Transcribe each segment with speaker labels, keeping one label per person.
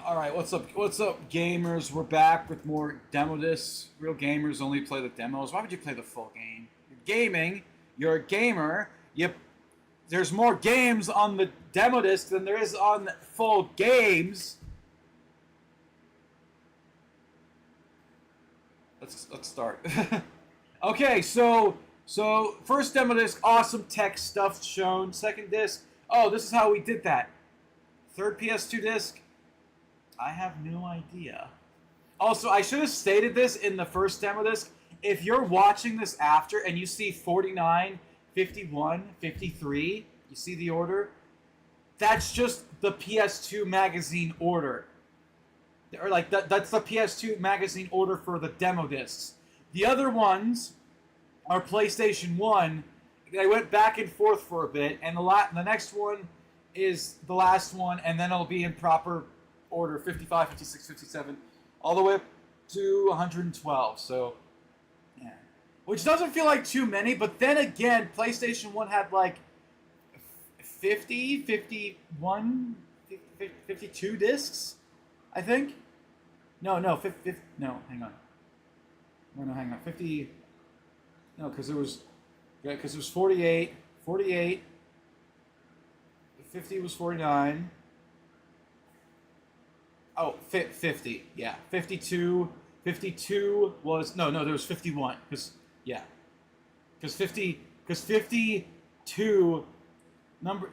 Speaker 1: All right, what's up? What's up, gamers? We're back with more demo discs. Real gamers only play the demos. Why would you play the full game? You're gaming. You're a gamer. There's more games on the demo disc than there is on full games. Let's start. Okay, so first demo disc, awesome tech stuff shown. Second disc, oh, this is how we did that. Third PS2 disc, I have no idea. Also, I should have stated this in the first demo disc. If you're watching this after and you see 49, 51, 53, you see the order? That's just the PS2 magazine order. Or like that's the PS2 magazine order for the demo discs. The other ones are PlayStation 1. They went back and forth for a bit, and the next one is the last one, and then it'll be in proper order, 55, 56, 57, all the way up to 112. So, yeah. Which doesn't feel like too many, but then again, PlayStation 1 had like 50, 51, 52 discs, I think. No, hang on. No, hang on. 50, no, because it was 48, 50 was 49. Oh, 50, yeah. 52 was, no, there was 51, because 52,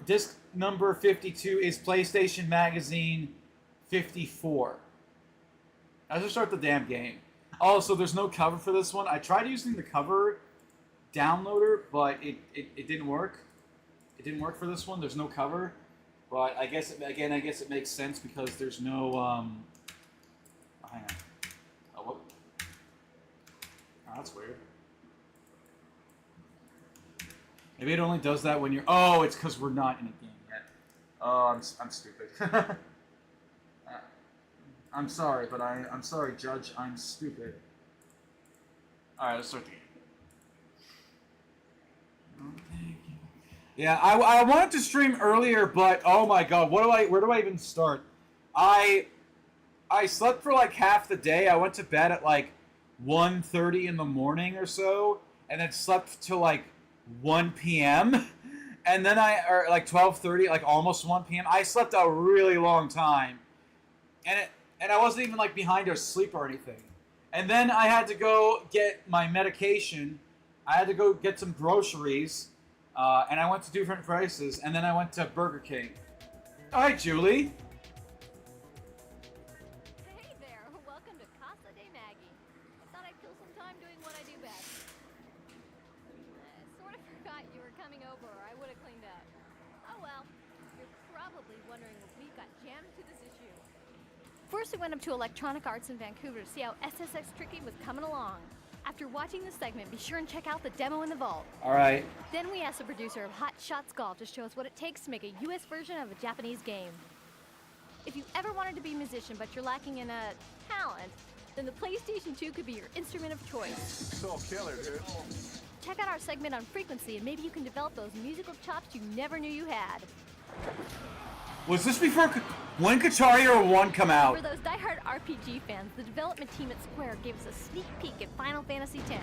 Speaker 1: disc number 52 is PlayStation Magazine 54. Let's just start the damn game. Also, there's no cover for this one. I tried using the cover downloader, but it didn't work. It didn't work for this one. There's no cover. But I guess it makes sense because there's no hang on. Oh, what? Oh, that's weird. Maybe it only does that when you're. Oh, it's because we're not in a game yet. Oh, I'm stupid. I'm sorry, but I'm sorry, Judge. I'm stupid. All right, let's start the game. Yeah, I wanted to stream earlier, but oh my god, where do I even start? I slept for like half the day. I went to bed at like 1:30 in the morning or so, and then slept till like 1 p.m. And then or like 12:30, like almost 1 p.m. I slept a really long time, and I wasn't even like behind or asleep or anything. And then I had to go get my medication. I had to go get some groceries. And I went to different places, and then I went to Burger King. Hi, Julie.
Speaker 2: Hey there, welcome to Casa de Maggie. I thought I'd kill some time doing what I do best. Sort of forgot you were coming over, or I would have cleaned up. Oh well, you're probably wondering what we got jammed to this issue. First, we went up to Electronic Arts in Vancouver to see how SSX Tricky was coming along. After watching this segment, be sure and check out the demo in the vault.
Speaker 1: All right.
Speaker 2: Then we asked the producer of Hot Shots Golf to show us what it takes to make a US version of a Japanese game. If you ever wanted to be a musician but you're lacking in a talent, then the PlayStation 2 could be your instrument of choice.
Speaker 3: So killer, dude.
Speaker 2: Check out our segment on frequency and maybe you can develop those musical chops you never knew you had.
Speaker 1: Was this before? When Guitar 1 come out?
Speaker 2: For those diehard RPG fans, the development team at Square gave us a sneak peek at Final Fantasy X.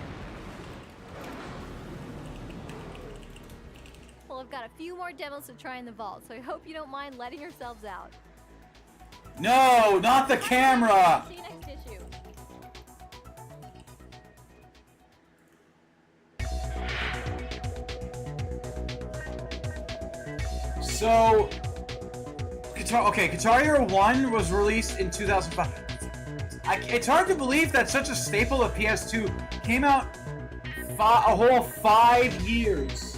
Speaker 2: Well, I've got a few more demos to try in the vault, so I hope you don't mind letting yourselves out.
Speaker 1: No, not the camera.
Speaker 2: See you next issue.
Speaker 1: So, Guitar Hero 1 was released in 2005. It's hard to believe that such a staple of PS2 came out a whole 5 years.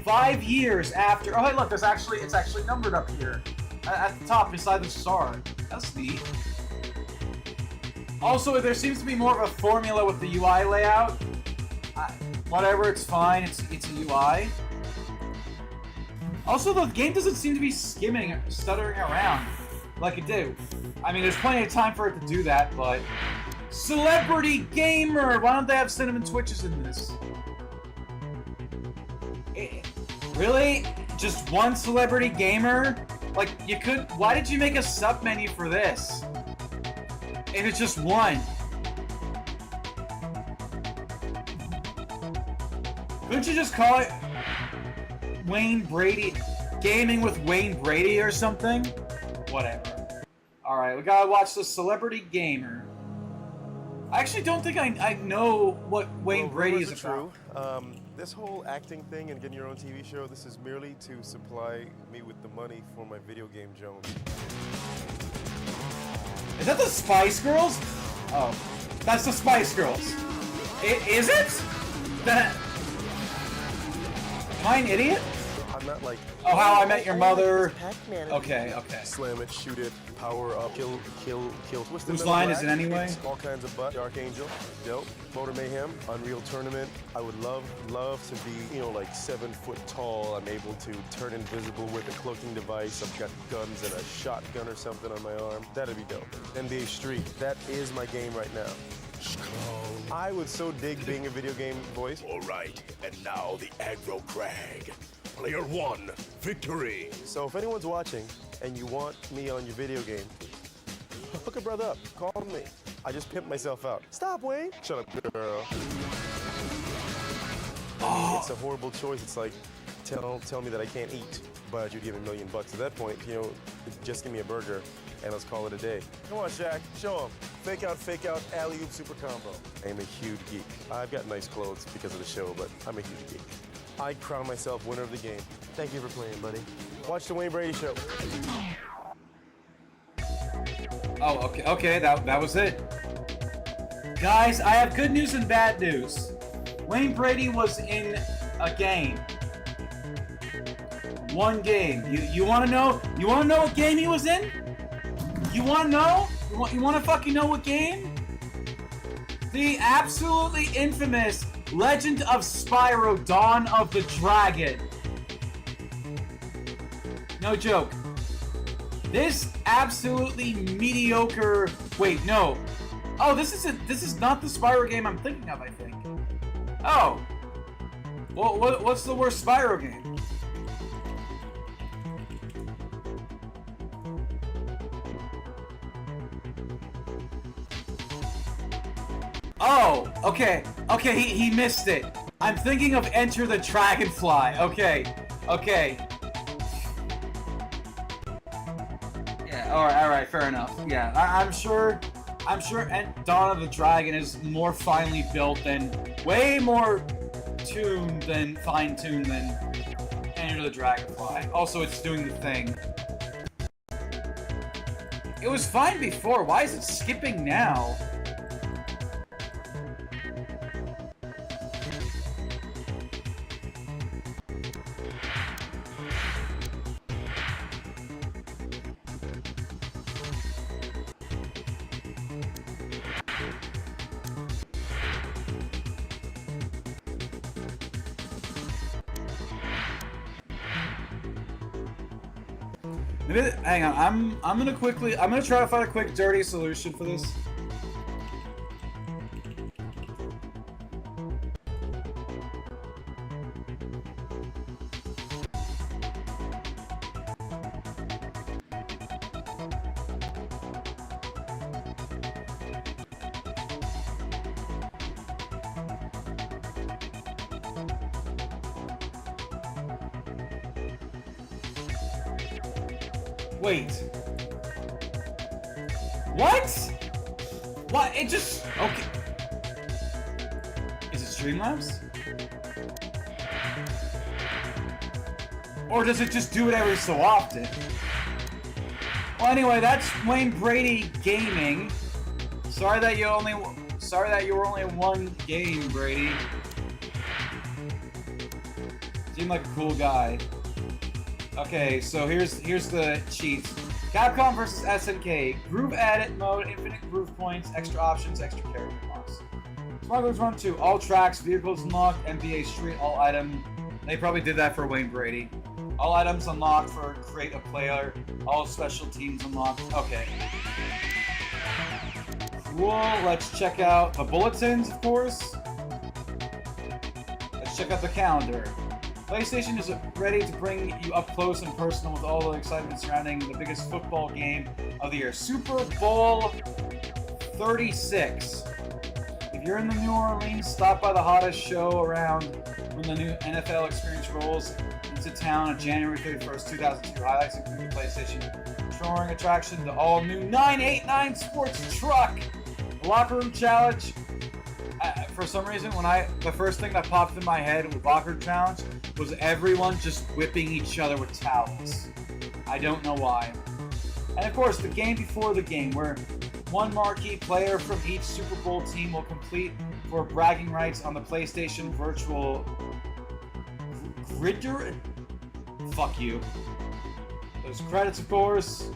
Speaker 1: 5 years after. Oh, hey, look, it's actually numbered up here at the top beside the star. That's neat. Also, there seems to be more of a formula with the UI layout. Whatever, it's fine. It's a UI. Also, the game doesn't seem to be stuttering around like it did. I mean, there's plenty of time for it to do that, but... Celebrity Gamer! Why don't they have Cinnamon Twitches in this? Really? Just one Celebrity Gamer? Like, you could... Why did you make a sub-menu for this? If it's just one. Couldn't you just call it Wayne Brady... Gaming with Wayne Brady or something? Whatever. Alright, we gotta watch the Celebrity Gamer. I actually don't think I know what Wayne Brady is about.
Speaker 3: True. This whole acting thing and getting your own TV show, this is merely to supply me with the money for my video game Jones.
Speaker 1: Is that the Spice Girls? Oh, that's the Spice Girls. Is it? That... Am I an idiot?
Speaker 3: I'm not like...
Speaker 1: Oh, How I Met Your Mother.
Speaker 3: Pac-Man.
Speaker 1: Okay.
Speaker 3: Slam it, shoot it, power up, kill. Twist
Speaker 1: Whose line is it anyway?
Speaker 3: All kinds of butt. Archangel, dope. Motor Mayhem, Unreal Tournament. I would love to be, you know, like 7 foot tall. I'm able to turn invisible with a cloaking device. I've got guns and a shotgun or something on my arm. That'd be dope. NBA Street, that is my game right now. I would so dig being a video game voice.
Speaker 4: All right, and now the aggro crag. Player 1, victory.
Speaker 3: So if anyone's watching and you want me on your video game, hook a brother up, call me. I just pimped myself out. Stop, Wayne. Shut up, girl.
Speaker 1: Oh.
Speaker 3: It's a horrible choice. It's like, tell me that I can't eat, but you'd give me $1 million. At that point, you know, just give me a burger and let's call it a day. Come on, Shaq, show him. Fake out, alley-oop super combo. I'm a huge geek. I've got nice clothes because of the show, but I'm a huge geek. I crown myself winner of the game. Thank you for playing, buddy. Watch the Wayne Brady Show.
Speaker 1: Oh, okay, that was it. Guys, I have good news and bad news. Wayne Brady was in a game. One game. You wanna know? You wanna know what game he was in? You wanna know? You wanna fucking know what game? The absolutely infamous Legend of Spyro Dawn of the Dragon. No joke. This absolutely mediocre... Wait, no. Oh, this is not the Spyro game I'm thinking of, I think. Oh. Well, what's the worst Spyro game? Oh, okay, he missed it. I'm thinking of Enter the Dragonfly. Okay. Yeah, alright, fair enough. Yeah, I'm sure Dawn of the Dragon is more finely built and way more tuned than fine-tuned than Enter the Dragonfly. Also, it's doing the thing. It was fine before. Why is it skipping now? Hang on, I'm gonna try to find a quick dirty solution for this. Wait. What? What? It just... Okay. Is it Streamlabs? Or does it just do it every so often? Well, anyway, that's Wayne Brady Gaming. Sorry that you were only in one game, Brady. Seemed like a cool guy. Okay, so here's the cheats. Capcom versus SNK. Groove edit mode, infinite groove points, extra options, extra character unlocks. Smugglers Run 2. All tracks, vehicles unlocked, NBA Street, all item. They probably did that for Wayne Brady. All items unlocked for create a player. All special teams unlocked. Okay. Cool. Let's check out the bulletins, of course. Let's check out the calendar. PlayStation is ready to bring you up close and personal with all the excitement surrounding the biggest football game of the year, Super Bowl 36. If you're in the New Orleans, stop by the hottest show around when the new NFL experience rolls into town on January 31st, 2002. Highlights include the PlayStation touring attraction, the all-new 989 sports truck, the locker room challenge. For some reason, the first thing that popped in my head with locker room challenge was everyone just whipping each other with towels. I don't know why. And of course, the game before the game, where one marquee player from each Super Bowl team will compete for bragging rights on the PlayStation Virtual Gridiron. Fuck you. There's credits, of course.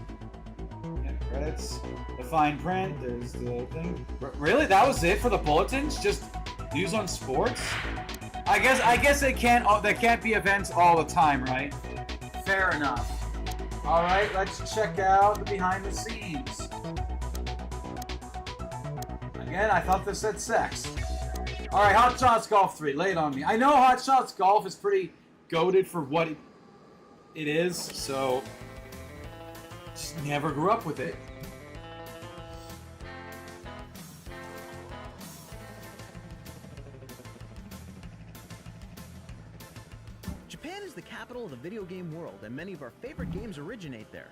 Speaker 1: Yeah, credits. The fine print. There's the thing. Really? That was it for the bulletins? Just news on sports? I guess they can't be events all the time, right? Fair enough. All right, let's check out the behind the scenes. Again, I thought this said sex. All right, Hot Shots Golf 3, lay it on me. I know Hot Shots Golf is pretty goated for what it is, so just never grew up with it.
Speaker 5: Japan is the capital of the video game world, and many of our favorite games originate there.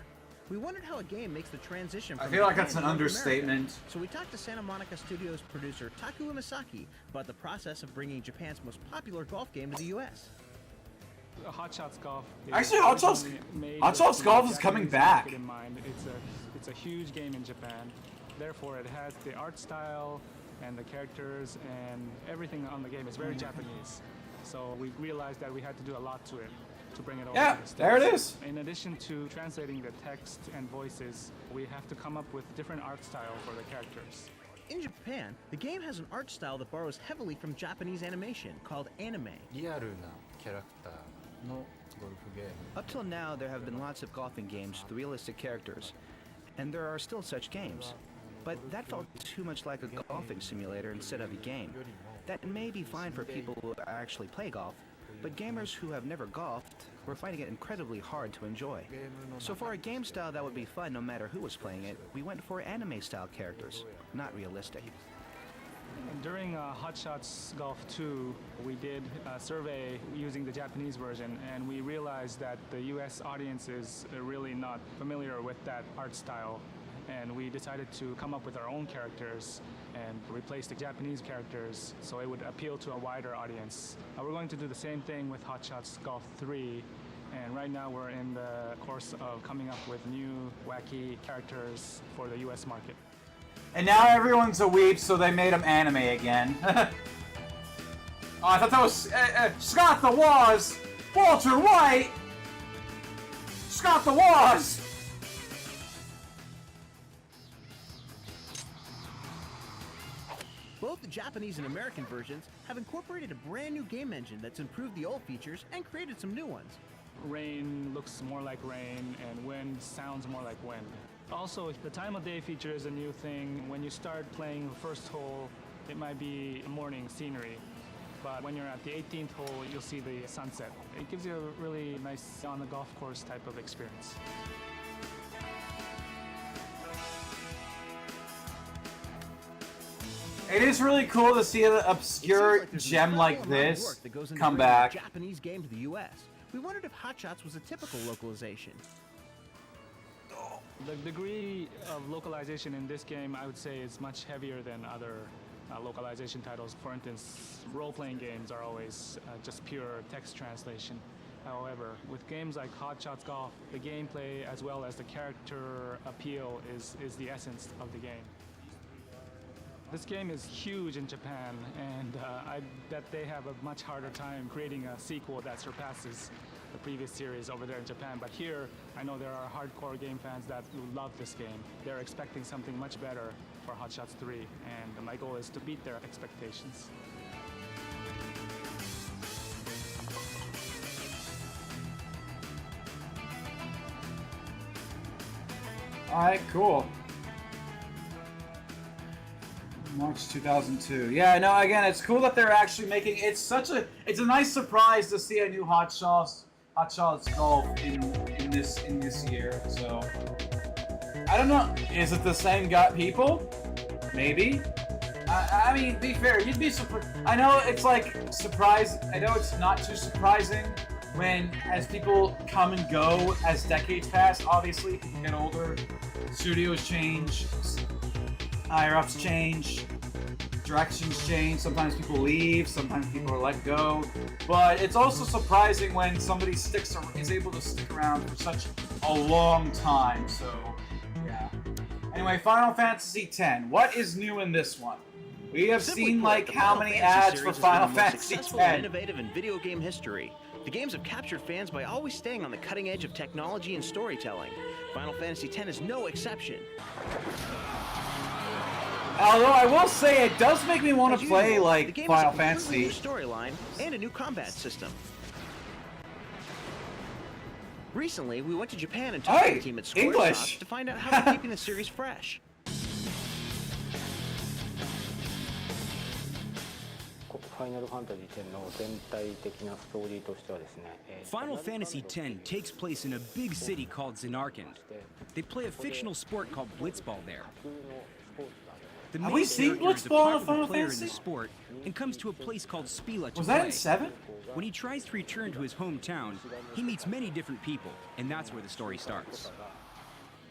Speaker 5: We wondered how a game makes the transition from
Speaker 1: I feel like
Speaker 5: Japan
Speaker 1: that's an
Speaker 5: to North
Speaker 1: understatement.
Speaker 5: America. So we talked to Santa Monica Studios producer Taku Umasaki about the process of bringing Japan's most popular golf game to the U.S.
Speaker 6: Hot Shots Golf.
Speaker 1: Actually, Hot Shots Golf is coming back.
Speaker 6: In mind. It's a huge game in Japan. Therefore, it has the art style and the characters and everything on the game is very Japanese. So we realized that we had to do a lot to it to bring it over
Speaker 1: Yeah,
Speaker 6: to the States.
Speaker 1: there it is.
Speaker 6: In addition to translating the text and voices, we have to come up with different art style for the characters.
Speaker 5: In Japan, the game has an art style that borrows heavily from Japanese animation called anime. Up till now, there have been lots of golfing games with realistic characters, and there are still such games. But that felt too much like a golfing simulator instead of a game. That may be fine for people who actually play golf, but gamers who have never golfed were finding it incredibly hard to enjoy. So for a game style that would be fun no matter who was playing it, we went for anime-style characters, not realistic.
Speaker 6: During Hot Shots Golf 2, we did a survey using the Japanese version, and we realized that the US audience is really not familiar with that art style. And we decided to come up with our own characters and replace the Japanese characters so it would appeal to a wider audience. We're going to do the same thing with Hot Shots Golf 3, and right now we're in the course of coming up with new wacky characters for the US market.
Speaker 1: And now everyone's a weeb, so they made him anime again. Oh, I thought that was Scott the Woz! Walter White! Scott the Woz!
Speaker 5: Both the Japanese and American versions have incorporated a brand new game engine that's improved the old features and created some new ones.
Speaker 6: Rain looks more like rain, and wind sounds more like wind. Also, the time of day feature is a new thing. When you start playing the first hole, it might be morning scenery. But when you're at the 18th hole, you'll see the sunset. It gives you a really nice on the golf course type of experience.
Speaker 1: It is really cool to see an obscure gem like this come back.
Speaker 5: Japanese game to the U.S. We wondered if Hot Shots was a typical localization.
Speaker 6: The degree of localization in this game, I would say, is much heavier than other localization titles. For instance, role-playing games are always just pure text translation. However, with games like Hot Shots Golf, the gameplay as well as the character appeal is the essence of the game. This game is huge in Japan, and I bet they have a much harder time creating a sequel that surpasses the previous series over there in Japan. But here, I know there are hardcore game fans that love this game. They're expecting something much better for Hot Shots 3, and my goal is to beat their expectations.
Speaker 1: Alright, cool. March 2002. Yeah, no, again, it's cool that they're actually making it's a nice surprise to see a new Hot Shots Golf in this year. So I don't know. Is it the same people? Maybe. I mean, be fair, you'd be surprised. I know it's like surprise. I know it's not too surprising when as people come and go as decades pass. Obviously, people get older, studios change, higher ups change, directions change. Sometimes people leave, sometimes people are let go. But it's also surprising when somebody is able to stick around for such a long time. So, yeah. Anyway, Final Fantasy X. What is new in this one? We have seen like how many ads for Final Fantasy X?
Speaker 5: Innovative in video game history. The games have captured fans by always staying on the cutting edge of technology and storytelling. Final Fantasy X is no exception.
Speaker 1: Although I will say it does make me want to play like Final Fantasy.
Speaker 5: A storyline and a new combat system. Recently, we went to Japan and talked to the team at Squaresoft to find out how they're keeping the series fresh.
Speaker 7: Final Fantasy X takes place in a big city called Zenarkand. They play a fictional sport called Blitzball there. The main character is a popular player in the sport and comes to a place called Spila to
Speaker 1: Was
Speaker 7: play.
Speaker 1: that in 7?
Speaker 7: When he tries to return to his hometown, he meets many different people, and that's where the story starts.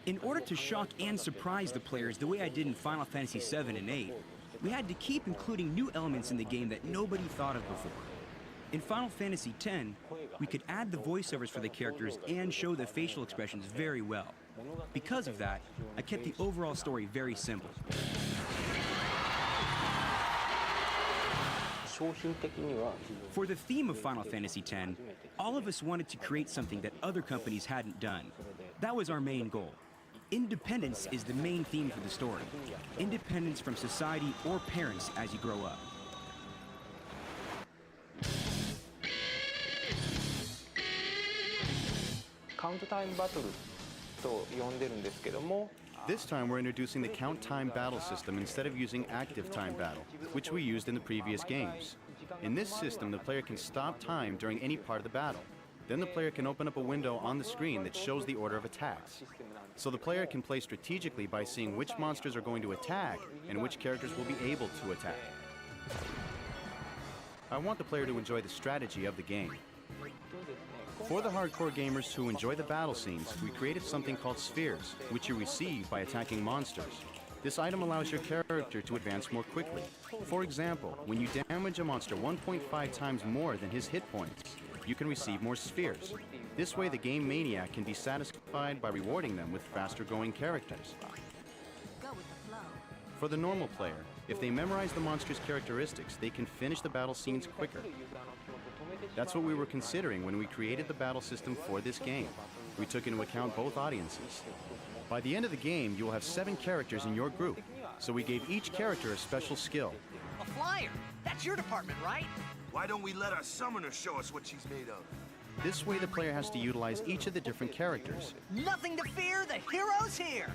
Speaker 7: In order to shock and surprise the players the way I did in Final Fantasy 7 and 8, we had to keep including new elements in the game that nobody thought of before. In Final Fantasy X, we could add the voiceovers for the characters and show the facial expressions very well. Because of that, I kept the overall story very simple. For the theme of Final Fantasy X, all of us wanted to create something that other companies hadn't done. That was our main goal. Independence is the main theme for the story. Independence from society or parents as you grow up.
Speaker 5: This time we're introducing the count time battle system instead of using active time battle, which we used in the previous games. In this system, the player can stop time during any part of the battle. Then the player can open up a window on the screen that shows the order of attacks. So the player can play strategically by seeing which monsters are going to attack and which characters will be able to attack. I want the player to enjoy the strategy of the game. For the hardcore gamers who enjoy the battle scenes, we created something called spheres, which you receive by attacking monsters. This item allows your character to advance more quickly. For example, when you damage a monster 1.5 times more than his hit points, you can receive more spheres. This way the game maniac can be satisfied by rewarding them with faster going characters. For the normal player, if they memorize the monster's characteristics, they can finish the battle scenes quicker. That's what we were considering when we created the battle system for this game. We took into account both audiences. By the end of the game, you will have 7 characters in your group, so we gave each character a special skill.
Speaker 8: A flyer! That's your department, right?
Speaker 4: Why don't we let our summoner show us what she's made of?
Speaker 5: This way the player has to utilize each of the different characters.
Speaker 8: Nothing to fear, the hero's here!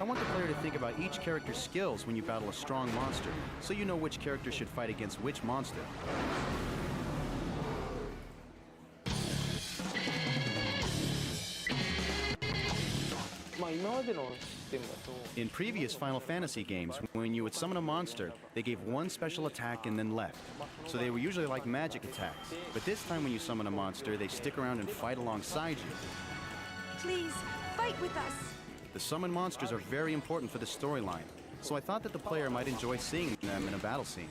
Speaker 5: I want the player to think about each character's skills when you battle a strong monster, so you know which character should fight against which monster. In previous Final Fantasy games, when you would summon a monster, they gave one special attack and then left. So they were usually like magic attacks. But this time when you summon a monster, they stick around and fight alongside you.
Speaker 9: Please, fight with us!
Speaker 5: The summoned monsters are very important for the storyline, so I thought that the player might enjoy seeing them in a battle scene.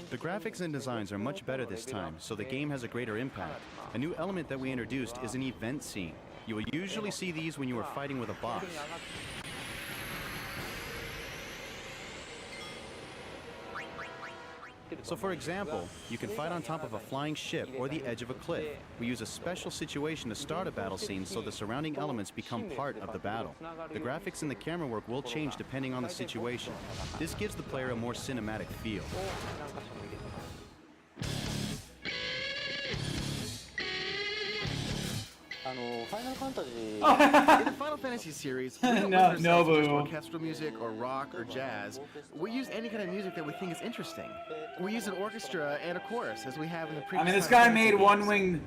Speaker 5: The graphics and designs are much better this time, so the game has a greater impact. A new element that we introduced is an event scene. You will usually see these when you are fighting with a boss. So for example, you can fight on top of a flying ship or the edge of a cliff. We use a special situation to start a battle scene so the surrounding elements become part of the battle. The graphics and the camera work will change depending on the situation. This gives the player a more cinematic feel.
Speaker 10: In the Final Fantasy series, we don't limit
Speaker 1: No,
Speaker 10: ourselves to just
Speaker 1: boo.
Speaker 10: orchestral music or rock or jazz. We use any kind of music that we think is interesting. We use an orchestra and a chorus, as we have in the previous.
Speaker 1: I mean, this
Speaker 10: Final
Speaker 1: guy
Speaker 10: Fantasy
Speaker 1: made
Speaker 10: games.
Speaker 1: One Wing.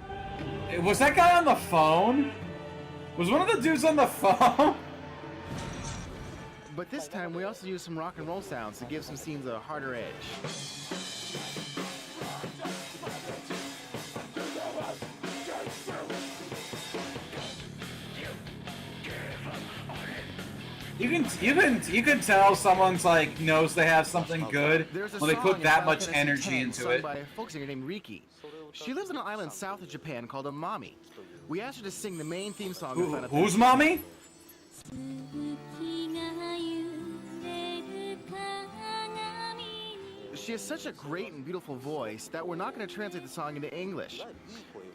Speaker 1: Was that guy on the phone? Was one of the dudes on the phone?
Speaker 10: But this time, we also use some rock and roll sounds to give some scenes a harder edge.
Speaker 1: You can tell someone's like knows they have something good
Speaker 10: There's a
Speaker 1: when they
Speaker 10: song
Speaker 1: put
Speaker 10: in
Speaker 1: that
Speaker 10: Final
Speaker 1: much
Speaker 10: Fantasy
Speaker 1: energy
Speaker 10: X
Speaker 1: into
Speaker 10: sung
Speaker 1: it.
Speaker 10: by a folk singer named Riki. She lives on an island south of Japan called Amami. We asked her to sing the main theme song of Final
Speaker 1: Who's
Speaker 10: Fantasy.
Speaker 1: mommy?
Speaker 10: She has such a great and beautiful voice that we're not going to translate the song into English.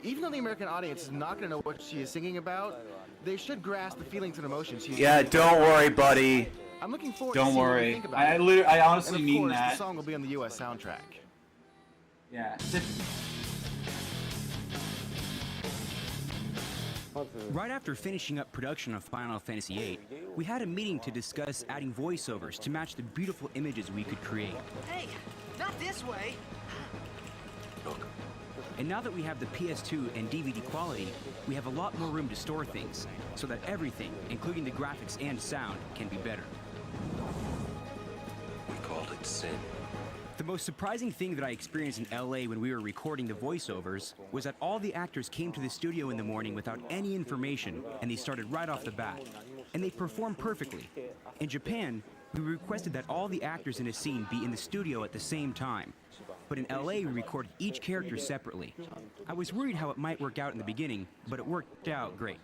Speaker 10: Even though the American audience is not going to know what she is singing about, they should grasp the feelings and emotions she's
Speaker 1: Yeah, don't worry, buddy.
Speaker 10: I'm looking forward
Speaker 1: Don't
Speaker 10: to seeing what
Speaker 1: worry.
Speaker 10: you think about
Speaker 1: I
Speaker 10: it.
Speaker 1: I honestly
Speaker 10: and of
Speaker 1: mean
Speaker 10: course,
Speaker 1: that.
Speaker 10: the song will be on the US soundtrack.
Speaker 1: Yeah.
Speaker 7: Right after finishing up production of Final Fantasy VIII, we had a meeting to discuss adding voiceovers to match the beautiful images we could create.
Speaker 8: Hey, not this way.
Speaker 7: And now that we have the PS2 and DVD quality, we have a lot more room to store things, so that everything, including the graphics and sound, can be better.
Speaker 4: We called it sin.
Speaker 7: The most surprising thing that I experienced in LA when we were recording the voiceovers was that all the actors came to the studio in the morning without any information, and they started right off the bat. And they performed perfectly. In Japan, we requested that all the actors in a scene be in the studio at the same time. But in LA, we recorded each character separately. I was worried how it might work out in the beginning, but it worked out great.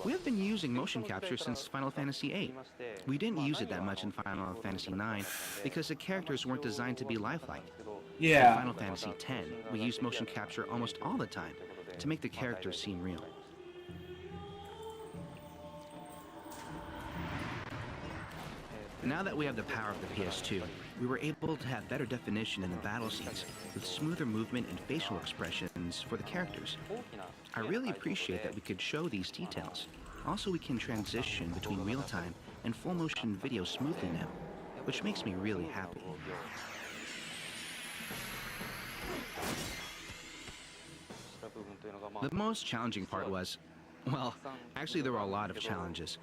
Speaker 5: We have been using motion capture since Final Fantasy VIII. We didn't use it that much in Final Fantasy IX because the characters weren't designed to be lifelike.
Speaker 1: Yeah.
Speaker 5: In Final Fantasy X, we used motion capture almost all the time to make the characters seem real. Now that we have the power of the PS2, we were able to have better definition in the battle scenes, with smoother movement and facial expressions for the characters. I really appreciate that we could show these details. Also, we can transition between real-time and full-motion video smoothly now, which makes me really happy. The most challenging part was, well, actually there were a lot of challenges,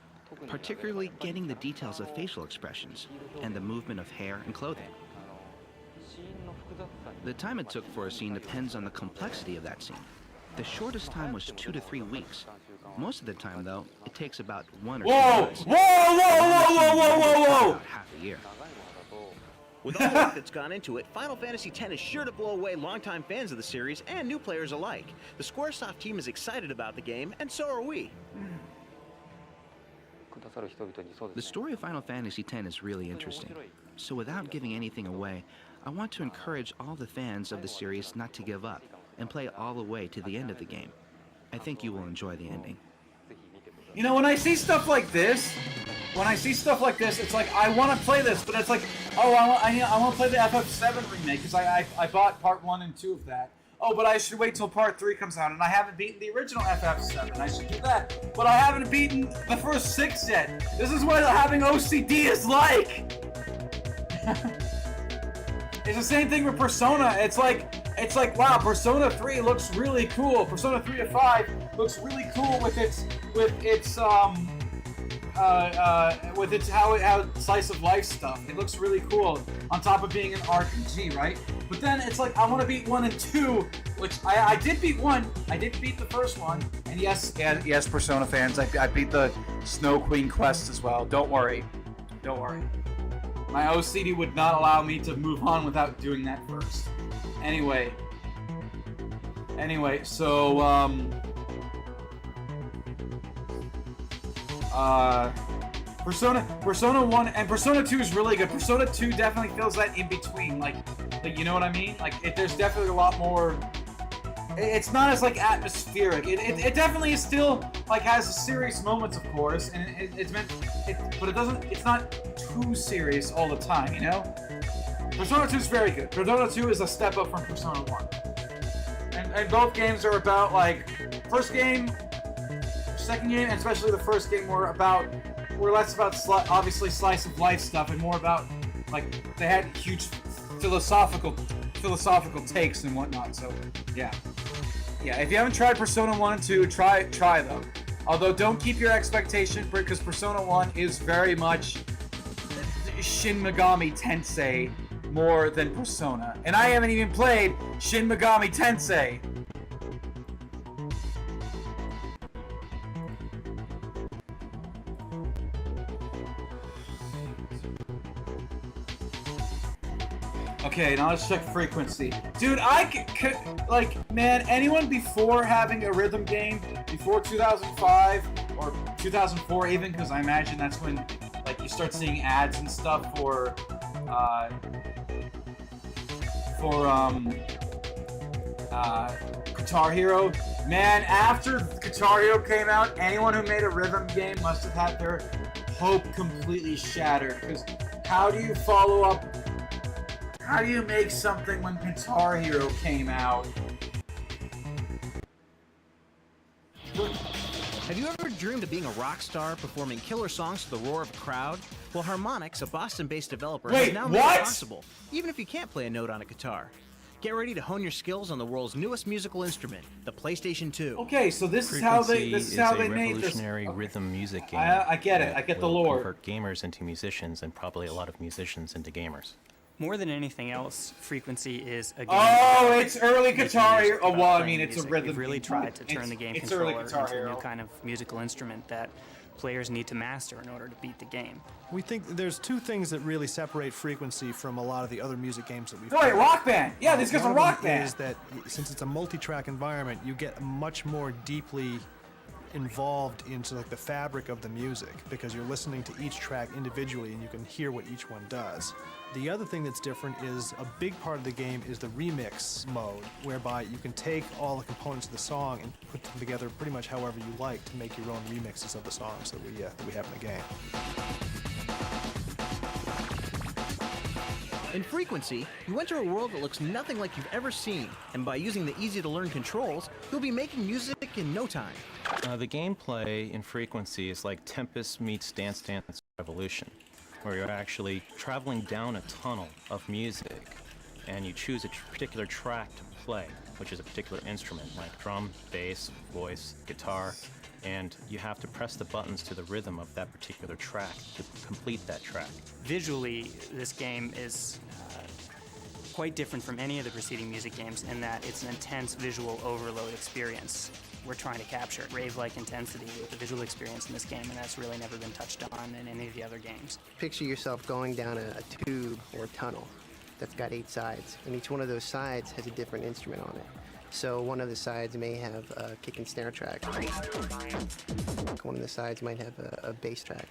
Speaker 5: particularly getting the details of facial expressions and the movement of hair and clothing. The time it took for a scene depends on the complexity of that scene. The shortest time was 2 to 3 weeks. Most of the time, though, it takes about 1 or 2
Speaker 1: Whoa!
Speaker 5: months.
Speaker 1: Whoa! Whoa! Whoa! Whoa! Whoa! Whoa!
Speaker 5: About half a year.
Speaker 11: With all the work that's gone into it, Final Fantasy X is sure to blow away longtime fans of the series and new players alike. The Squaresoft team is excited about the game, and so are we.
Speaker 5: The story of Final Fantasy X is really interesting. So without giving anything away, I want to encourage all the fans of the series not to give up and play all the way to the end of the game. I think you will enjoy the ending.
Speaker 1: You know, when I see stuff like this, it's like I want to play this, but it's like, oh, I want to play the FF7 remake because I bought part 1 and 2 of that. Oh, but I should wait till part 3 comes out, and I haven't beaten the original FF7. I should do that, but I haven't beaten the first 6 yet. This is what having OCD is like. It's the same thing with Persona. It's like wow, Persona 3 looks really cool. Persona 3 to 5 looks really cool with its how slice of life stuff. It looks really cool on top of being an RPG, right? But then it's like I want to beat 1 and 2, which I did beat 1. I did beat the first one, and yes, Persona fans, I beat the Snow Queen quest as well. Don't worry. My OCD would not allow me to move on without doing that first. Anyway, so Persona 1 and Persona 2 is really good. Persona 2 definitely feels that in between, like you know what I mean? Like there's definitely a lot more. It's not as like atmospheric. It definitely is still like has serious moments, of course, and it's meant. But it doesn't. It's not too serious all the time, you know. Persona 2 is very good. Persona 2 is a step up from Persona 1, and both games are about like first game, second game, and especially the first game were less about obviously slice of life stuff and more about like they had huge philosophical takes and whatnot. So yeah. If you haven't tried Persona 1 and 2, try them. Although don't keep your expectation because Persona 1 is very much Shin Megami Tensei more than Persona. And I haven't even played Shin Megami Tensei. Okay, now let's check frequency. Dude, man, anyone before having a rhythm game, before 2005, or 2004 even, because I imagine that's when, like, you start seeing ads and stuff for Guitar Hero. Man, after Guitar Hero came out, anyone who made a rhythm game must have had their hope completely shattered, because how do you follow up? How do you make something when Guitar Hero came out?
Speaker 11: Have you ever dreamed of being a rock star performing killer songs to the roar of a crowd? Well, Harmonix, a Boston-based developer, has now made it possible, even if you can't play a note on a guitar. Get ready to hone your skills on the world's newest musical instrument, the PlayStation 2.
Speaker 1: Okay, so this is how they made this.
Speaker 12: Revolutionary rhythm music game.
Speaker 1: I get it. I get the lore.
Speaker 12: Convert gamers into musicians, and probably a lot of musicians into gamers.
Speaker 13: More than anything else, Frequency is a game.
Speaker 1: Oh, it's early Guitar Hero. Oh, well, I mean, it's a rhythm.
Speaker 13: We've really tried to turn the game controller into a new kind of musical instrument that players need to master in order to beat the game.
Speaker 14: We think there's two things that really separate Frequency from a lot of the other music games that we've
Speaker 1: played. Rock Band! Yeah, these guys are Rock Band!
Speaker 14: Is that since it's a multi-track environment, you get much more deeply involved into like the fabric of the music because you're listening to each track individually and you can hear what each one does. The other thing that's different is a big part of the game is the remix mode, whereby you can take all the components of the song and put them together pretty much however you like to make your own remixes of the songs that we have in the game.
Speaker 11: In Frequency, you enter a world that looks nothing like you've ever seen, and by using the easy-to-learn controls, you'll be making music in no time.
Speaker 12: The gameplay in Frequency is like Tempest meets Dance Dance Revolution, where you're actually traveling down a tunnel of music, and you choose a particular track to play, which is a particular instrument, like drum, bass, voice, guitar, and you have to press the buttons to the rhythm of that particular track to complete that track.
Speaker 13: Visually, this game is quite different from any of the preceding music games in that it's an intense visual overload experience. We're trying to capture rave-like intensity with the visual experience in this game, and that's really never been touched on in any of the other games.
Speaker 15: Picture yourself going down a tube or a tunnel that's got 8 sides, and each one of those sides has a different instrument on it. So one of the sides may have a kick and snare track. One of the sides might have a bass track.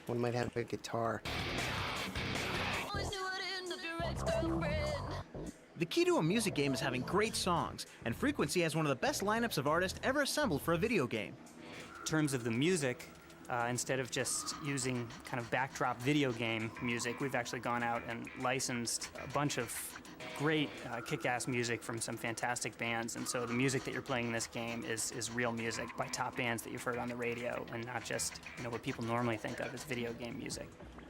Speaker 15: One might have a guitar.
Speaker 11: The key to a music game is having great songs, and Frequency has one of the best lineups of artists ever assembled for a video game.
Speaker 13: In terms of the music, instead of just using kind of backdrop video game music, we've actually gone out and licensed a bunch of great kick-ass music from some fantastic bands, and so the music that you're playing in this game is real music by top bands that you've heard on the radio, and not just what people normally think of as video game music.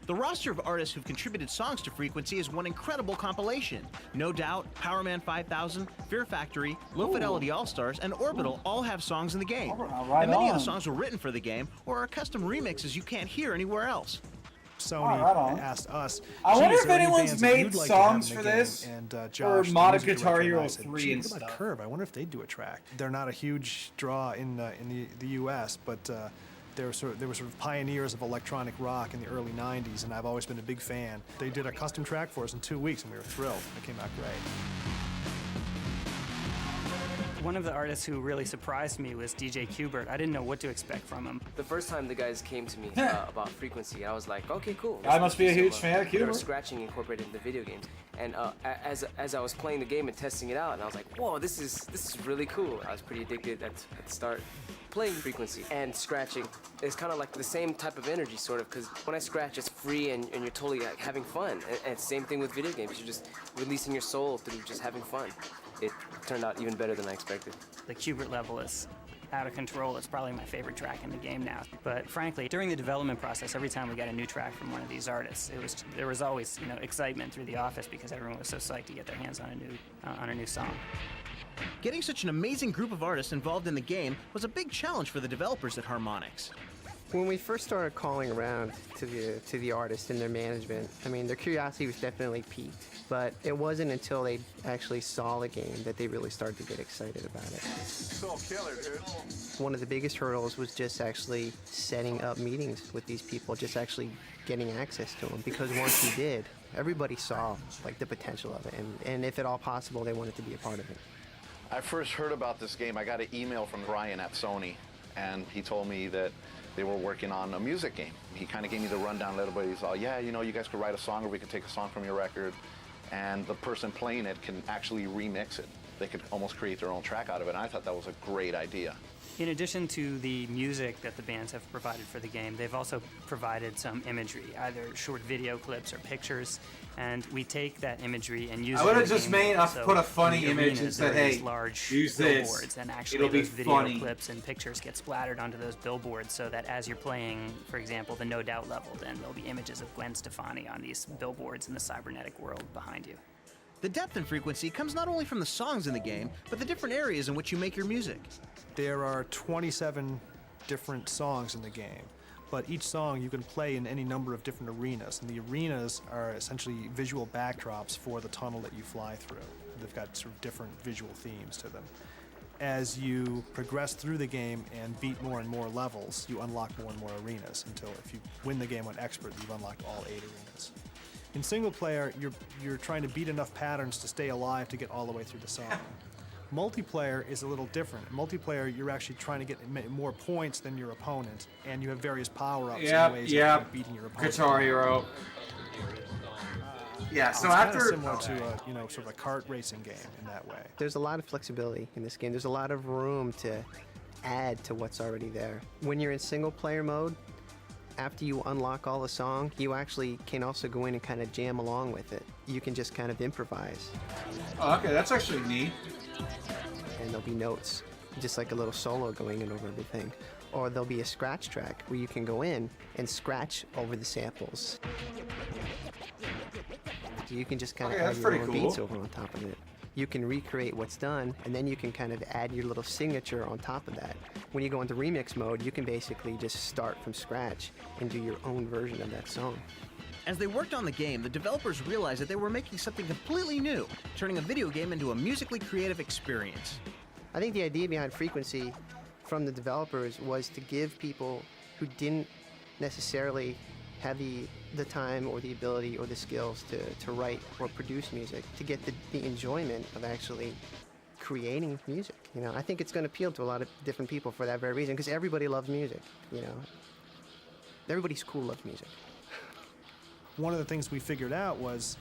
Speaker 11: The roster of artists who've contributed songs to Frequency is one incredible compilation. No Doubt, Powerman 5000, Fear Factory, Low Fidelity All-Stars, and Orbital all have songs in the game. And many of the songs were written for the game or are custom remixes you can't hear anywhere else.
Speaker 14: Sony asked us.
Speaker 1: I wonder if anyone's made songs for this, or modded Guitar Hero 3 and stuff.
Speaker 14: Curve. I wonder if they'd do a track. They're not a huge draw in the U.S., but they were sort of pioneers of electronic rock in the early 90s, and I've always been a big fan. They did a custom track for us in 2 weeks, and we were thrilled. It came out great.
Speaker 13: One of the artists who really surprised me was DJ Qbert. I didn't know what to expect from him.
Speaker 16: The first time the guys came to me about frequency, I was like, okay, cool.
Speaker 1: I must be a huge fan of
Speaker 16: There
Speaker 1: Qbert.
Speaker 16: was scratching incorporated in the video games, and as I was playing the game and testing it out, and I was like, whoa, this is really cool. I was pretty addicted at the start. Playing frequency and scratching is kind of like the same type of energy, sort of, because when I scratch, it's free and you're totally like, having fun. And it's the same thing with video games. You're just releasing your soul through just having fun. It turned out even better than I expected.
Speaker 13: The Qbert level is out of control. It's probably my favorite track in the game now. But frankly, during the development process, every time we got a new track from one of these artists, there was always excitement through the office because everyone was so psyched to get their hands on a new song.
Speaker 11: Getting such an amazing group of artists involved in the game was a big challenge for the developers at Harmonix.
Speaker 15: When we first started calling around to the artists and their management, I mean, their curiosity was definitely piqued. But it wasn't until they actually saw the game that they really started to get excited about it.
Speaker 3: So killer, dude.
Speaker 15: One of the biggest hurdles was just actually setting up meetings with these people, just actually getting access to them. Because once we did, everybody saw like the potential of it, and if at all possible, they wanted to be a part of it.
Speaker 17: I first heard about this game. I got an email from Ryan at Sony, and he told me that they were working on a music game. He kind of gave me the rundown a little bit. He's all, yeah, you know, you guys could write a song, or we could take a song from your record, and the person playing it can actually remix it. They could almost create their own track out of it, and I thought that was a great idea.
Speaker 13: In addition to the music that the bands have provided for the game, they've also provided some imagery, either short video clips or pictures, and we take that imagery and use it.
Speaker 1: I would have
Speaker 13: in the
Speaker 1: just
Speaker 13: game.
Speaker 1: made
Speaker 13: So
Speaker 1: put a funny
Speaker 13: in the
Speaker 1: image and
Speaker 13: arenas,
Speaker 1: said,
Speaker 13: there are
Speaker 1: hey,
Speaker 13: these large
Speaker 1: use
Speaker 13: billboards,
Speaker 1: this.
Speaker 13: and actually
Speaker 1: It'll be
Speaker 13: those video
Speaker 1: funny.
Speaker 13: clips and pictures get splattered onto those billboards so that as you're playing, for example, the No Doubt level, then there'll be images of Gwen Stefani on these billboards in the cybernetic world behind you.
Speaker 11: The depth and frequency comes not only from the songs in the game, but the different areas in which you make your music.
Speaker 14: There are 27 different songs in the game, but each song you can play in any number of different arenas, and the arenas are essentially visual backdrops for the tunnel that you fly through. They've got sort of different visual themes to them. As you progress through the game and beat more and more levels, you unlock more and more arenas until if you win the game on Expert, you've unlocked all 8 arenas. In single player, you're trying to beat enough patterns to stay alive to get all the way through the song. Multiplayer is a little different. Multiplayer, you're actually trying to get more points than your opponent, and you have various power-ups and ways of beating your opponent.
Speaker 1: Guitar Hero. Yeah, so
Speaker 14: it's
Speaker 1: after
Speaker 14: kind of similar to sort of a kart racing game in that way.
Speaker 15: There's a lot of flexibility in this game. There's a lot of room to add to what's already there. When you're in single player mode, after you unlock all the song, you actually can also go in and kind of jam along with it. You can just kind of improvise.
Speaker 1: Oh, okay, that's actually neat.
Speaker 15: And there'll be notes, just like a little solo going in over everything. Or there'll be a scratch track where you can go in and scratch over the samples. So you can just kind of add your own beats over on top of it. You can recreate what's done, and then you can kind of add your little signature on top of that. When you go into remix mode, you can basically just start from scratch and do your own version of that song.
Speaker 11: As they worked on the game, the developers realized that they were making something completely new, turning a video game into a musically creative experience.
Speaker 15: I think the idea behind Frequency from the developers was to give people who didn't necessarily have the time or the ability or the skills to write or produce music, to get the enjoyment of actually creating music. You know, I think it's going to appeal to a lot of different people for that very reason, because everybody loves music, you know. Everybody's cool loves music.
Speaker 14: One of the things we figured out was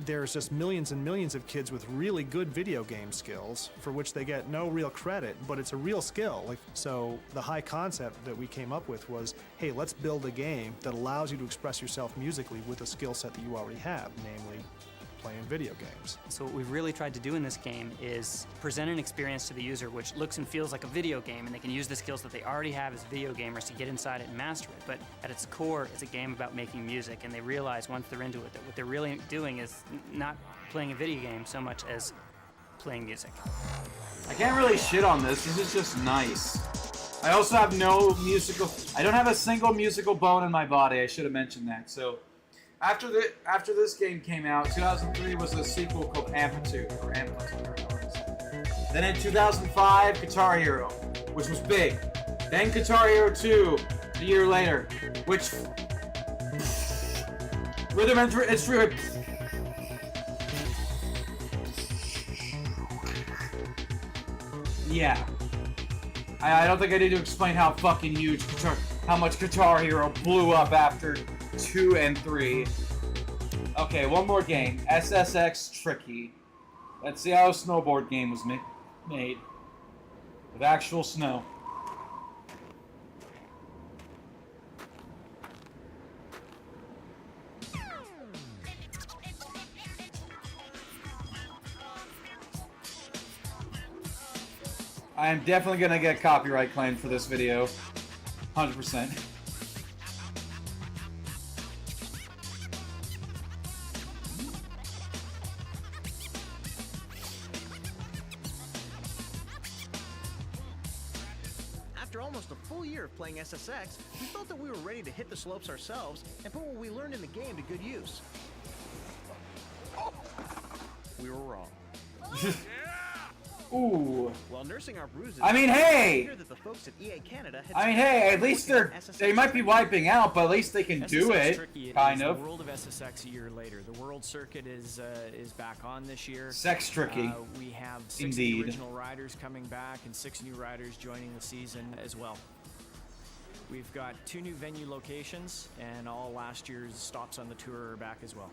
Speaker 14: there's just millions and millions of kids with really good video game skills for which they get no real credit, but it's a real skill. So the high concept that we came up with was, hey, let's build a game that allows you to express yourself musically with a skill set that you already have, namely playing video games.
Speaker 13: So what we've really tried to do in this game is present an experience to the user which looks and feels like a video game, and they can use the skills that they already have as video gamers to get inside it and master it. But at its core, it's a game about making music, and they realize once they're into it that what they're really doing is not playing a video game so much as playing music.
Speaker 1: I can't really shit on this. This is just nice. I also have no musical... I don't have a single musical bone in my body. I should have mentioned that. So after this game came out, 2003 was a sequel called Amplitude. Then in 2005, Guitar Hero, which was big. Then Guitar Hero 2, a year later, which... Rhythm Instrument... Yeah. I don't think I need to explain how fucking huge how much Guitar Hero blew up after 2 and 3. Okay, one more game. SSX Tricky. Let's see how a snowboard game was made. With actual snow. I am definitely gonna get copyright claimed for this video. 100%.
Speaker 11: After almost a full year of playing SSX, we felt that we were ready to hit the slopes ourselves and put what we learned in the game to good use. We were wrong.
Speaker 1: Ooh.
Speaker 11: While nursing our bruises,
Speaker 1: I mean, hey!
Speaker 11: we hear that the folks at EA Canada had
Speaker 1: I mean, hey, at least they might be wiping out, but at least they can do
Speaker 18: SSX
Speaker 1: it,
Speaker 18: Tricky
Speaker 1: kind
Speaker 18: is
Speaker 1: of.
Speaker 18: The world of SSX a year later. The World Circuit is back on this year.
Speaker 1: Sex Tricky.
Speaker 18: We have 6
Speaker 1: Indeed.
Speaker 18: original riders coming back and 6 new riders joining the season as well. We've got 2 new venue locations, and all last year's stops on the tour are back as well.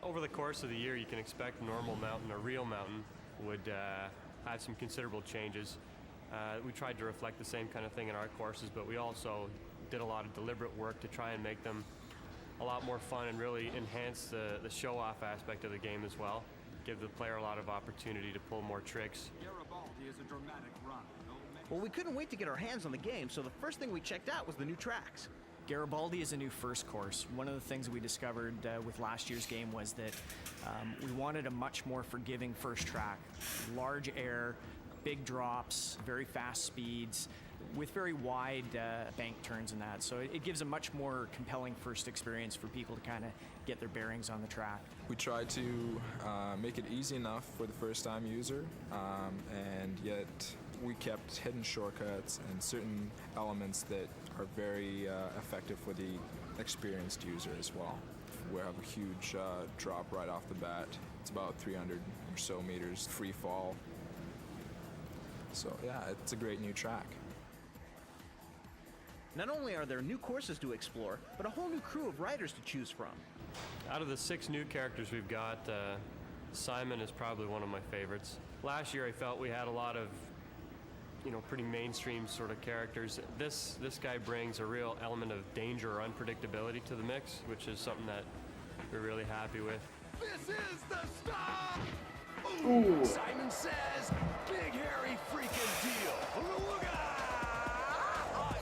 Speaker 19: Over the course of the year, you can expect a normal mountain, a real mountain, would have some considerable changes. We tried to reflect the same kind of thing in our courses, but we also did a lot of deliberate work to try and make them a lot more fun and really enhance the show-off aspect of the game as well. Give the player a lot of opportunity to pull more tricks.
Speaker 11: Well, we couldn't wait to get our hands on the game, so the first thing we checked out was the new tracks.
Speaker 18: Garibaldi is a new first course. One of the things we discovered with last year's game was that we wanted a much more forgiving first track. Large air, big drops, very fast speeds, with very wide bank turns and that. So it gives a much more compelling first experience for people to kind of get their bearings on the track.
Speaker 20: We tried to make it easy enough for the first-time user, and yet we kept hidden shortcuts and certain elements that are very effective for the experienced user as well. We have a huge drop right off the bat. It's about 300 or so meters free fall. So yeah, it's a great new track.
Speaker 11: Not only are there new courses to explore, but a whole new crew of riders to choose from.
Speaker 19: Out of the 6 new characters we've got, Simon is probably one of my favorites. Last year I felt we had a lot of pretty mainstream sort of characters. This guy brings a real element of danger or unpredictability to the mix, which is something that we're really happy with.
Speaker 4: This is the stop!
Speaker 1: Ooh.
Speaker 4: Simon says, big hairy freaking deal. Look out! I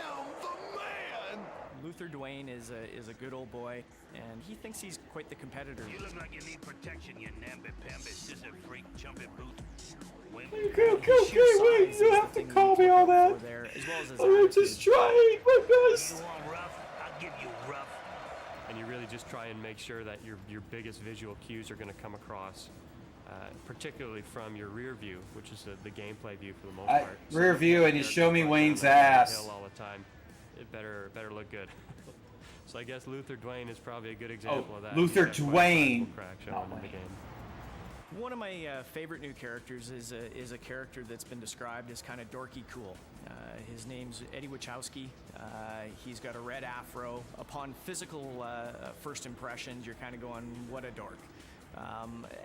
Speaker 4: am the man!
Speaker 18: Luther Dwayne is a good old boy, and he thinks he's quite the competitor.
Speaker 21: You look like you need protection, you namby-pamby scissor freak jumping boot.
Speaker 1: Okay, wait, you have to call me all that. I'm just trying my best.
Speaker 21: I'll give you rough.
Speaker 19: And you really just try and make sure that your biggest visual cues are going to come across, particularly from your rear view, which is the gameplay view for the most part.
Speaker 1: Rear view, and you show me Wayne's ass.
Speaker 19: All the time. It better look good. So I guess Luther Dwayne is probably a good example of that.
Speaker 1: Luther Dwayne.
Speaker 19: Showing in the game.
Speaker 18: One of my favorite new characters is a character that's been described as kind of dorky cool. His name's Eddie Wachowski. He's got a red afro. Upon physical first impressions, you're kind of going, what a dork.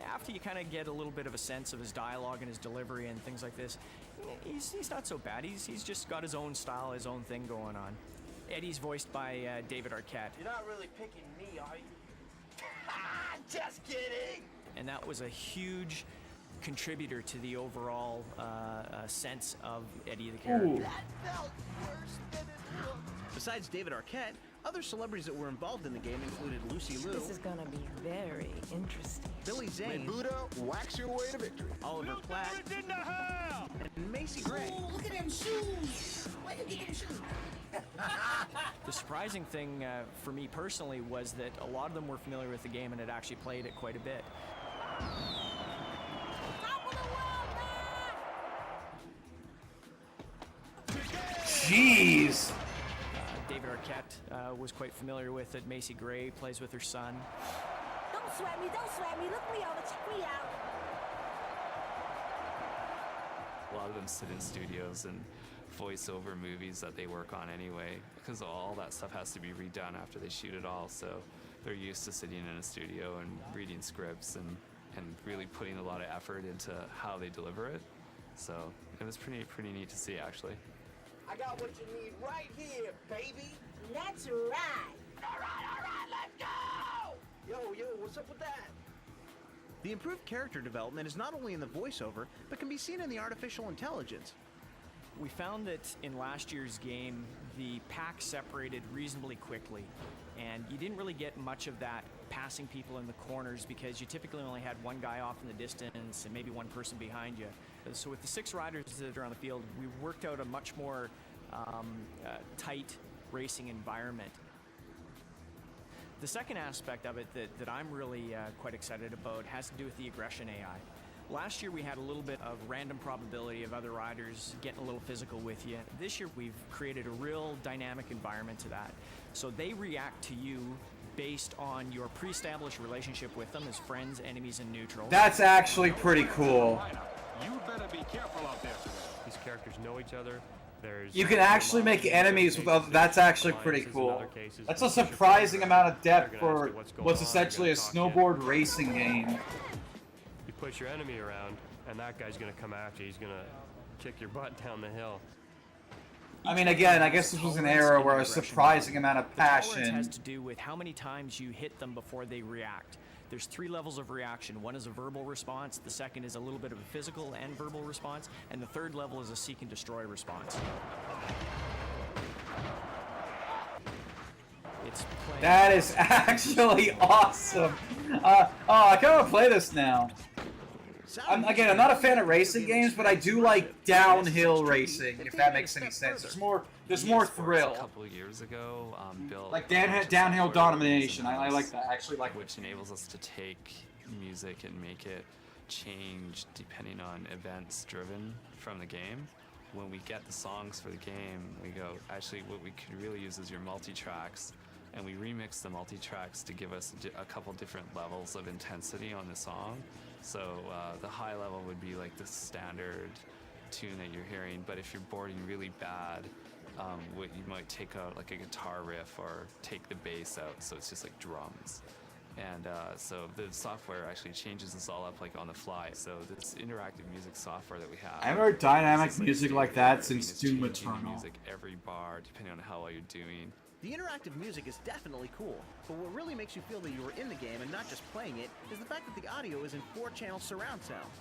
Speaker 18: After you kind of get a little bit of a sense of his dialogue and his delivery and things like this, he's not so bad. He's just got his own style, his own thing going on. Eddie's voiced by David Arquette.
Speaker 21: You're not really picking me, are you? Just kidding!
Speaker 18: And that was a huge contributor to the overall sense of Eddie the character.
Speaker 11: That felt worse than it looked. Besides David Arquette, other celebrities that were involved in the game included Lucy Liu.
Speaker 9: This is gonna be very interesting.
Speaker 11: Billy Zane.
Speaker 4: Buddha, wax your way to victory.
Speaker 11: Oliver Platt. And Macy Gray.
Speaker 9: Ooh, look at them shoes. Where you get them shoes?
Speaker 18: The surprising thing for me personally was that a lot of them were familiar with the game and had actually played it quite a bit.
Speaker 1: Jeez.
Speaker 18: David Arquette was quite familiar with it. Macy Gray plays with her son.
Speaker 9: Don't sweat me, don't sweat me. Look me over, check me out.
Speaker 2: A lot of them sit in studios and voice over movies that they work on anyway, because all that stuff has to be redone after they shoot it all. So they're used to sitting in a studio and reading scripts and really putting a lot of effort into how they deliver it. So it was pretty neat to see, actually.
Speaker 21: I got what you need right here, baby.
Speaker 9: That's right.
Speaker 21: All right, let's go! Yo, what's up with that?
Speaker 11: The improved character development is not only in the voiceover, but can be seen in the artificial intelligence.
Speaker 18: We found that in last year's game, the pack separated reasonably quickly, and you didn't really get much of that passing people in the corners because you typically only had one guy off in the distance and maybe one person behind you. So with the 6 riders that are on the field, we worked out a much more tight racing environment. The second aspect of it that I'm really quite excited about has to do with the aggression AI. Last year we had a little bit of random probability of other riders getting a little physical with you. This year we've created a real dynamic environment to that. So they react to you based on your pre-established relationship with them as friends, enemies, and neutrals.
Speaker 1: That's actually pretty cool.
Speaker 19: You better be careful out there. These characters know each other.
Speaker 1: You can actually make enemies with other. That's actually pretty cool. That's a surprising amount of depth for what's essentially a snowboard racing game.
Speaker 19: You push your enemy around, and that guy's gonna come after you. He's gonna kick your butt down the hill.
Speaker 1: I mean, again, I guess this was an era where a surprising amount of
Speaker 18: Tolerance
Speaker 1: passion.
Speaker 18: has to do with how many times you hit them before they react. There's 3 levels of reaction. One is a verbal response, the second is a little bit of a physical and verbal response, and the third level is a seek and destroy response.
Speaker 1: That is actually awesome. Oh, I kind of want to play this now. I'm not a fan of racing games, but I do like downhill racing, if that makes any sense. There's more thrill.
Speaker 2: A couple of years ago, built
Speaker 1: like downhill domination. I like that. I actually like
Speaker 2: which enables us to take music and make it change depending on events driven from the game. When we get the songs for the game, we go, actually what we could really use is your multi-tracks, and we remix the multi-tracks to give us a couple different levels of intensity on the song. So the high level would be like the standard tune that you're hearing, but if you're boarding really bad, you might take out like a guitar riff or take the bass out, so it's just like drums. And so the software actually changes this all up like on the fly. So this interactive music software that we have.
Speaker 1: I haven't heard dynamic music like that since Doom Eternal.
Speaker 2: Music every bar, depending on how well you're doing.
Speaker 11: The interactive music is definitely cool, but what really makes you feel that you are in the game and not just playing it is the fact that the audio is in 4-channel surround sound.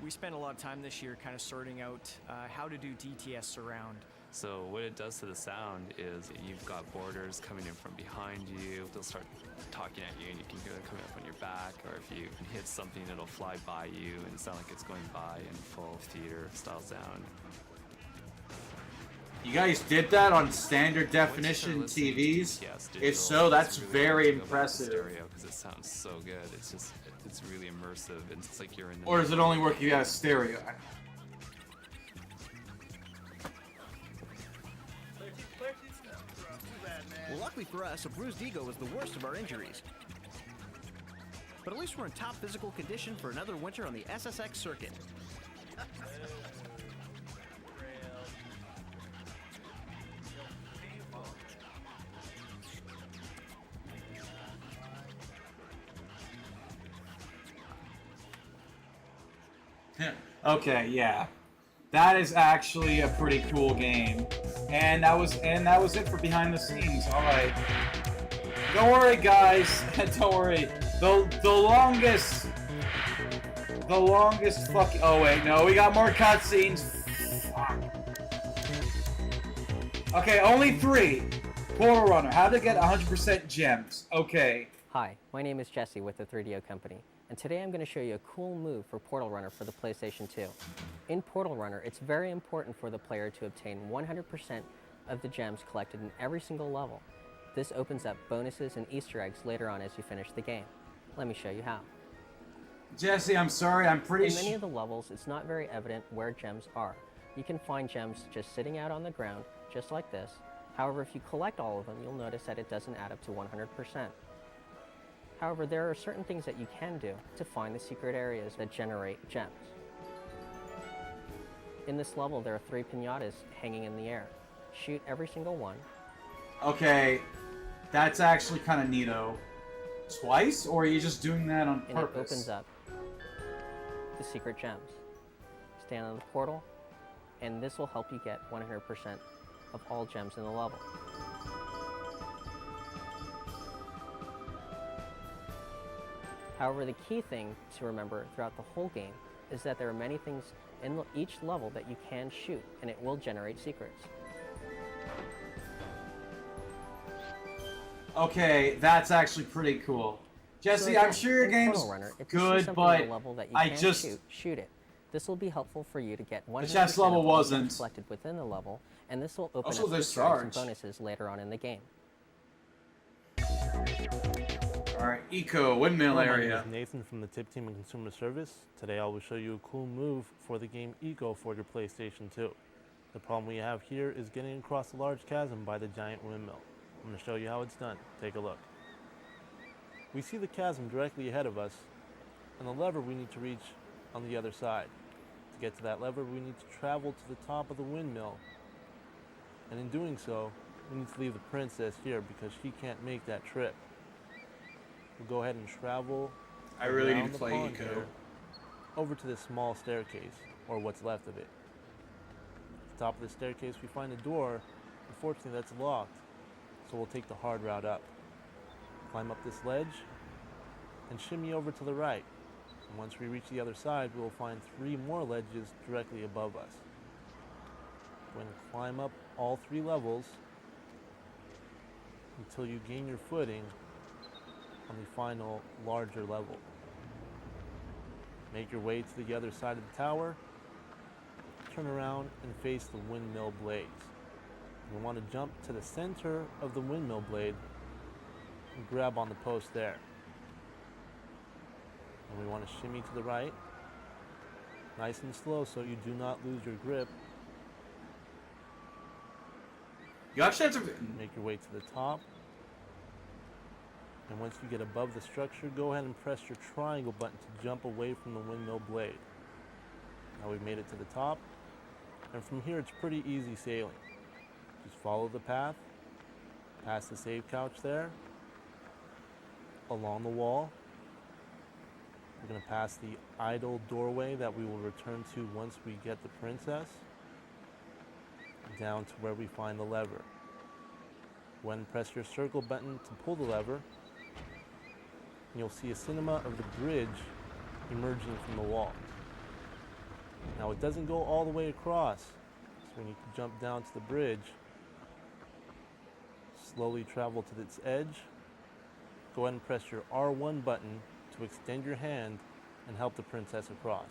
Speaker 18: We spent a lot of time this year kind of sorting out how to do DTS surround.
Speaker 2: So what it does to the sound is you've got boarders coming in from behind you. They'll start talking at you and you can hear them coming up on your back, or if you hit something, it'll fly by you and sound like it's going by in full theater style sound.
Speaker 1: You guys did that on standard definition TVs? If so, that's very impressive.
Speaker 2: Because it sounds so good. It's really immersive. It's like you're in the...
Speaker 1: Or does it only work if you got a stereo?
Speaker 11: Well, luckily for us, a bruised ego was the worst of our injuries. But at least we're in top physical condition for another winter on the SSX circuit.
Speaker 1: Okay, yeah. That is actually a pretty cool game. And that was it for behind the scenes. Alright. Don't worry guys. Don't worry. The longest fucking... Oh wait, no, we got more cutscenes. Okay, only 3. Portal Runner, how to get 100% gems. Okay.
Speaker 22: Hi, my name is Jesse with the 3DO Company, and today I'm going to show you a cool move for Portal Runner for the PlayStation 2. In Portal Runner, it's very important for the player to obtain 100% of the gems collected in every single level. This opens up bonuses and Easter eggs later on as you finish the game. Let me show you how.
Speaker 1: Jesse, I'm sorry, I'm pretty
Speaker 22: sure... In many of the levels, it's not very evident where gems are. You can find gems just sitting out on the ground, just like this. However, if you collect all of them, you'll notice that it doesn't add up to 100%. However, there are certain things that you can do to find the secret areas that generate gems. In this level, there are 3 pinatas hanging in the air. Shoot every single one.
Speaker 1: Okay, that's actually kind of neato. Twice, or are you just doing that on
Speaker 22: And
Speaker 1: purpose?
Speaker 22: it opens up the secret gems. Stand on the portal, and this will help you get 100% of all gems in the level. However, the key thing to remember throughout the whole game is that there are many things in each level that you can shoot, and it will generate secrets.
Speaker 1: Okay, that's actually pretty cool. Jesse,
Speaker 22: So
Speaker 1: I'm
Speaker 22: again,
Speaker 1: sure your
Speaker 22: in
Speaker 1: game's
Speaker 22: Portal Runner, if you see
Speaker 1: good,
Speaker 22: something
Speaker 1: but
Speaker 22: in a level that you
Speaker 1: I
Speaker 22: can
Speaker 1: just...
Speaker 22: shoot it. This will be helpful for you to get 100%
Speaker 1: chess level
Speaker 22: of all gems
Speaker 1: wasn't.
Speaker 22: collected within the level, and this will open
Speaker 1: Also,
Speaker 22: up
Speaker 1: there's
Speaker 22: Easter eggs and
Speaker 1: Sarge.
Speaker 22: bonuses later on in the game.
Speaker 1: Alright, Eco, windmill
Speaker 6: Hello, my
Speaker 1: area.
Speaker 6: name is Nathan from the Tip Team and Consumer Service. Today I will show you a cool move for the game Eco for your PlayStation 2. The problem we have here is getting across the large chasm by the giant windmill. I'm going to show you how it's done. Take a look. We see the chasm directly ahead of us, and the lever we need to reach on the other side. To get to that lever, we need to travel to the top of the windmill, and in doing so, we need to leave the princess here because she can't make that trip. We'll go ahead and travel
Speaker 1: I really need
Speaker 6: around
Speaker 1: to
Speaker 6: the
Speaker 1: play
Speaker 6: pond
Speaker 1: Eco.
Speaker 6: here, over to this small staircase, or what's left of it. At the top of the staircase, we find a door. Unfortunately, that's locked, so we'll take the hard route up. Climb up this ledge, and shimmy over to the right. And once we reach the other side, we will find 3 more ledges directly above us. We're going to climb up all 3 levels until you gain your footing on the final larger level. Make your way to the other side of the tower, turn around and face the windmill blades. You want to jump to the center of the windmill blade and grab on the post there. And we want to shimmy to the right, nice and slow so you do not lose your grip.
Speaker 1: You actually have to...
Speaker 6: Make your way to the top. And once you get above the structure, go ahead and press your triangle button to jump away from the windmill blade. Now we've made it to the top, and from here it's pretty easy sailing. Just follow the path, past the save couch there, along the wall. We're going to pass the idle doorway that we will return to once we get the princess, down to where we find the lever. Go ahead and press your circle button to pull the lever, and you'll see a cinema of the bridge emerging from the wall. Now it doesn't go all the way across, so when you jump down to the bridge, slowly travel to its edge, go ahead and press your R1 button to extend your hand and help the princess across.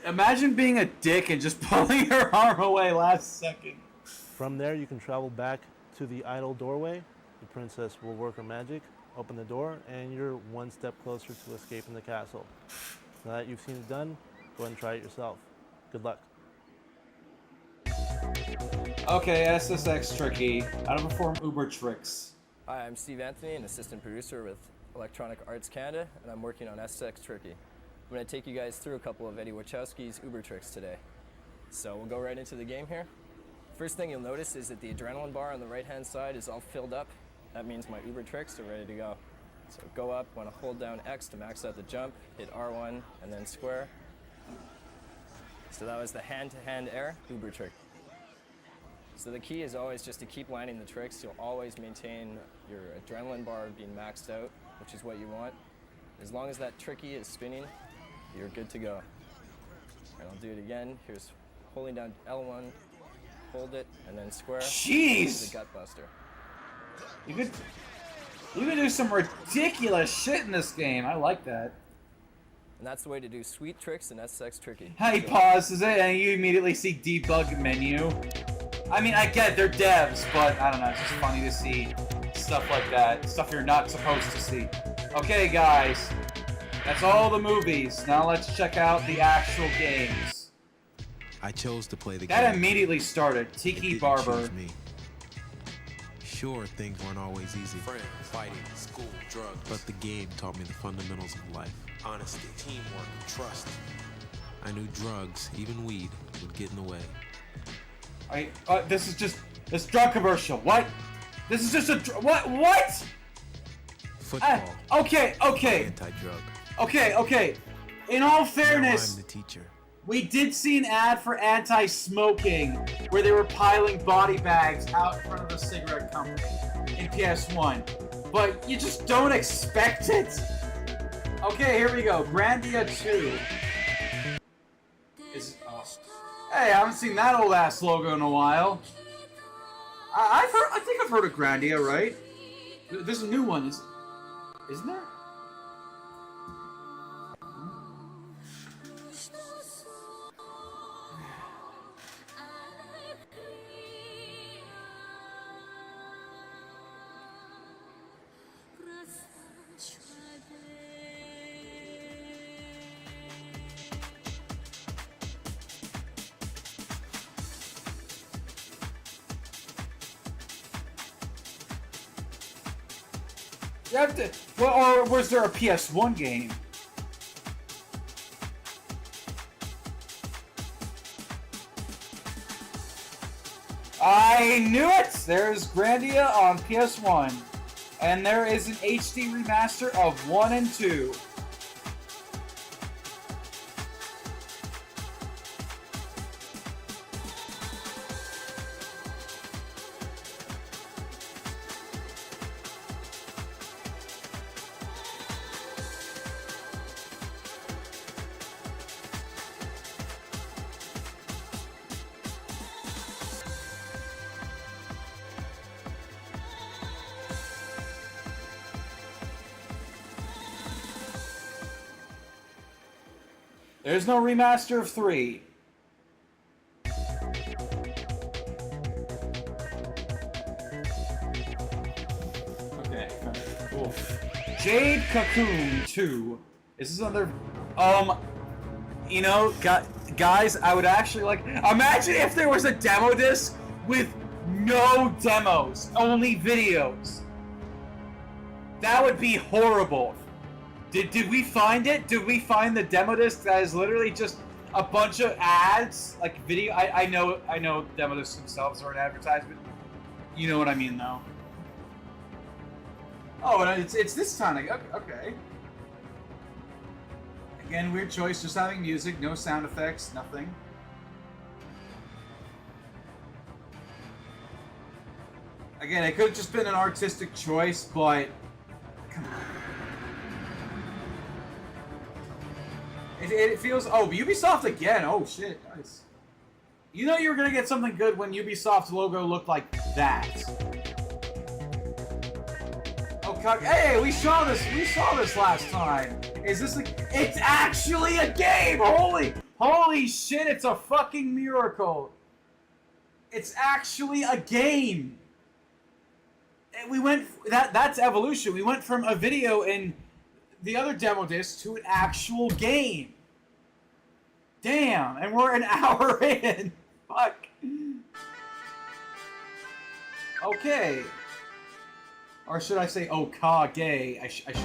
Speaker 1: Imagine being a dick and just pulling her arm away last second.
Speaker 6: From there, you can travel back to the idle doorway. The princess will work her magic, open the door, and you're one step closer to escaping the castle. Now that you've seen it done, go ahead and try it yourself. Good luck.
Speaker 1: Okay, SSX Tricky. How to perform Uber tricks.
Speaker 10: Hi, I'm Steve Anthony, an assistant producer with Electronic Arts Canada, and I'm working on SSX Tricky. I'm going to take you guys through a couple of Eddie Wachowski's Uber tricks today. So we'll go right into the game here. First thing you'll notice is that the adrenaline bar on the right-hand side is all filled up. That means my Uber tricks are ready to go. So go up, want to hold down X to max out the jump, hit R1, and then square. So that was the hand-to-hand air Uber trick. So the key is always just to keep landing the tricks. You'll always maintain your adrenaline bar being maxed out, which is what you want. As long as that tricky is spinning, you're good to go. And I'll do it again. Here's holding down L1, hold it, and then square.
Speaker 1: Jeez!
Speaker 10: The gut buster.
Speaker 1: You could do some ridiculous shit in this game. I like that.
Speaker 10: And that's the way to do sweet tricks in SSX Tricky.
Speaker 1: Hey,
Speaker 10: So-
Speaker 1: pauses it, and you immediately see debug menu. I mean, I get it, they're devs, but I don't know, it's just funny to see stuff like that. Stuff you're not supposed to see. Okay, guys. That's all the movies. Now let's check out the actual games.
Speaker 23: I chose to play the
Speaker 1: That
Speaker 23: game.
Speaker 1: immediately started.
Speaker 23: It
Speaker 1: Tiki
Speaker 23: didn't
Speaker 1: Barber.
Speaker 23: choose me.
Speaker 7: sure, things weren't always easy.
Speaker 8: Friends, fighting, school, drugs.
Speaker 7: But the game taught me the fundamentals of life.
Speaker 8: Honesty, teamwork, trust.
Speaker 7: I knew drugs, even weed, would get in the way.
Speaker 1: This is just this drug commercial. What? This is just a what?
Speaker 7: Football.
Speaker 1: Okay.
Speaker 7: Anti-drug.
Speaker 1: Okay. In all fairness,
Speaker 7: Now I'm the teacher.
Speaker 1: we did see an ad for anti-smoking where they were piling body bags out in front of the cigarette company in PS1. But you just don't expect it. Okay, here we go. Grandia 2. Hey, I haven't seen that old ass logo in a while. I think I've heard of Grandia, right? There's a new one, isn't there? You have to, or was there a PS1 game? I knew it! There's Grandia on PS1. And there is an HD remaster of 1 and 2. There's no remaster of 3. Okay. Cool. Jade Cocoon 2. Is this another... you know, guys, I would actually like... Imagine if there was a demo disc with no demos, only videos. That would be horrible. Did we find it? Did we find the demo disc that is literally just a bunch of ads, like video? I know demo discs themselves are an advertisement. You know what I mean, though. Oh, and it's this time. Okay. Again, weird choice. Just having music, no sound effects, nothing. Again, it could have just been an artistic choice, but come on. It feels... Oh, Ubisoft again. Oh, shit. Nice. You know you were going to get something good when Ubisoft's logo looked like that. Oh, God. Hey, we saw this last time. Is this a... It's actually a game! Holy shit, it's a fucking miracle. It's actually a game. And we went... That's evolution. We went from a video in... the other demo disc to an actual game. Damn, and we're an hour in. Fuck. Okay. Or should I say Okage? I shouldn't.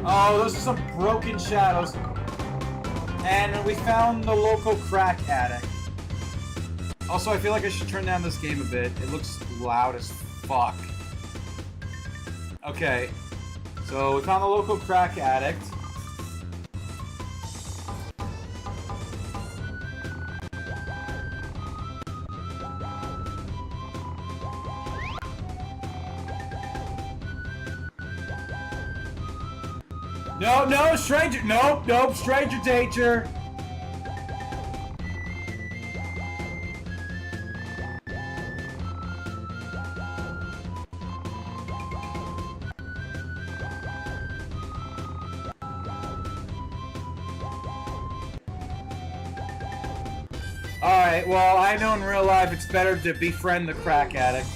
Speaker 1: Oh, those are some broken shadows. And we found the local crack addict. Also, I feel like I should turn down this game a bit. It looks loud as fuck. Okay, so we found the local crack addict. No, stranger, nope, stranger danger. Alright, well, I know in real life it's better to befriend the crack addict.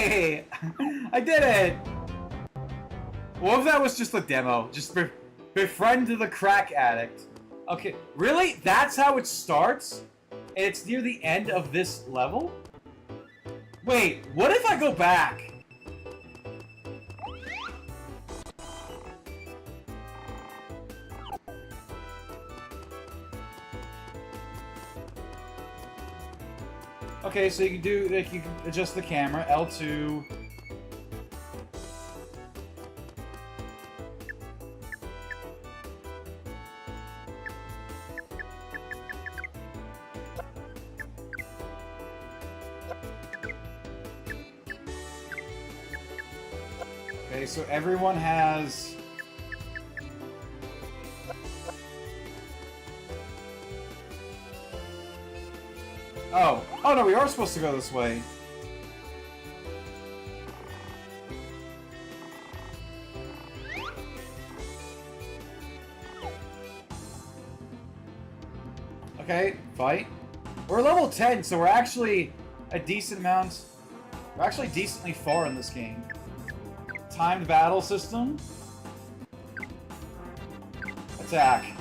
Speaker 1: Yay! I did it! What if that was just a demo? Just befriend the crack addict. Okay, really? That's how it starts? And it's near the end of this level? Wait, what if I go back? Okay, so you can do, like, you can adjust the camera, L2. Okay, so everyone has... Oh. Oh no, we are supposed to go this way. Okay, fight. We're level 10, so we're actually a decent amount... We're actually decently far in this game. Timed battle system. Attack.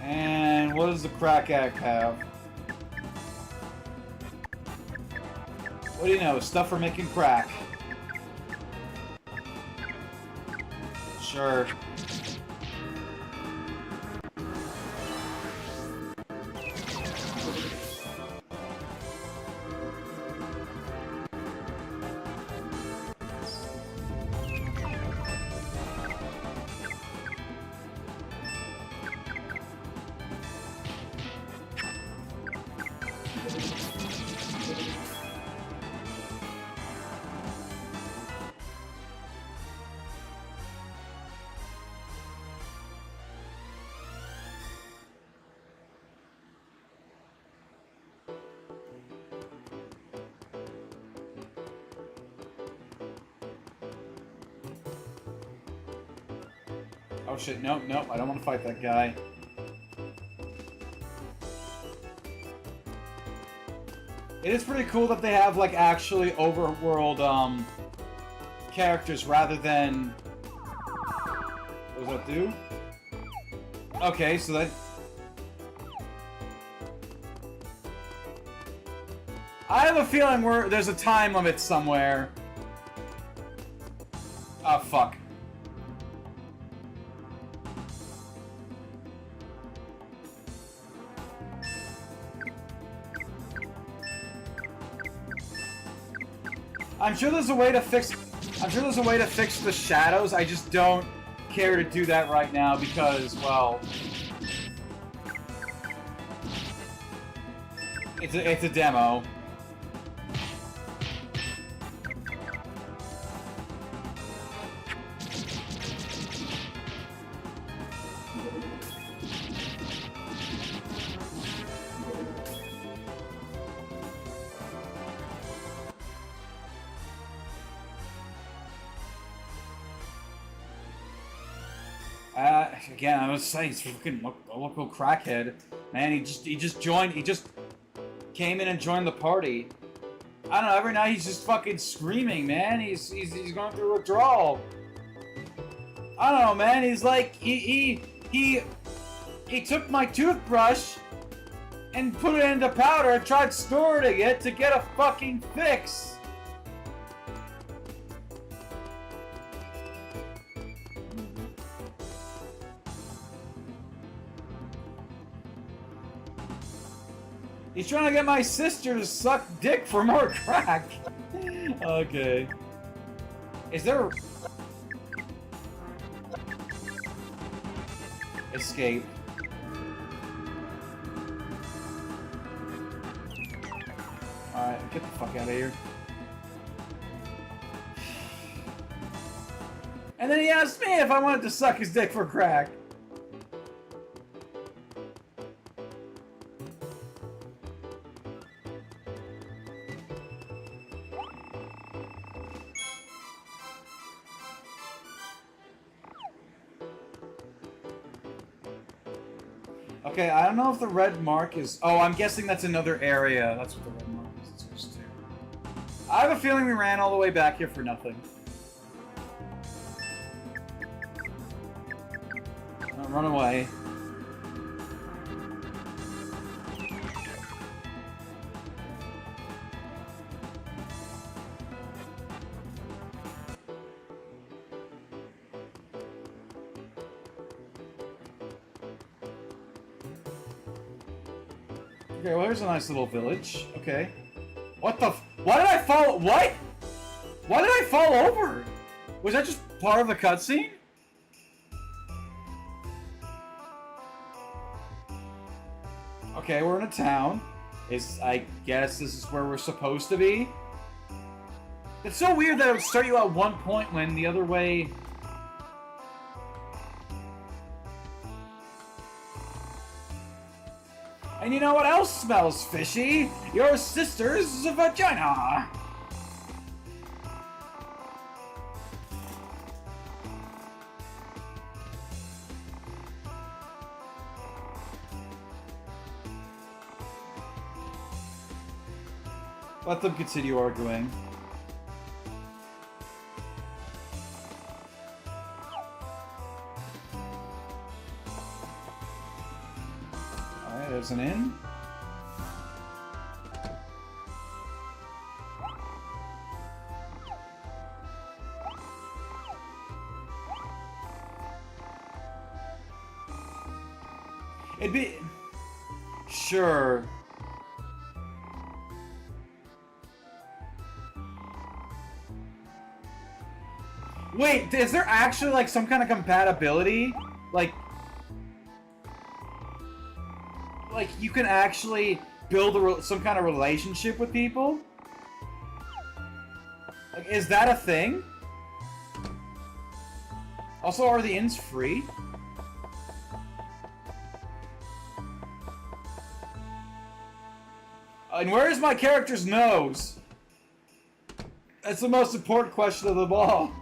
Speaker 1: And what does the crack addict have? What do you know? Stuff for making crack. Sure. Oh shit, nope, nope, I don't want to fight that guy. It is pretty cool that they have, like, actually overworld, characters rather than... What does that do? Okay, so that... I have a feeling there's a time limit somewhere. Oh, fuck. I'm sure there's a way to fix the shadows. I just don't care to do that right now because, well, it's a demo. Again, I was saying, he's freaking local crackhead. Man, he just came in and joined the party. I don't know, every night he's just fucking screaming, man. He's going through withdrawal. I don't know, man. He's like, he took my toothbrush and put it into powder and tried storing it to get a fucking fix. He's trying to get my sister to suck dick for more crack. Okay. Is there... Escape. Alright, get the fuck out of here. And then he asked me if I wanted to suck his dick for crack. Okay, I don't know if the red mark is... Oh, I'm guessing that's another area. That's what the red mark is. It's supposed to. I have a feeling we ran all the way back here for nothing. Run away. Okay, well, here's a nice little village. Okay. What the f- Why did I fall- What? Why did I fall over? Was that just part of the cutscene? Okay, we're in a town. I guess this is where we're supposed to be. It's so weird that it would start you at one point when the other way... And you know what else smells fishy? Your sister's vagina! Let them continue arguing. Alright, there's an inn. It'd be... Sure. Wait, is there actually like some kind of compatibility? Like you can actually build some kind of relationship with people? Like, is that a thing? Also, are the inns free? And where is my character's nose? That's the most important question of them all.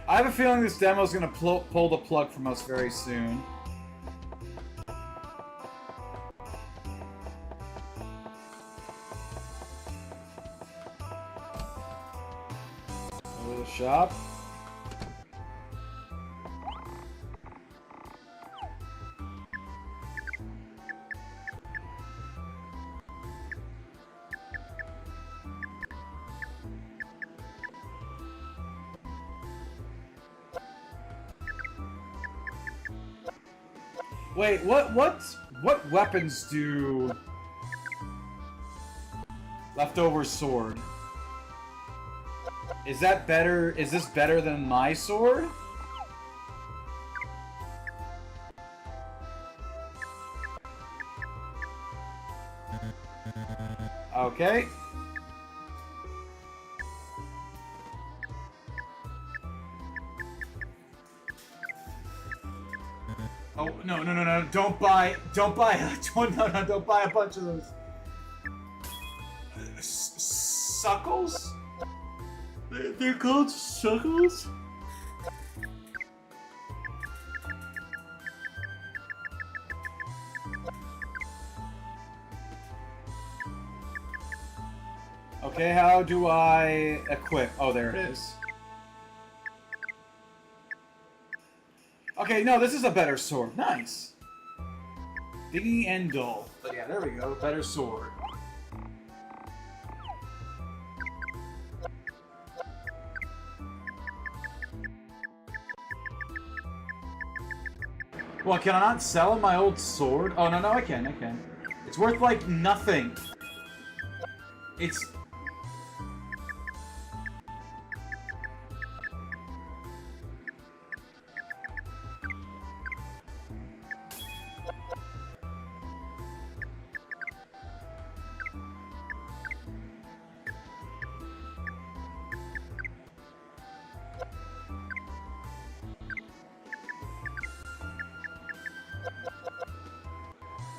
Speaker 1: I have a feeling this demo is going to pull the plug from us very soon. Go to the shop. Wait, what weapons do leftover sword? Is that better? Is this better than my sword? Okay. Oh, no, don't buy, don't buy a bunch of those. Suckles? They're called suckles? Okay, how do I equip? Oh, there it is. Okay, no, this is a better sword. Nice. Dingy and dull. But yeah, there we go. Better sword. Well, can I not sell my old sword? Oh, no, I can. It's worth, like, nothing. It's...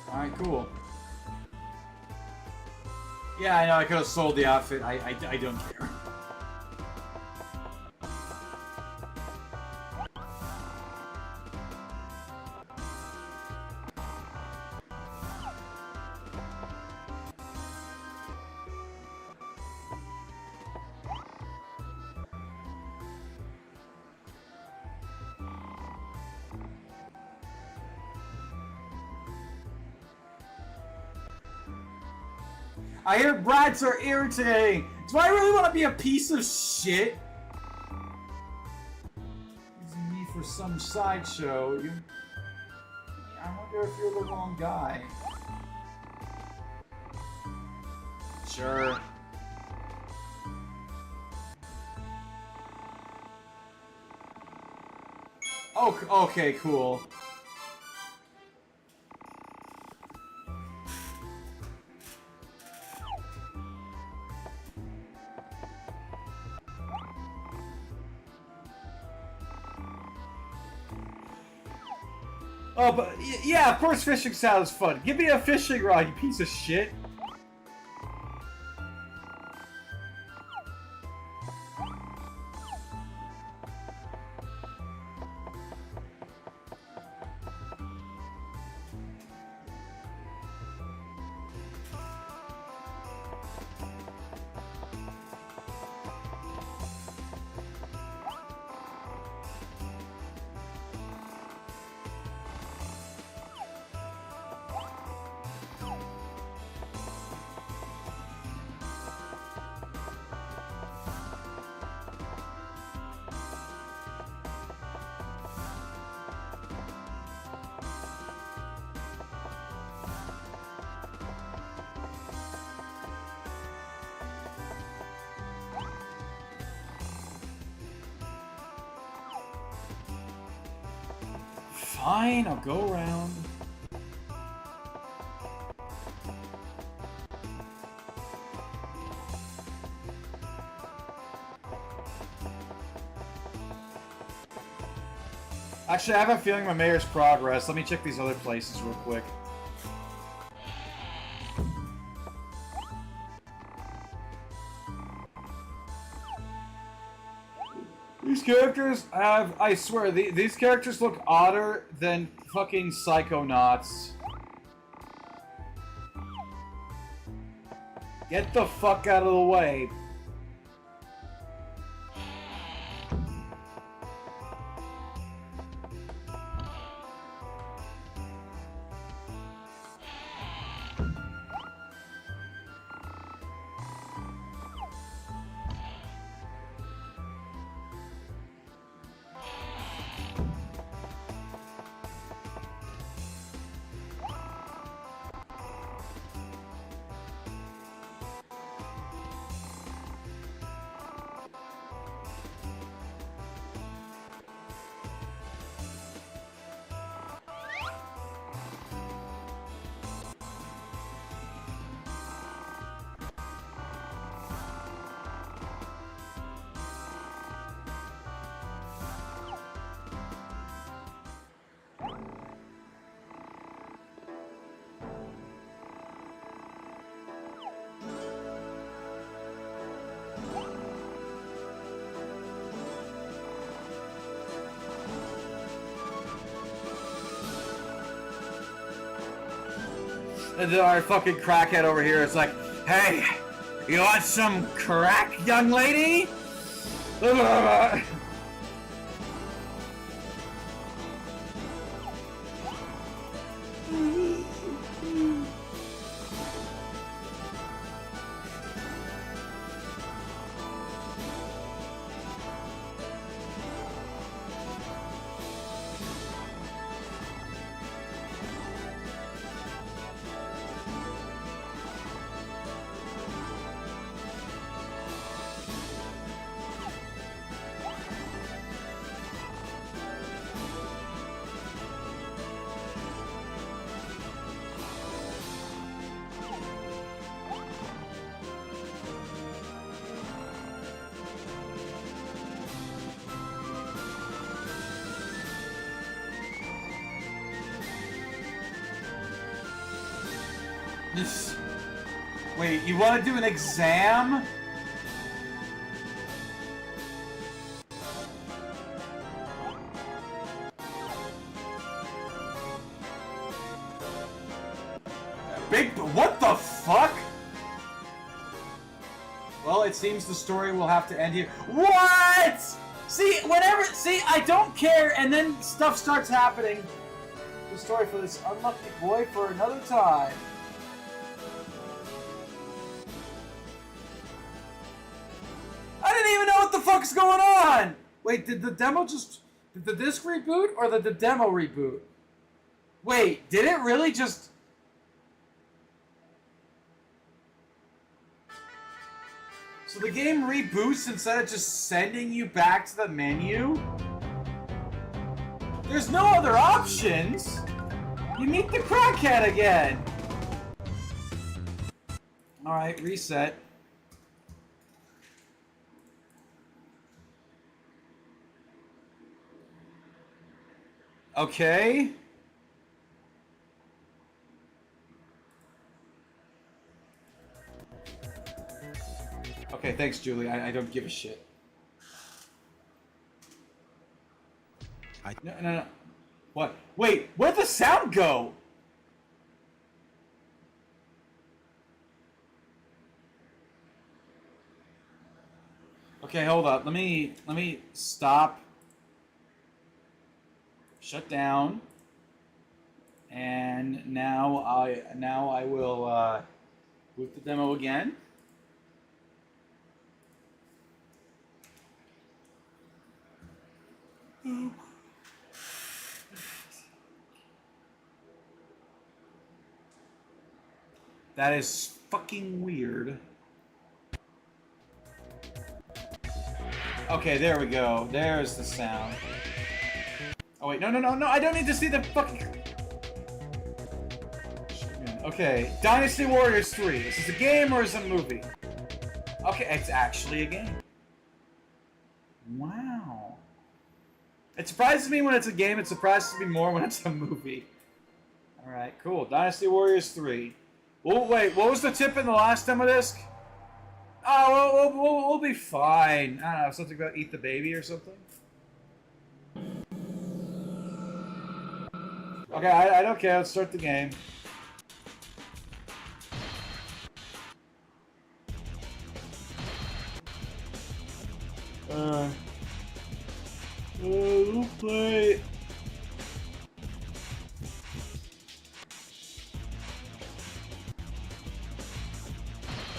Speaker 1: Alright, cool. Yeah, I know, I could have sold the outfit. I don't care. I hear brats are irritating. Do I really want to be a piece of shit? Using me for some sideshow. I wonder if you're the wrong guy. Sure. Oh, okay, cool. Oh, but yeah, of course fishing sounds fun. Give me a fishing rod, you piece of shit. Fine, I'll go around. Actually, I have a feeling my mayor's progress. Let me check these other places real quick. These characters have, I swear, these characters look odder than fucking Psychonauts. Get the fuck out of the way. And then our fucking crackhead over here is like, hey, you want some crack, young lady? Wait, you want to do an exam? What the fuck? Well, it seems the story will have to end here. What? See, I don't care, and then stuff starts happening. The story for this unlucky boy for another time. fuck's going on? Wait, did the disc reboot or did the demo reboot? Wait, did it really just... So the game reboots instead of just sending you back to the menu? There's no other options! You meet the crackhead again! Alright, reset. Okay. Okay, thanks, Julie. I don't give a shit. No. What? Wait, where'd the sound go? Okay, hold up. Let me stop. Shut down. And now I will boot the demo again. That is fucking weird. Okay, there we go. There's the sound. Oh wait, no, I don't need to see the fucking... Okay, Dynasty Warriors 3. Is this a game or is it a movie? Okay, it's actually a game. Wow. It surprises me when it's a game, it surprises me more when it's a movie. Alright, cool. Dynasty Warriors 3. Well, wait, what was the tip in the last demo disc? Oh, we'll be fine. I don't know, something about eat the baby or something? Okay, I don't care. Let's start the game. We'll play.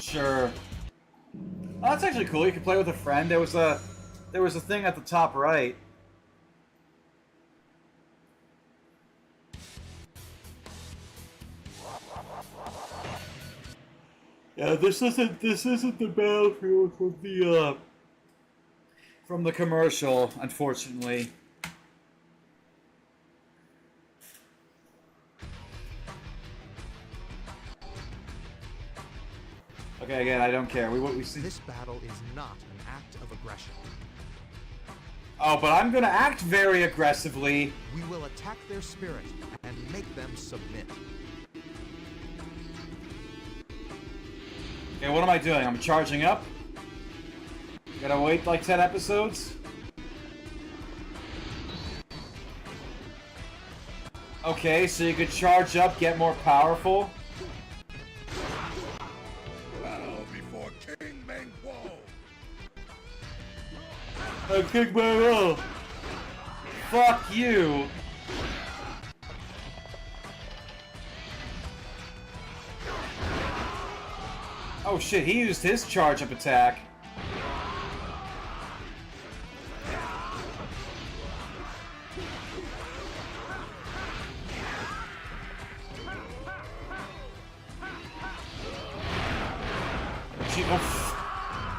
Speaker 1: Sure. Oh, that's actually cool. You can play with a friend. There was a thing at the top right. Yeah, this isn't the battlefield from the commercial, unfortunately. Okay, again, I don't care. What we see.
Speaker 5: This battle is not an act of aggression.
Speaker 1: Oh, but I'm gonna act very aggressively.
Speaker 5: We will attack their spirit and make them submit.
Speaker 1: Okay, what am I doing? I'm charging up? Gotta wait like 10 episodes? Okay, so you could charge up, get more powerful?
Speaker 4: Bow before King Mengwo.
Speaker 1: King Mengwo! Fuck you! Oh shit, he used his charge up attack.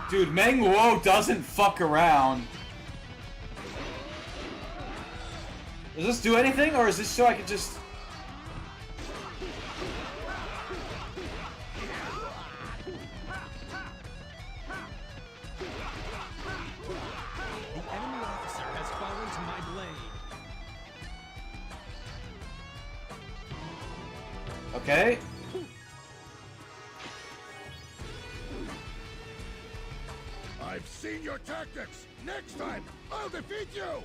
Speaker 1: Dude, Mengwo doesn't fuck around. Does this do anything, or is this so I could just...
Speaker 12: The enemy officer has fallen to my blade.
Speaker 1: Okay.
Speaker 4: I've seen your tactics. Next time, I'll defeat you.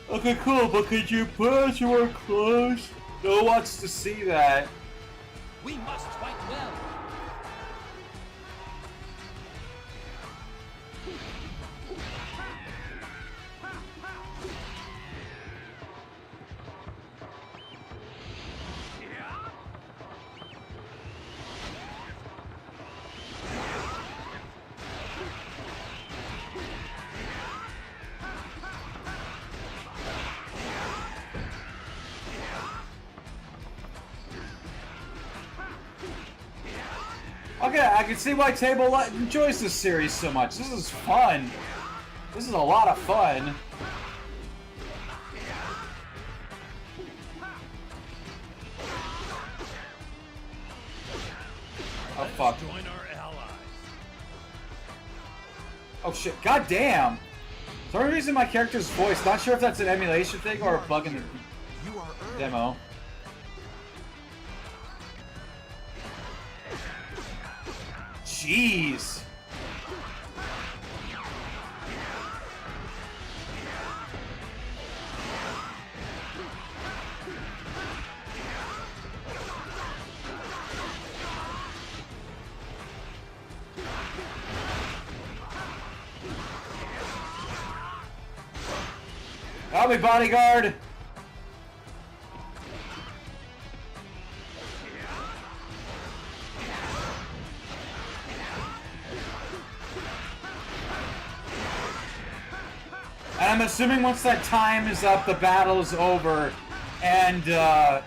Speaker 1: Okay, cool, but could you put your clothes? No one wants to see that.
Speaker 12: We must fight well.
Speaker 1: Okay, I can see why Table enjoys this series so much. This is fun. This is a lot of fun. Oh fuck.
Speaker 4: Join our allies.
Speaker 1: Oh shit, god damn! For some reason my character's voice, not sure if that's an emulation thing or a bug in the demo. Jeez! Help me, bodyguard! And I'm assuming once that time is up, the battle is over, and the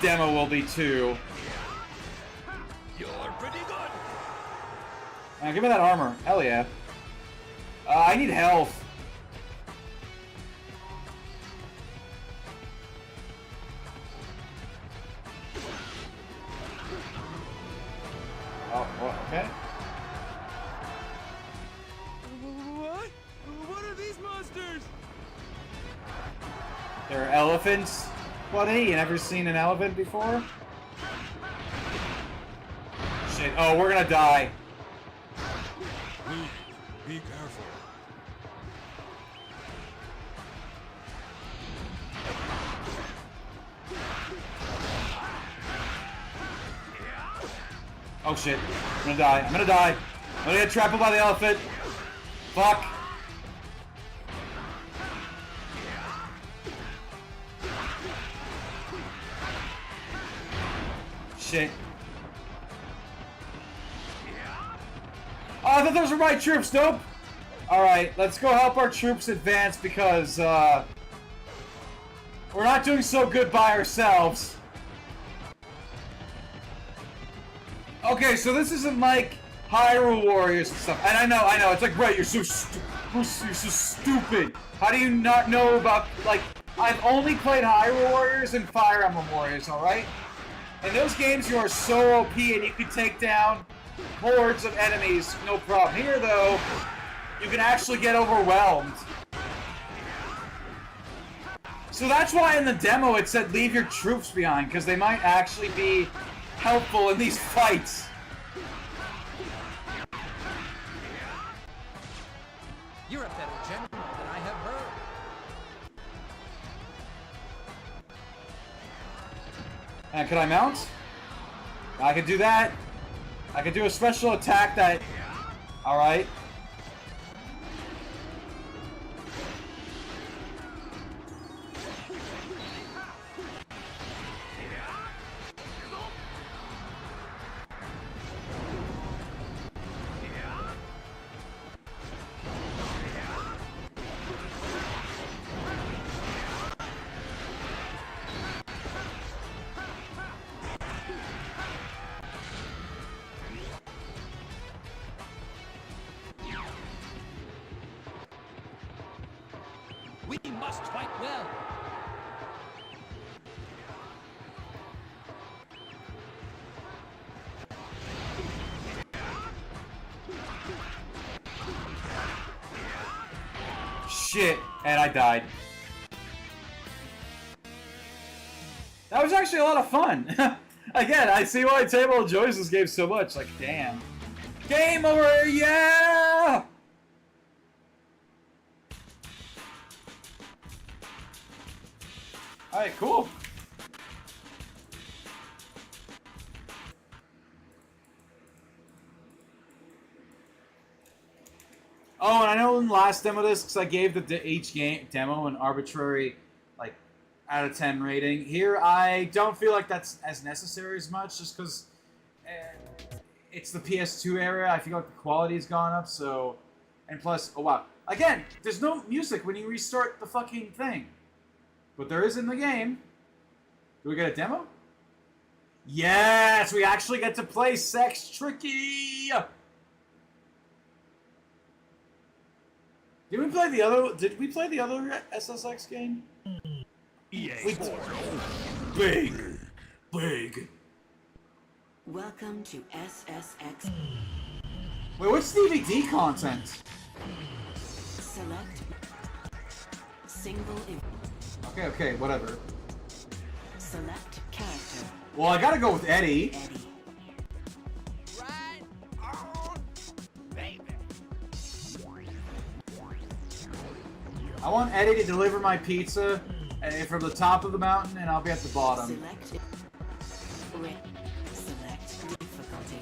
Speaker 1: demo will be too.
Speaker 4: You're pretty good.
Speaker 1: Give me that armor. Hell yeah. I need health. Oh, well, okay.
Speaker 4: What? What are these monsters?
Speaker 1: There are elephants? Buddy, you never seen an elephant before? Shit. Oh, we're gonna die.
Speaker 4: Please, be careful.
Speaker 1: Oh shit. I'm gonna die. I'm gonna die. I'm gonna get trapped by the elephant. Fuck. Shit. Oh, I thought those were my troops. Nope. Alright, let's go help our troops advance because, we're not doing so good by ourselves. Okay, so this isn't like Hyrule Warriors and stuff. And I know, it's like, right, you're so stupid. How do you not know about, like, I've only played Hyrule Warriors and Fire Emblem Warriors, alright? In those games, you are so OP and you can take down hordes of enemies, no problem. Here, though, you can actually get overwhelmed. So that's why in the demo it said leave your troops behind, because they might actually be helpful in these fights.
Speaker 12: You're a better general than I have heard.
Speaker 1: And can I mount? I can do that. I can do a special attack that... Alright.
Speaker 12: We must fight well.
Speaker 1: Shit, and I died. That was actually a lot of fun. Again, I see why Table enjoys this game so much. Like, damn. Game over, yeah! Alright, cool. Oh, and I know in the last demo discs I gave each game demo an arbitrary, like, out of 10 rating. Here, I don't feel like that's as necessary as much, just because it's the PS2 era. I feel like the quality's gone up, so... And plus, oh wow. Again, there's no music when you restart the fucking thing. But there is in the game. Do we get a demo? Yes, we actually get to play Sex Tricky. Did we play the other SSX game?
Speaker 12: EA.
Speaker 1: Big.
Speaker 3: Welcome to SSX.
Speaker 1: Wait, what's DVD content?
Speaker 3: Select single.
Speaker 1: Okay, whatever.
Speaker 3: Select character.
Speaker 1: Well, I gotta go with Eddie.
Speaker 21: Right on, baby.
Speaker 1: I want Eddie to deliver my pizza from the top of the mountain, and I'll be at the bottom.
Speaker 3: Select difficulty.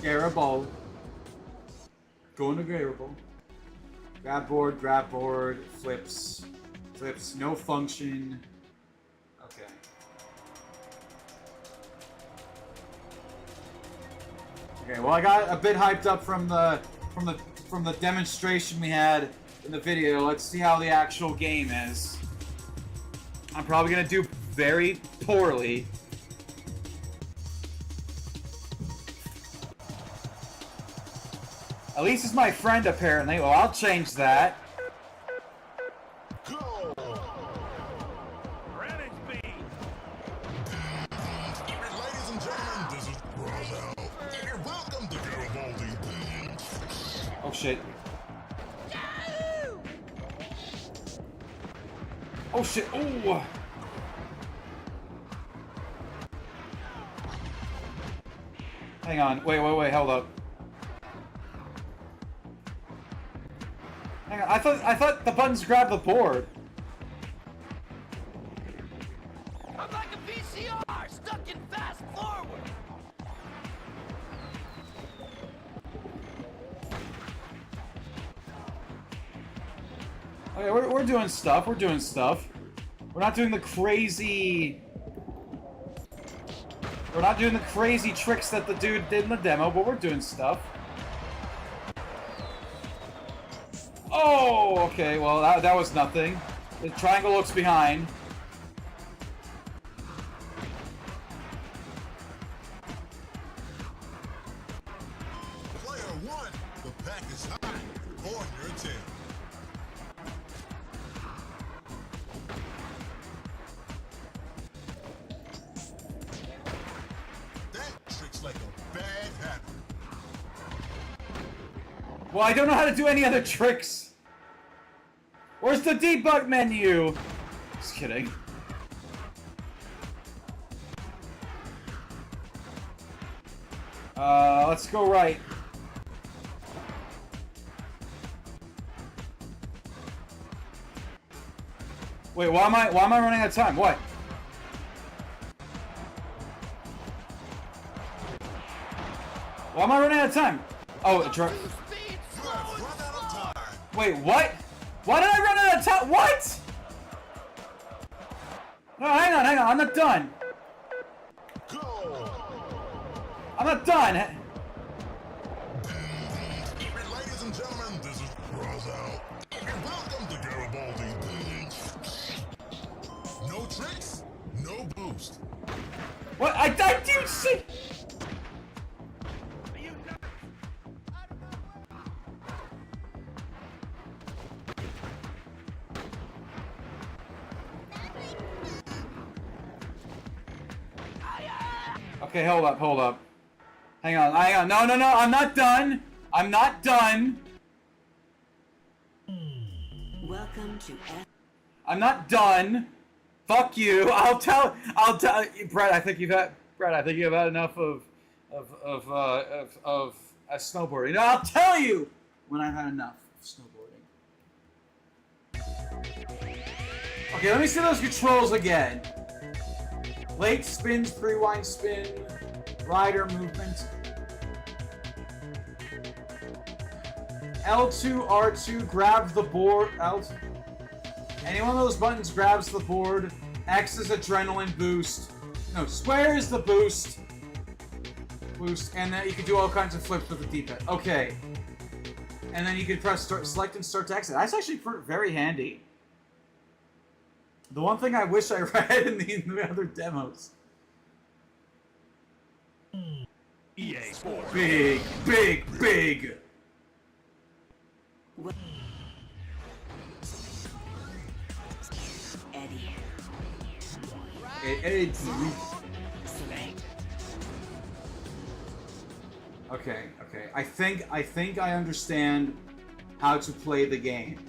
Speaker 1: Garable. Going to Garable. Grab board, flips, no function. Okay. Okay, well I got a bit hyped up from the demonstration we had in the video. Let's see how the actual game is. I'm probably gonna do very poorly. At least it's my friend, apparently. Well, I'll change that. Oh, shit. Oh, shit. Oh! Hang on. Wait, hold up. Hang on, I thought the buttons grab the board.
Speaker 21: I'm like a VCR stuck in fast forward.
Speaker 1: Okay, we're doing stuff. We're doing stuff. We're not doing the crazy. We're not doing the crazy tricks that the dude did in the demo, but we're doing stuff. Oh, okay, well, that was nothing. The triangle looks behind.
Speaker 4: Player one, the pack is high. On your tail. That trick's like a bad habit.
Speaker 1: Well, I don't know how to do any other tricks. Where's the debug menu? Just kidding. Let's go right. Wait, why am I running out of time? What? Why am I running out of time? Oh, wait, what? Why did I run out of time? What? No, hang on, I'm not done. I'm not done.
Speaker 4: Ladies and gentlemen, this is Razel. And welcome to Garibaldi. No tricks, no boost.
Speaker 1: What? I do shit. Okay, hold up. Hang on. No, I'm not done. I'm not done.
Speaker 3: Welcome to
Speaker 1: I'm not done. Fuck you. I'll tell Brett, I think you've had enough of snowboarding. No, I'll tell you when I've had enough of snowboarding. Okay, let me see those controls again. Late spins, pre-wind spin, rider movement. L2, R2 grabs the board. L2. Any one of those buttons grabs the board. X is adrenaline boost. No, square is the boost. And then you can do all kinds of flips with the D-pad. Okay. And then you can press select and start to exit. That's actually very handy. The one thing I wish I read in the other demos.
Speaker 4: EA Sports.
Speaker 1: Big, big, big.
Speaker 3: Eddie.
Speaker 1: It's okay. I think I understand how to play the game.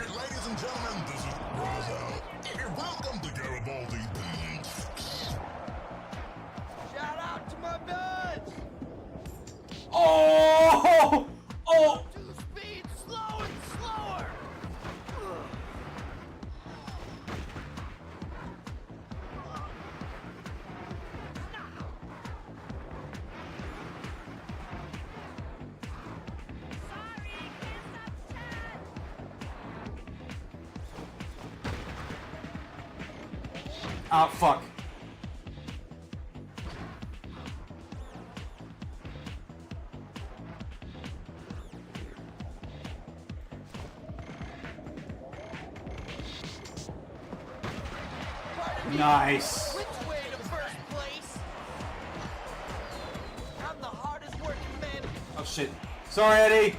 Speaker 4: Ladies and gentlemen, this is Razo. Welcome to Garibaldi.
Speaker 21: Shout out to my buds!
Speaker 1: Oh! Oh!
Speaker 21: To speed, slower and slower!
Speaker 1: Oh, fuck. Nice.
Speaker 21: Which way to first place? I'm the hardest working man.
Speaker 1: Oh shit. Sorry, Eddie.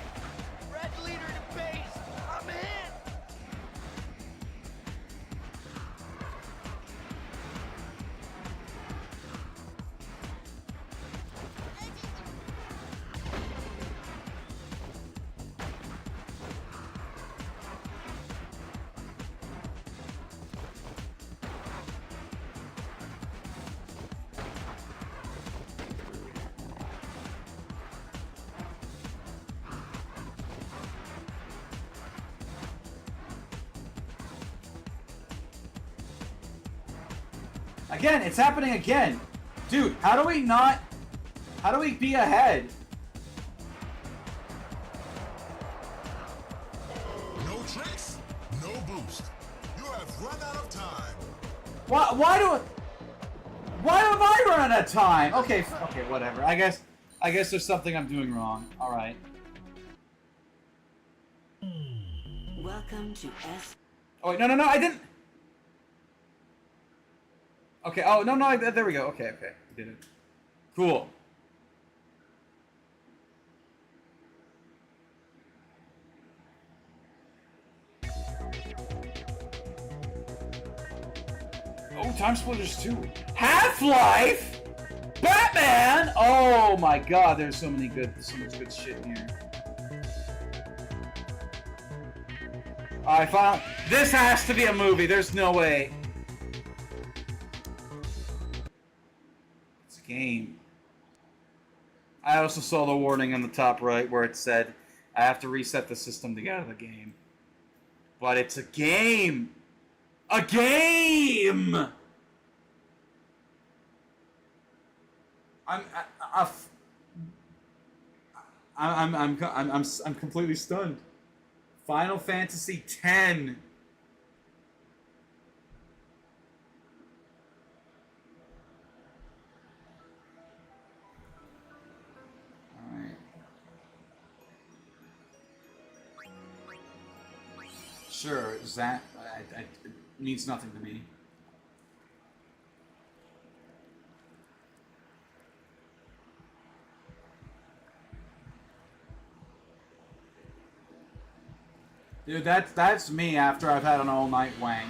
Speaker 21: Red leader to base. I'm in.
Speaker 1: Again, it's happening again. Dude, how do we be ahead?
Speaker 4: No tricks, no boost. You have run out of time.
Speaker 1: Why have I run out of time? Okay, whatever. I guess there's something I'm doing wrong. All right.
Speaker 3: Welcome to S.
Speaker 1: Oh wait, no, I didn't. Okay. Oh no, there we go. Okay, I did it. Cool. Oh, Time Splitters 2. Half-Life? Batman? Oh my god, there's so much good shit in here. I found this has to be a movie. There's no way. It's a game. I also saw the warning on the top right where it said I have to reset the system to get out of the game. But it's a game. A game. I'm completely stunned. Final Fantasy X. Alright. Sure, that it means nothing to me. Dude, that's me after I've had an all-night wank.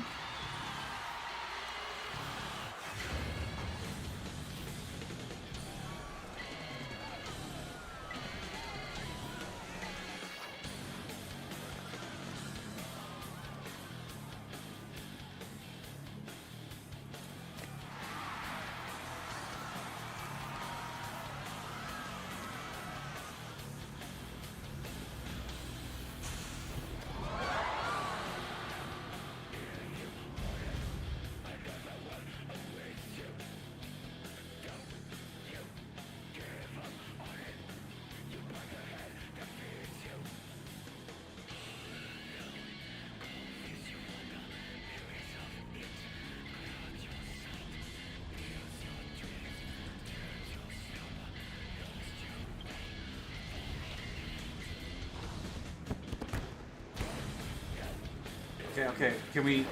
Speaker 1: Okay, okay. Can we...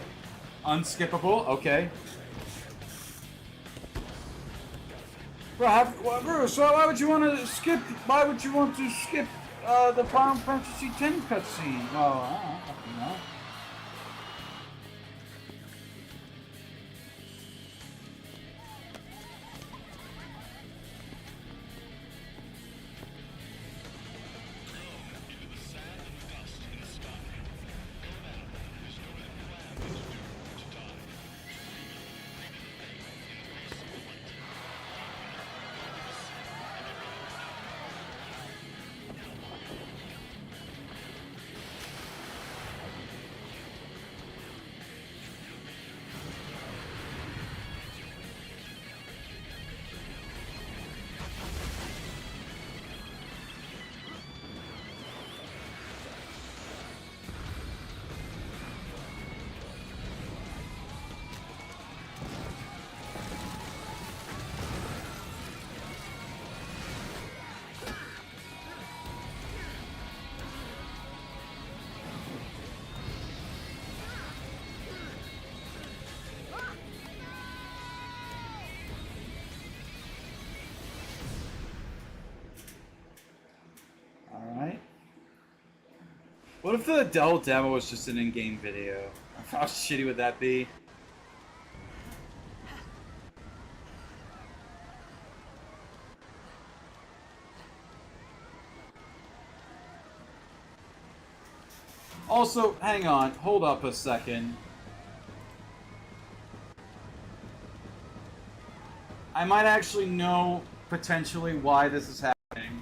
Speaker 1: Unskippable? Okay. Bro, so why would you want to skip... Why would you want to skip the Final Fantasy X cutscene? Oh, I don't fucking know. What if the adult demo was just an in-game video? How shitty would that be? Also, hang on, hold up a second. I might actually know potentially why this is happening.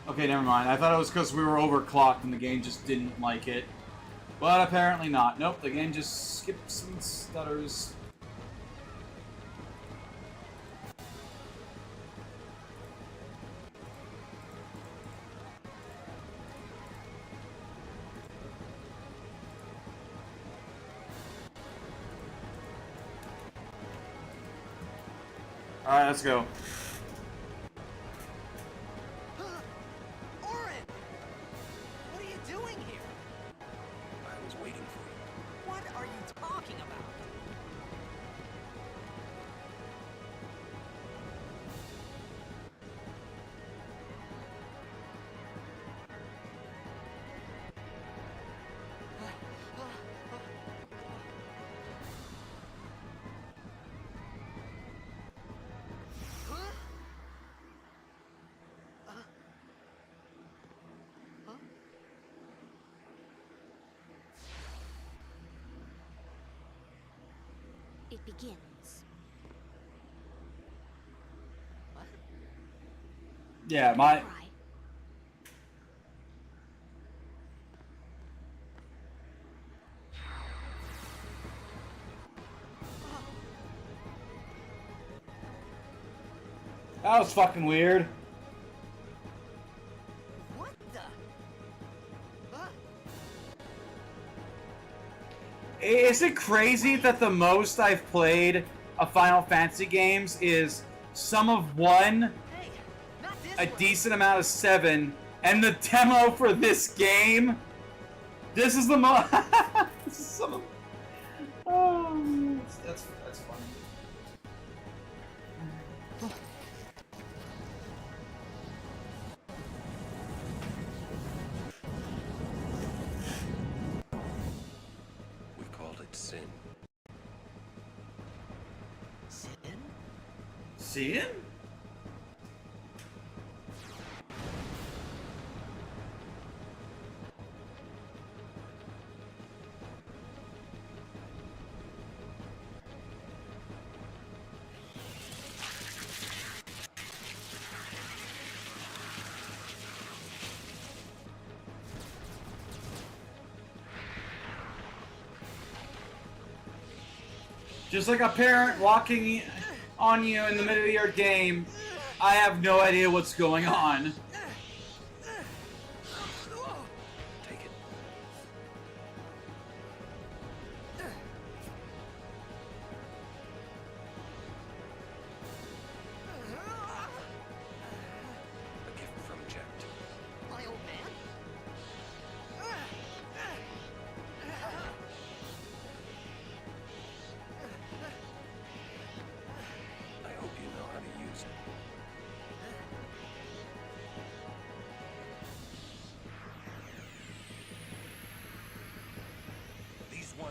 Speaker 1: Okay, never mind. I thought it was because we were overclocked and the game just didn't like it. But apparently not. Nope, the game just skips and stutters. Alright, let's go.
Speaker 9: It begins. What?
Speaker 1: Yeah, my... That was fucking weird.
Speaker 9: What the?
Speaker 1: Is it crazy that the most I've played of Final Fantasy games is some of 1, a decent amount of 7, and the demo for this game? This is the most... This is some of... Oh, that's funny.
Speaker 8: We called it sin.
Speaker 9: Sin?
Speaker 1: Sin? Just like a parent walking on you in the middle of your game, I have no idea what's going on.
Speaker 8: Take it.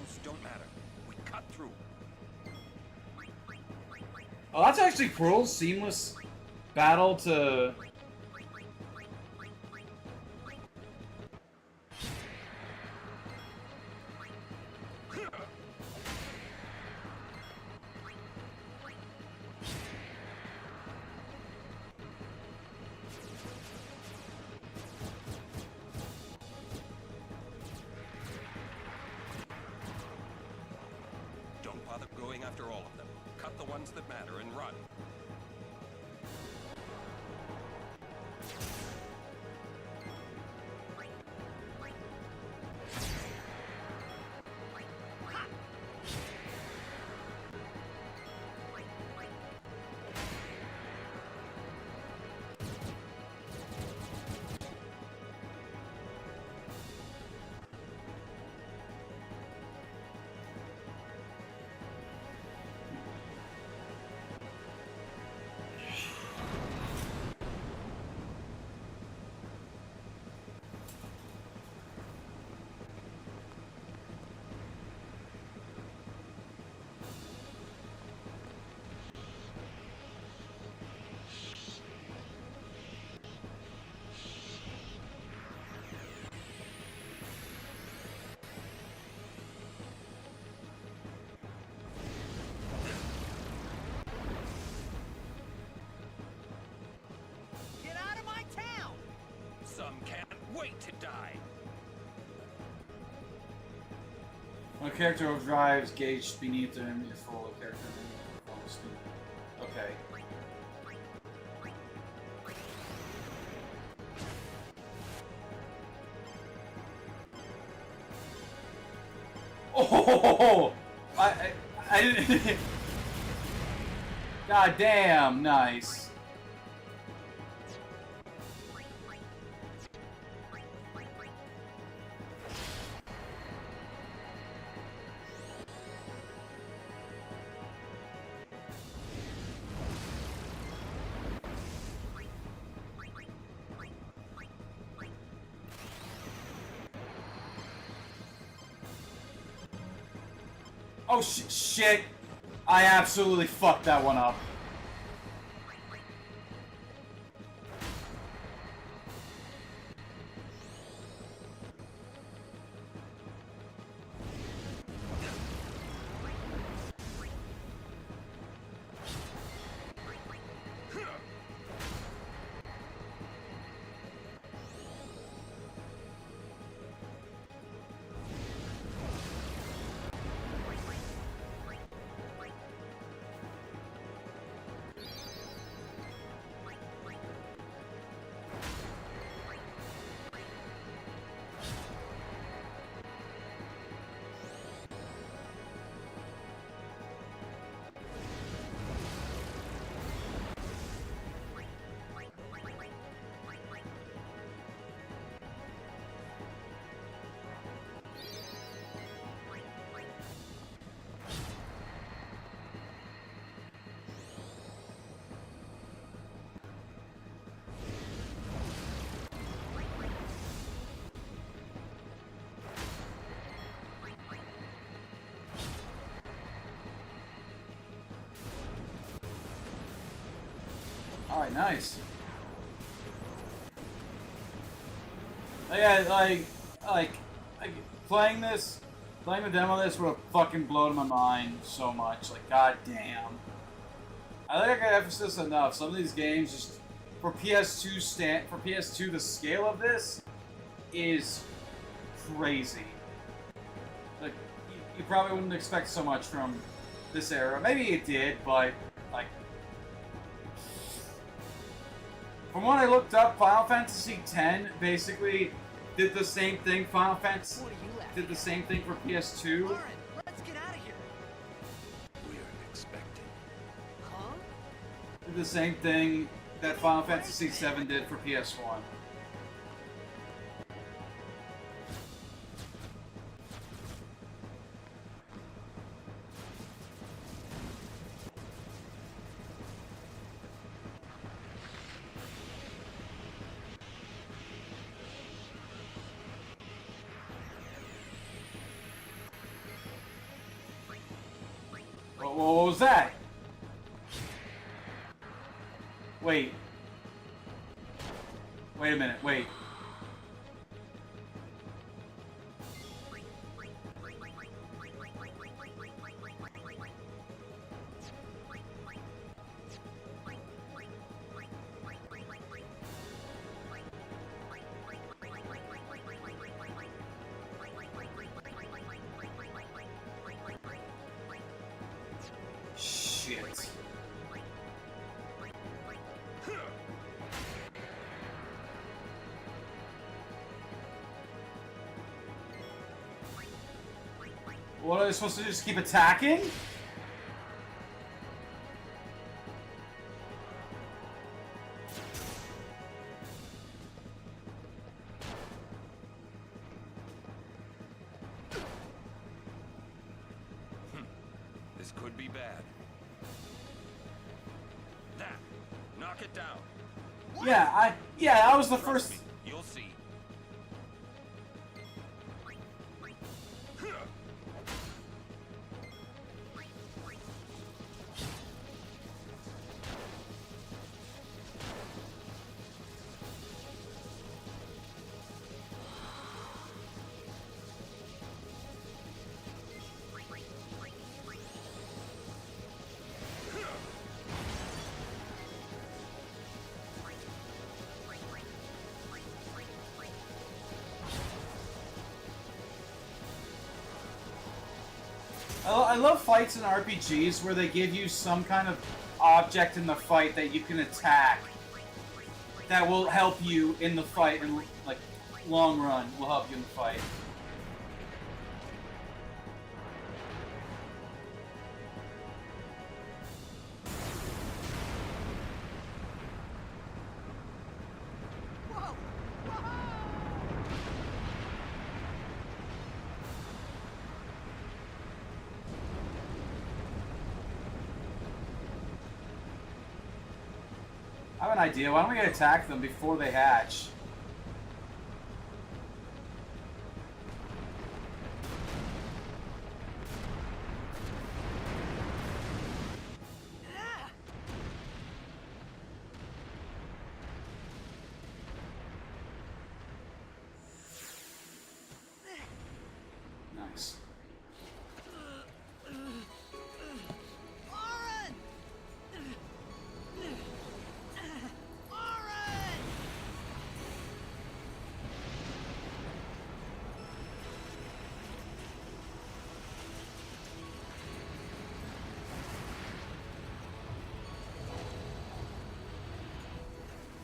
Speaker 8: moves don't matter. We cut through.
Speaker 1: Oh, that's actually cool. Seamless battle to...
Speaker 8: Don't bother going after all of them. Cut the ones that matter and run.
Speaker 21: Get out of my town!
Speaker 8: Some can't wait to die.
Speaker 1: When a character overdrives, gauged beneath him is full of character performance speed. Okay. Oh! I didn't... God damn, nice. Oh shit! I absolutely fucked that one up. Alright, nice. Yeah, like, playing the demo of this would have fucking blown my mind so much. Like, god damn. I think I got emphasis enough. Some of these games just for PS2, the scale of this is crazy. Like, you probably wouldn't expect so much from this era. Maybe it did, but like, from what I looked up, Final Fantasy X basically did the same thing. Final Fantasy did the same thing for PS2.
Speaker 21: Let's get out of here.
Speaker 8: We're expecting.
Speaker 21: Huh?
Speaker 1: Did the same thing that Final Fantasy VII did for PS1. What was that? Wait. Wait a minute, wait. Shit. What, are they supposed to just keep attacking?
Speaker 8: This could be bad. That. Knock it down.
Speaker 1: Yeah, that was the first.
Speaker 8: You'll see.
Speaker 1: I love fights in RPGs where they give you some kind of object in the fight that you can attack that will help you in the fight, and like long run will help you in the fight. I have an idea. Why don't we attack them before they hatch? Nice.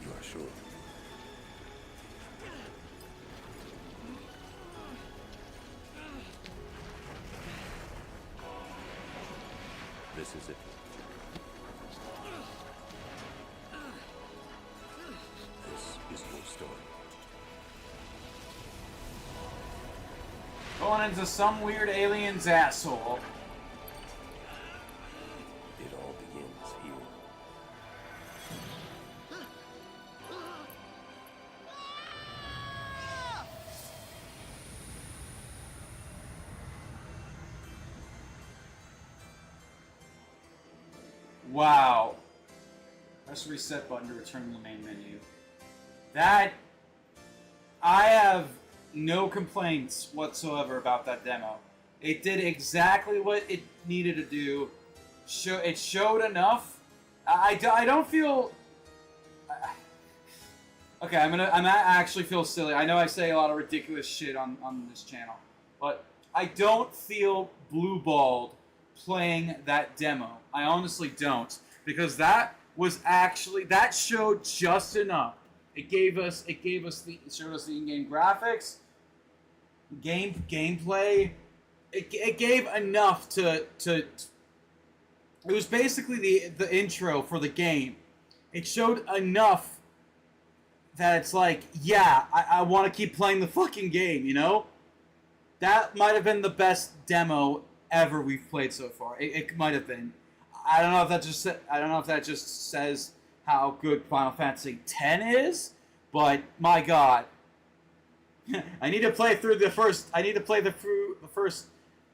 Speaker 4: You are sure? This is it. This is your story.
Speaker 1: Going into some weird alien's asshole.
Speaker 4: It all begins here.
Speaker 1: Wow. Press the reset button to return to the main menu. That... I have no complaints whatsoever about that demo. It did exactly what it needed to do. It showed enough. I don't feel... Okay, I'm gonna actually feel silly. I know I say a lot of ridiculous shit on this channel, but I don't feel blue-balled playing that demo. I honestly don't, because that was actually, that showed just enough. It showed us the in-game graphics, gameplay. It gave enough to. It was basically the intro for the game. It showed enough that it's like, yeah, I want to keep playing the fucking game, you know? That might have been the best demo ever we've played so far. It might have been. I don't know if that just says how good Final Fantasy X is, but my God, I need to play through the first. I need to play through the first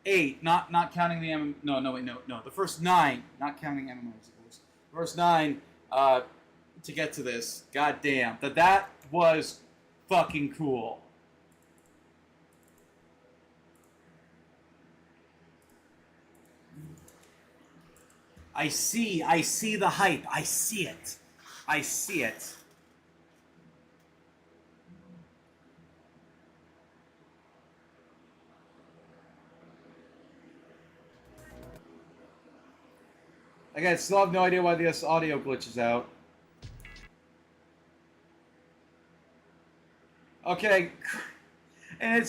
Speaker 1: 8, not counting the no. The first 9, not counting MMOs, of course. The first 9 to get to this. God damn. That was fucking cool. I see the hype. I see it. I see it. Again, still have no idea why this audio glitch is out. Okay, and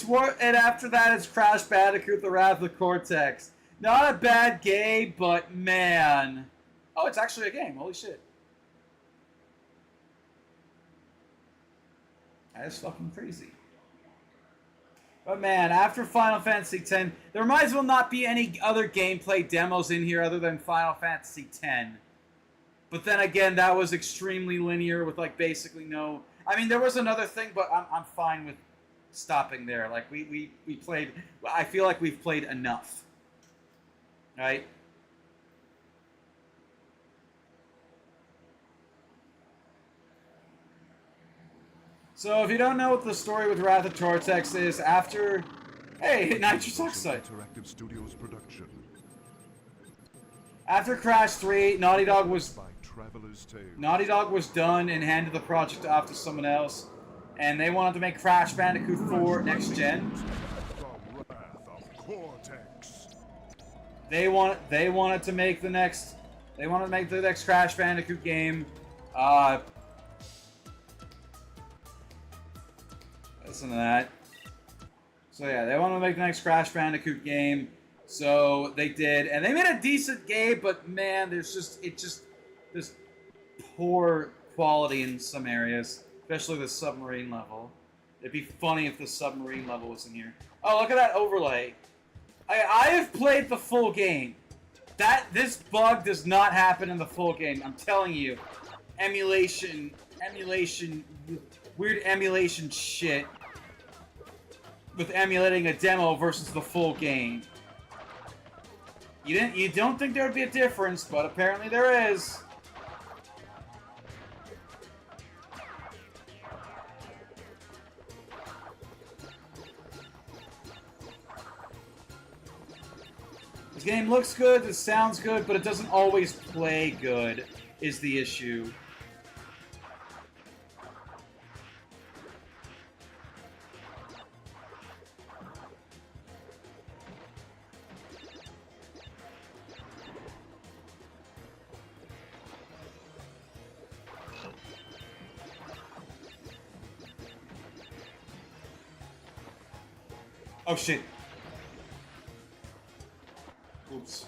Speaker 1: after that it's Crash Bandicoot: The Wrath of the Cortex. Not a bad game, but man, oh, it's actually a game. Holy shit! That is fucking crazy. But man, after Final Fantasy X, there might as well not be any other gameplay demos in here other than Final Fantasy X. But then again, that was extremely linear with like basically no... I mean, there was another thing, but I'm fine with stopping there. Like, we played... I feel like we've played enough. Right? So if you don't know what the story with Wrath of Cortex is, after... Hey, Nitrous Oxide!
Speaker 16: Interactive Studios production.
Speaker 1: After Crash 3, Naughty Dog was
Speaker 16: Traveler's Tale.
Speaker 1: done and handed the project off to someone else. And they wanted to make Crash Bandicoot 4 next gen.
Speaker 16: The Wrath of Cortex.
Speaker 1: They wanted to make the next Crash Bandicoot game. Listen to that. So yeah, they wanted to make the next Crash Bandicoot game. So they did, and they made a decent game, but man, there's poor quality in some areas, especially the submarine level. It'd be funny if the submarine level was in here. Oh, look at that overlay. I have played the full game. This bug does not happen in the full game. I'm telling you. Emulation, weird emulation shit with emulating a demo versus the full game. You don't think there would be a difference, but apparently there is. This game looks good, it sounds good, but it doesn't always play good, is the issue. Oh shit. Oops.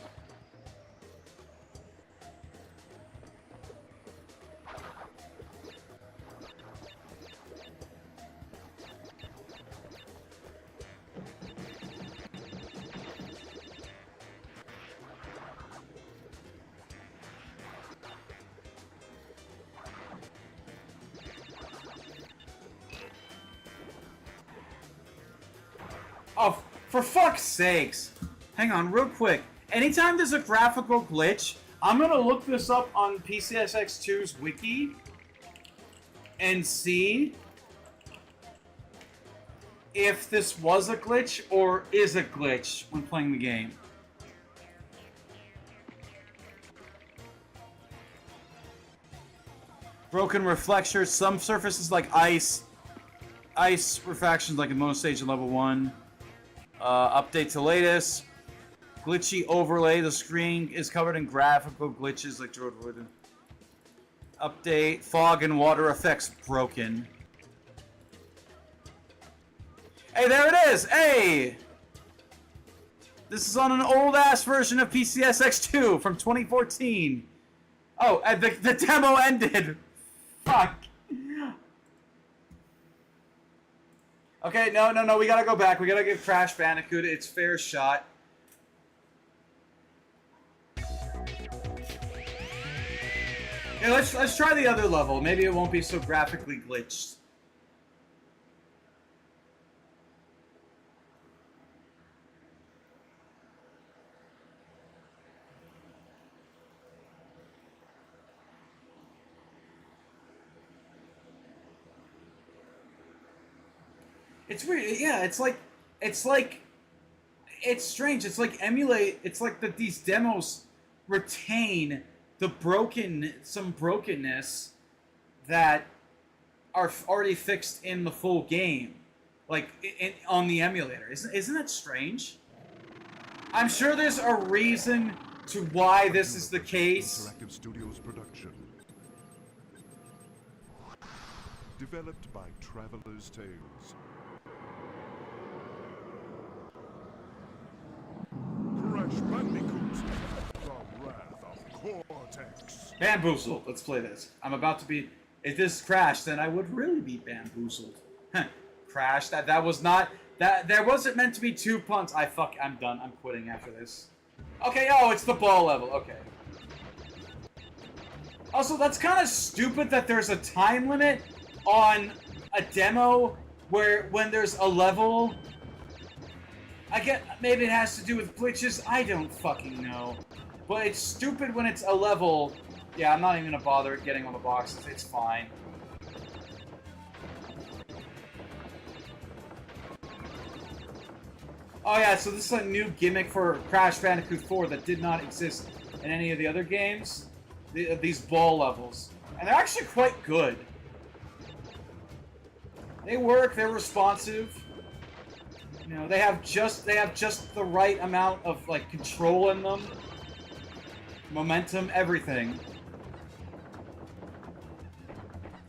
Speaker 1: Oh, for fuck's sakes. Hang on, real quick. Anytime there's a graphical glitch, I'm gonna look this up on PCSX2's wiki and see if this was a glitch or is a glitch when playing the game. Broken reflectors, some surfaces like ice refractions like in most stage in level 1. Update to latest. Glitchy overlay. The screen is covered in graphical glitches like George Wood. Update. Fog and water effects broken. Hey, there it is! Hey! This is on an old-ass version of PCSX2 from 2014. Oh, and the demo ended. Fuck. Okay, no, we gotta go back. We gotta give Crash Bandicoot its fair shot. Yeah, let's try the other level. Maybe it won't be so graphically glitched. It's weird. Yeah, it's like it's strange. It's like It's like that these demos retain some brokenness that are already fixed in the full game, like on the emulator. Isn't that strange? I'm sure there's a reason to why this is the case.
Speaker 16: Interactive Studios production. Developed by Traveler's Tales. Crash Bandicoot, the Wrath of Cortex.
Speaker 1: Bamboozled. Let's play this. I'm about to be. If this crashed, then I would really be bamboozled. Crash. That was not. There wasn't meant to be 2 punts. I'm done. I'm quitting after this. Okay. Oh, it's the ball level. Okay. Also, that's kind of stupid that there's a time limit on a demo when there's a level. I get maybe it has to do with glitches. I don't fucking know. But it's stupid when it's a level. Yeah, I'm not even gonna bother getting on the boxes. It's fine. Oh yeah, so this is a new gimmick for Crash Bandicoot 4 that did not exist in any of the other games. These ball levels. And they're actually quite good. They work, they're responsive. You know, they have just the right amount of like control in them. Momentum, everything.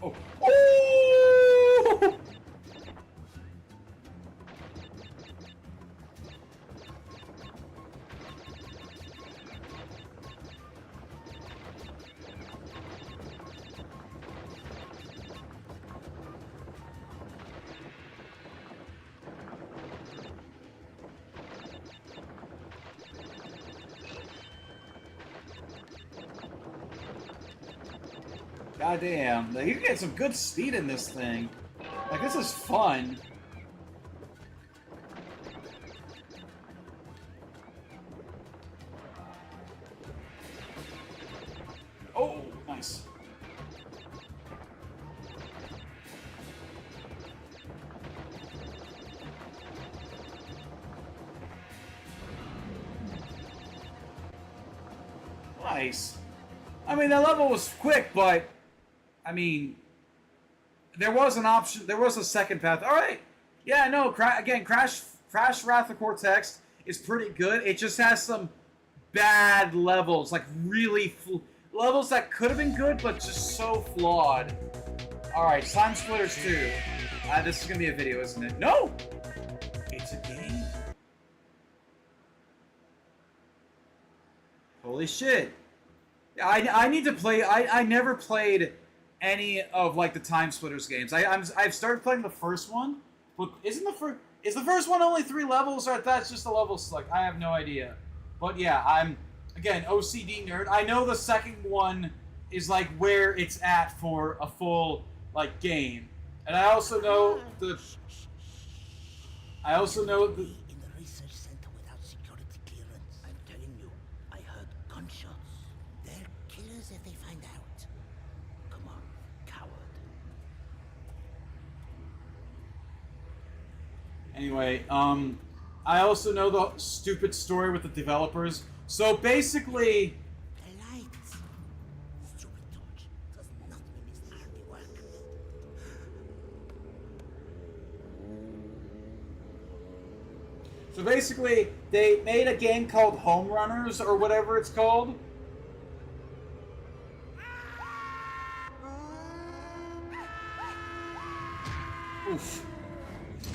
Speaker 1: Oh. Oh! Goddamn, like, you can get some good speed in this thing. Like, this is fun. Oh, nice. Nice. I mean, that level was quick, but I mean, there was an option. There was a second path. All right. Yeah, no. Crash Wrath of Cortex is pretty good. It just has some bad levels, like really levels that could have been good, but just so flawed. All right, Time Splitters 2. This is gonna be a video, isn't it? No, it's a game. Holy shit! I need to play. I never played any of like the Time Splitters games. I've started playing the first one, but is the first one only 3 levels, or that's just the level select? I have no idea. But yeah, I'm again OCD nerd. I know the second one is like where it's at for a full like game, and I also know the.
Speaker 21: In the research center without security clearance. I'm telling you, I heard gunshots. They're killers if they find out. Come on, coward.
Speaker 1: Anyway, I also know the stupid story with the developers. So basically,
Speaker 21: The lights. Stupid torch does not mean it's handiwork.
Speaker 1: so basically, they made a game called Home Runners or whatever it's called. Oof.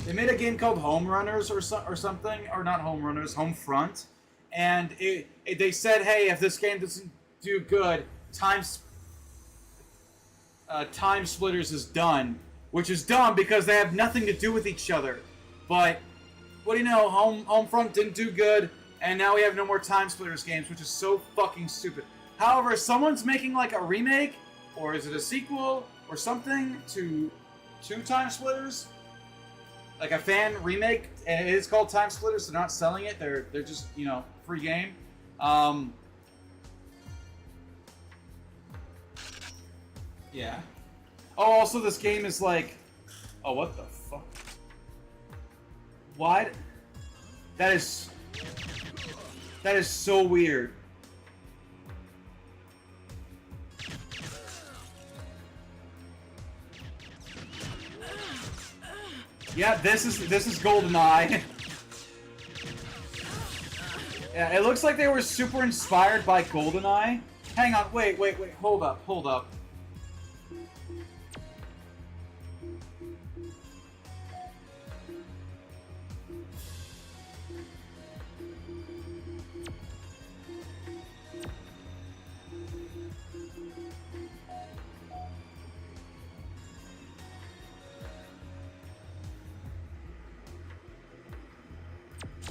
Speaker 1: They made a game called Home Runners or something, or not Home Runners, Home Front, and they said, hey, if this game doesn't do good, Time Splitters is done, which is dumb because they have nothing to do with each other. But what do you know? Home Front didn't do good, and now we have no more Time Splitters games, which is so fucking stupid. However, someone's making like a remake, or is it a sequel or something to Time Splitters? Like a fan remake, and it is called Time Splitters. They're not selling it. They're just, you know, free game. Yeah. Oh, also this game is like, oh, what the fuck? Why? That is so weird. Yeah, this is GoldenEye. Yeah, it looks like they were super inspired by GoldenEye. Hang on, wait, hold up.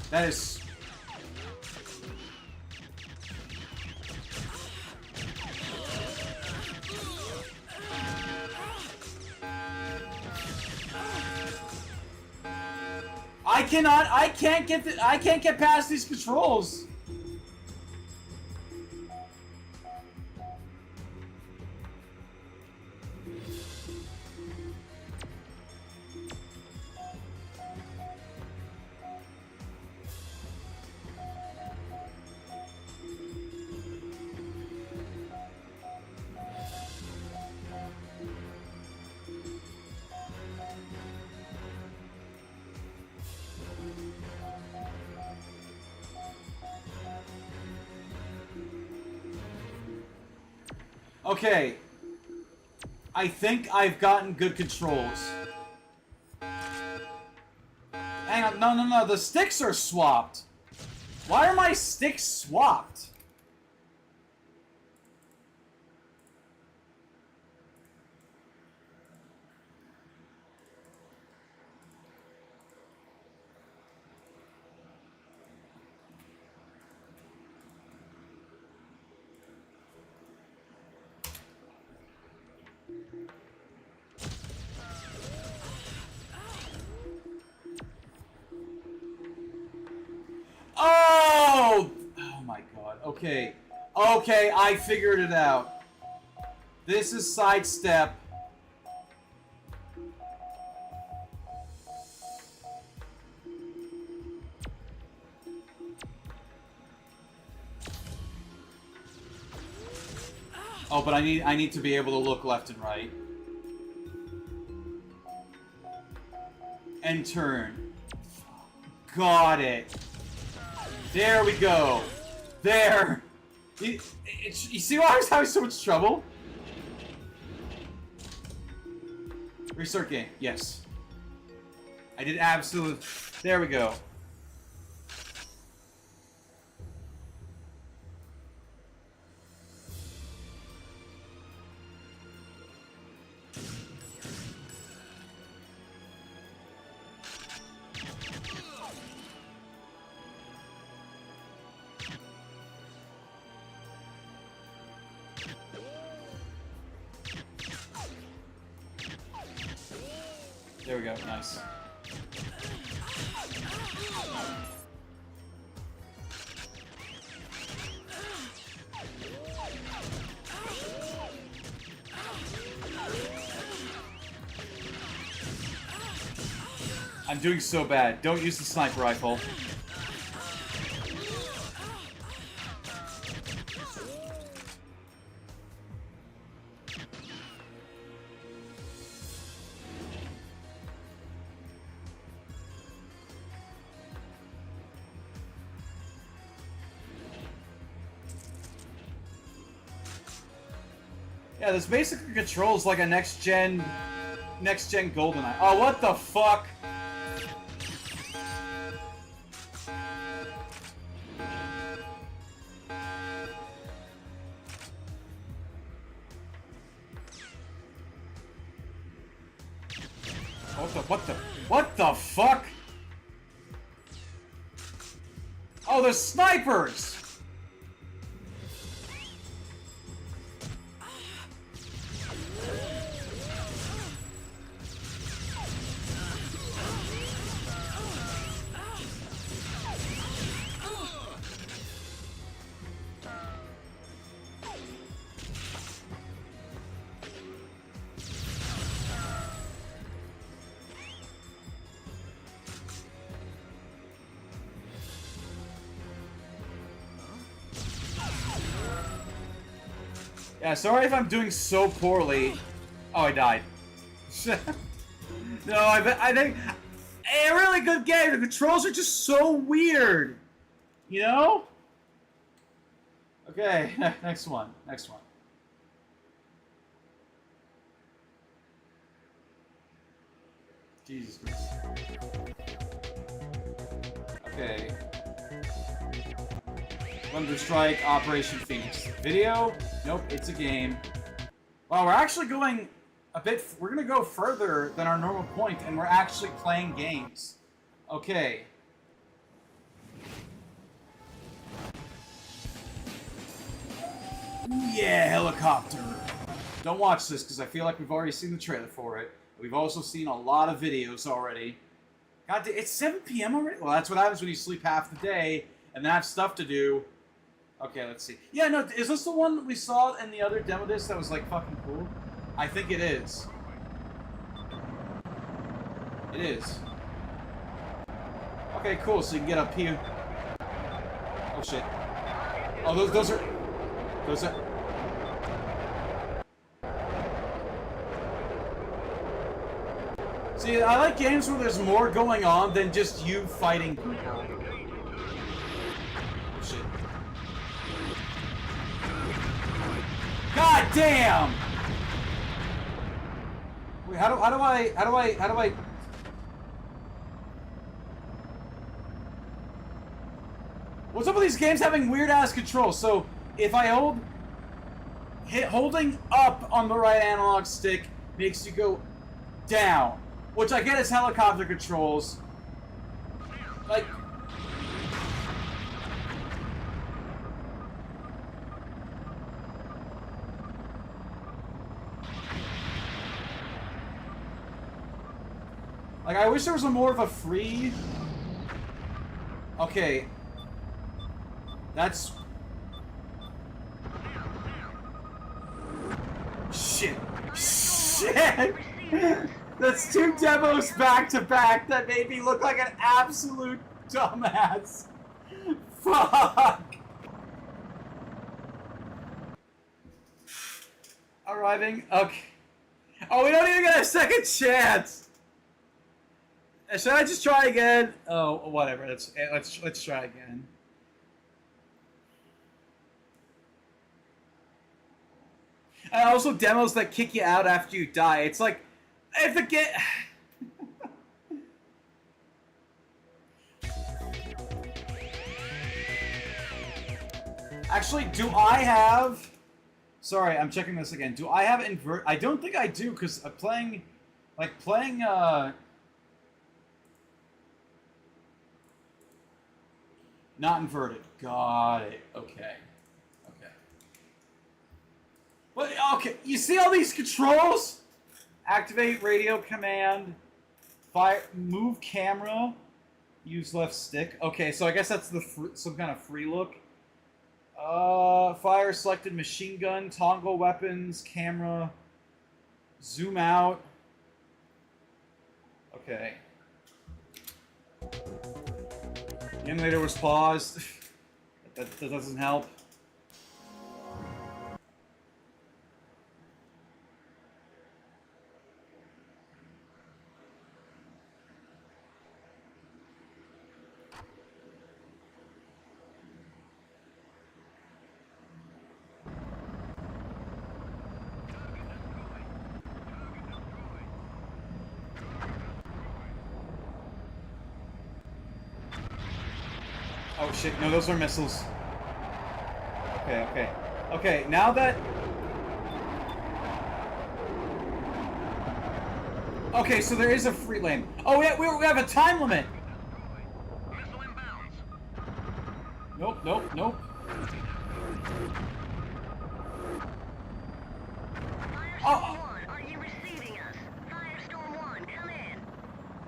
Speaker 1: That is... I can't get past these controls. Okay. I think I've gotten good controls. Hang on, no, the sticks are swapped. Why are my sticks swapped? Oh! Oh my god. Okay. Okay, I figured it out. This is sidestep. Oh, but I need to be able to look left and right. And turn. Got it. There we go. There. You see why I was having so much trouble? Restart game. Yes. I did absolute. There we go. There we go, nice. I'm doing so bad. Don't use the sniper rifle. Yeah, this basically controls like a next-gen GoldenEye. Oh, what the fuck? What the fuck? Oh, there's snipers! Yeah, sorry if I'm doing so poorly. Oh, I died. No, I think a really good game. The controls are just so weird. You know? Okay, next one. Next one. Jesus Christ. Okay. Thunder Strike, Operation Phoenix. Video? Nope, it's a game. Wow, we're actually going a bit... We're gonna go further than our normal point, and we're actually playing games. Okay. Yeah, helicopter. Don't watch this, because I feel like we've already seen the trailer for it. We've also seen a lot of videos already. God, it's 7 p.m. already? Well, that's what happens when you sleep half the day, and then have stuff to do. Okay, let's see. Yeah, no, is this the one that we saw in the other demo disc that was, like, fucking cool? I think it is. It is. Okay, cool, so you can get up here. Oh, shit. Oh, those are... Those are... See, I like games where there's more going on than just you fighting people. Oh, shit. God damn! Wait, how do I... What's up with these games having weird-ass controls? So, if I holding up on the right analog stick makes you go down. Which I get is helicopter controls. Like... Like, I wish there was a more of a free... Okay. That's... Shit. Shit! That's 2 demos back to back that made me look like an absolute dumbass. Fuck! Arriving? Okay. Oh, we don't even get a second chance! Should I just try again? Oh, whatever. Let's try again. And also demos that kick you out after you die. It's like, if the game... Actually, do I have... Sorry, I'm checking this again. Do I have invert... I don't think I do, because I'm playing... Like, playing, Not inverted. Got it. Okay. Okay. But, okay, you see all these controls? Activate radio command. Fire... Move camera. Use left stick. Okay, so I guess that's the some kind of free look. Fire selected machine gun, toggle weapons, camera, zoom out. Okay. The animator was paused. that doesn't help. Oh shit, no, those are missiles. Okay, okay. Okay, now that... Okay, so there is a free lane. Oh, yeah, we have a time limit! Nope, nope, nope. Oh!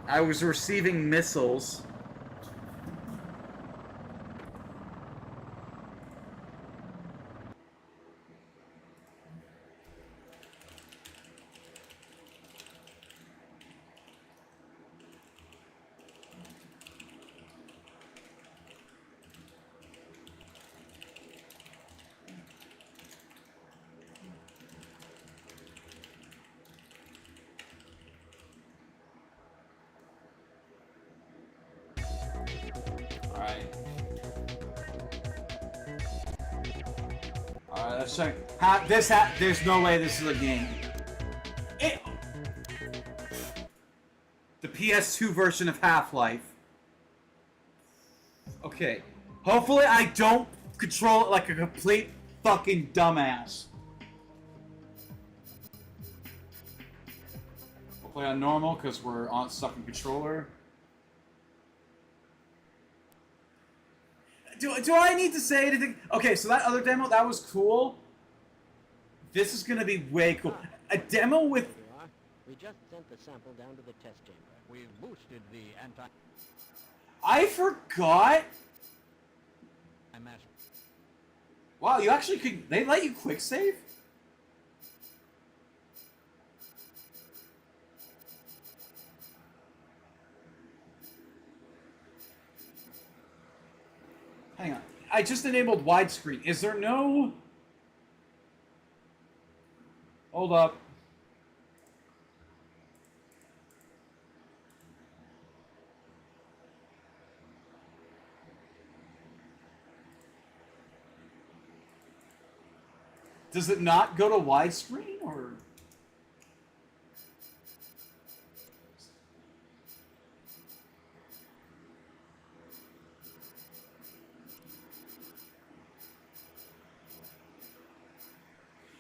Speaker 1: I was receiving missiles. let's check. There's no way this is a game. The PS2 version of Half-Life. Okay. Hopefully I don't control it like a complete fucking dumbass. We'll play on normal because we're on stuck in controller. Do I need to say anything? Okay, so that other demo, that was cool. This is gonna be way cool. A demo with...
Speaker 21: We just sent the sample down to the test chamber. We've boosted the anti...
Speaker 1: I forgot? Wow, you actually could... They let you quick save? Hang on. I just enabled widescreen. Is there no... Hold up. Does it not go to widescreen, or...?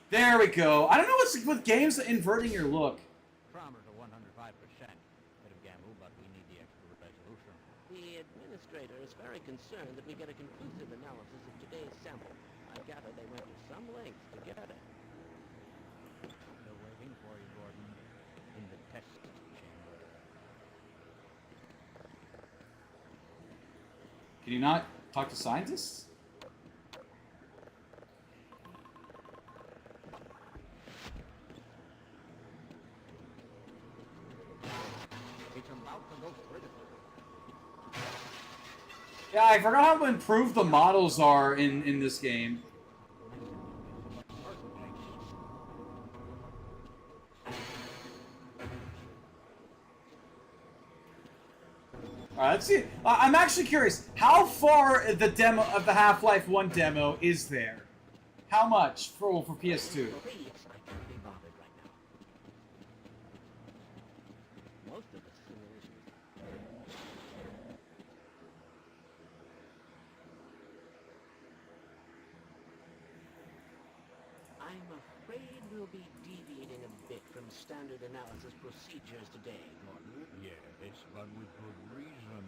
Speaker 1: There we go. I don't know what's with games inverting your look.
Speaker 21: Primer to 105%. Bit of gamble, but we need the extra resolution. The administrator is very concerned that we get a conclusive analysis of today's sample. I gather they went to some lengths to get it. They're waiting for you, Gordon, in the test chamber.
Speaker 1: Can you not talk to scientists?
Speaker 21: It's about to go critical.
Speaker 1: Yeah, I forgot how improved the models are in this game. Alright, let's see. I'm actually curious. How far the demo of the Half-Life 1 demo is there? How much for PS2?
Speaker 21: Most of the simulations. I'm afraid we'll be deviating a bit from standard analysis procedures today, Gordon.
Speaker 15: Yes, but with good reason.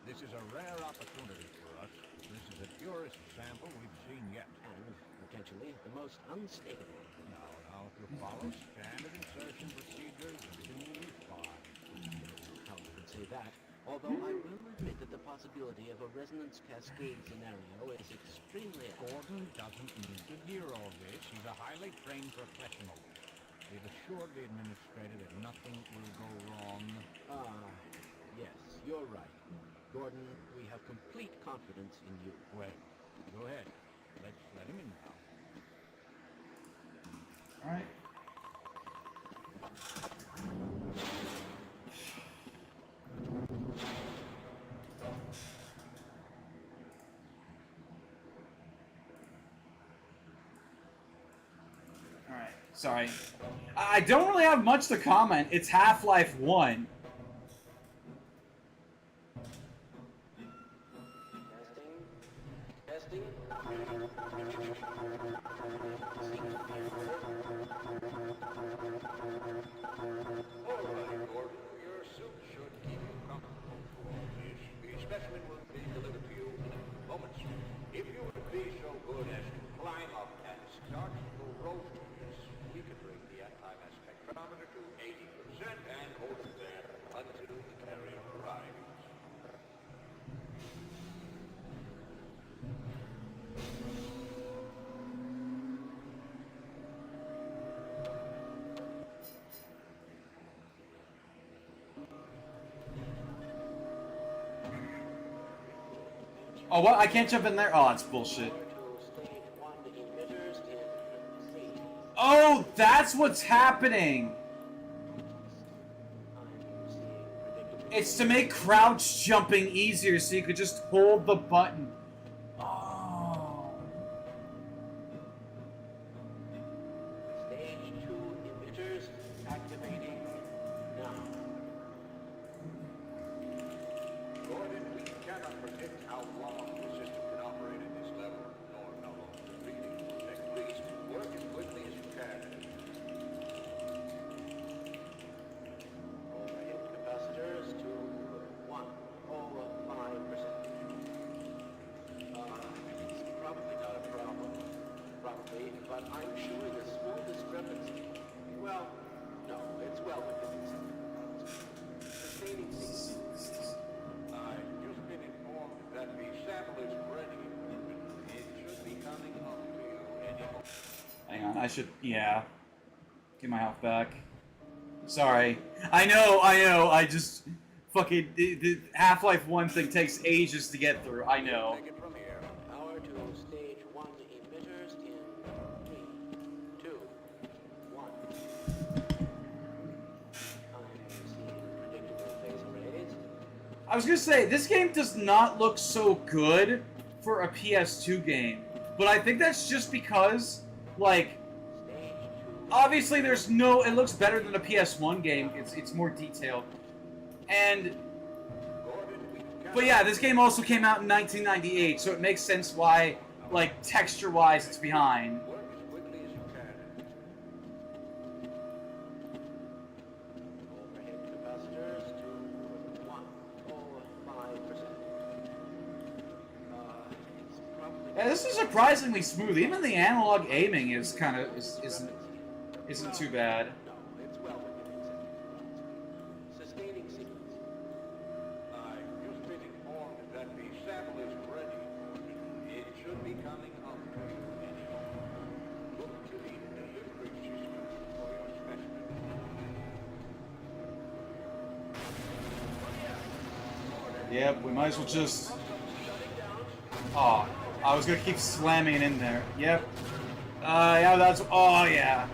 Speaker 15: This is a rare opportunity for us. This is the purest sample we've seen yet.
Speaker 21: And potentially the most unstable.
Speaker 15: Now, if you follow standard insertion procedures, everything will be fine.
Speaker 21: How you can say that, although I will admit that the possibility of a resonance cascade scenario is extremely...
Speaker 15: Gordon doesn't need to hear all this. He's a highly trained professional. We've assured the administrator that nothing will go wrong.
Speaker 21: Yes, you're right. Gordon, we have complete confidence in you.
Speaker 15: Well, go ahead. Let's let him in now.
Speaker 1: Alright. Alright, sorry. I don't really have much to comment. It's Half-Life 1.
Speaker 21: Testing.
Speaker 15: Alright, Gordon, your suit should keep you comfortable. The specimen will be delivered to you in a moment. If you would be so good as to climb up and start to rotate, we can bring the anti-mass spectrometer to 80% and hold it there until the carrier arrives.
Speaker 1: Oh, what? I can't jump in there? Oh, that's bullshit. Oh, that's what's happening! It's to make crouch jumping easier so you could just hold the button. Oh.
Speaker 21: Stage 2 emitters activating now.
Speaker 15: Gordon, we cannot predict how long the system can operate at this level, nor how long the reading will take. Please work as quickly as you can.
Speaker 21: Overhead capacitors to 105%. It's probably not a problem. Probably, but I'm showing a small discrepancy. Well, no, it's well within acceptable. Sustaining sequence.
Speaker 15: I've just been informed that the sample is ready. It should be coming home to you any moment.
Speaker 1: Hang on, I should, yeah. Get my health back. Sorry. I know, I just fucking, the Half-Life 1 thing takes ages to get through, I know.
Speaker 21: Take it from here. Power to stage 1 emitters in 3, 2, 1. I'm seeing predictable phase arrays.
Speaker 1: I was gonna say, this game does not look so good for a PS2 game, but I think that's just because, like, obviously there's no, it looks better than a PS1 game, it's more detailed, and, but yeah, this game also came out in 1998, so it makes sense why, like, texture-wise it's behind.
Speaker 15: Work as quickly as you can.
Speaker 21: Overhead capacitors to 105%. It's probably
Speaker 1: Yeah, this is surprisingly smooth, even the analog aiming is kind of, isn't too bad.
Speaker 21: no, it's well within acceptable. Sustaining sequence.
Speaker 15: I've just been informed that the sample is ready. It should be coming home to you any moment. Look to the delivery system for your specimen.
Speaker 1: Yep, we might as well just... Oh, I was gonna keep slamming it in there. Yep. Yeah, that's... Oh, yeah.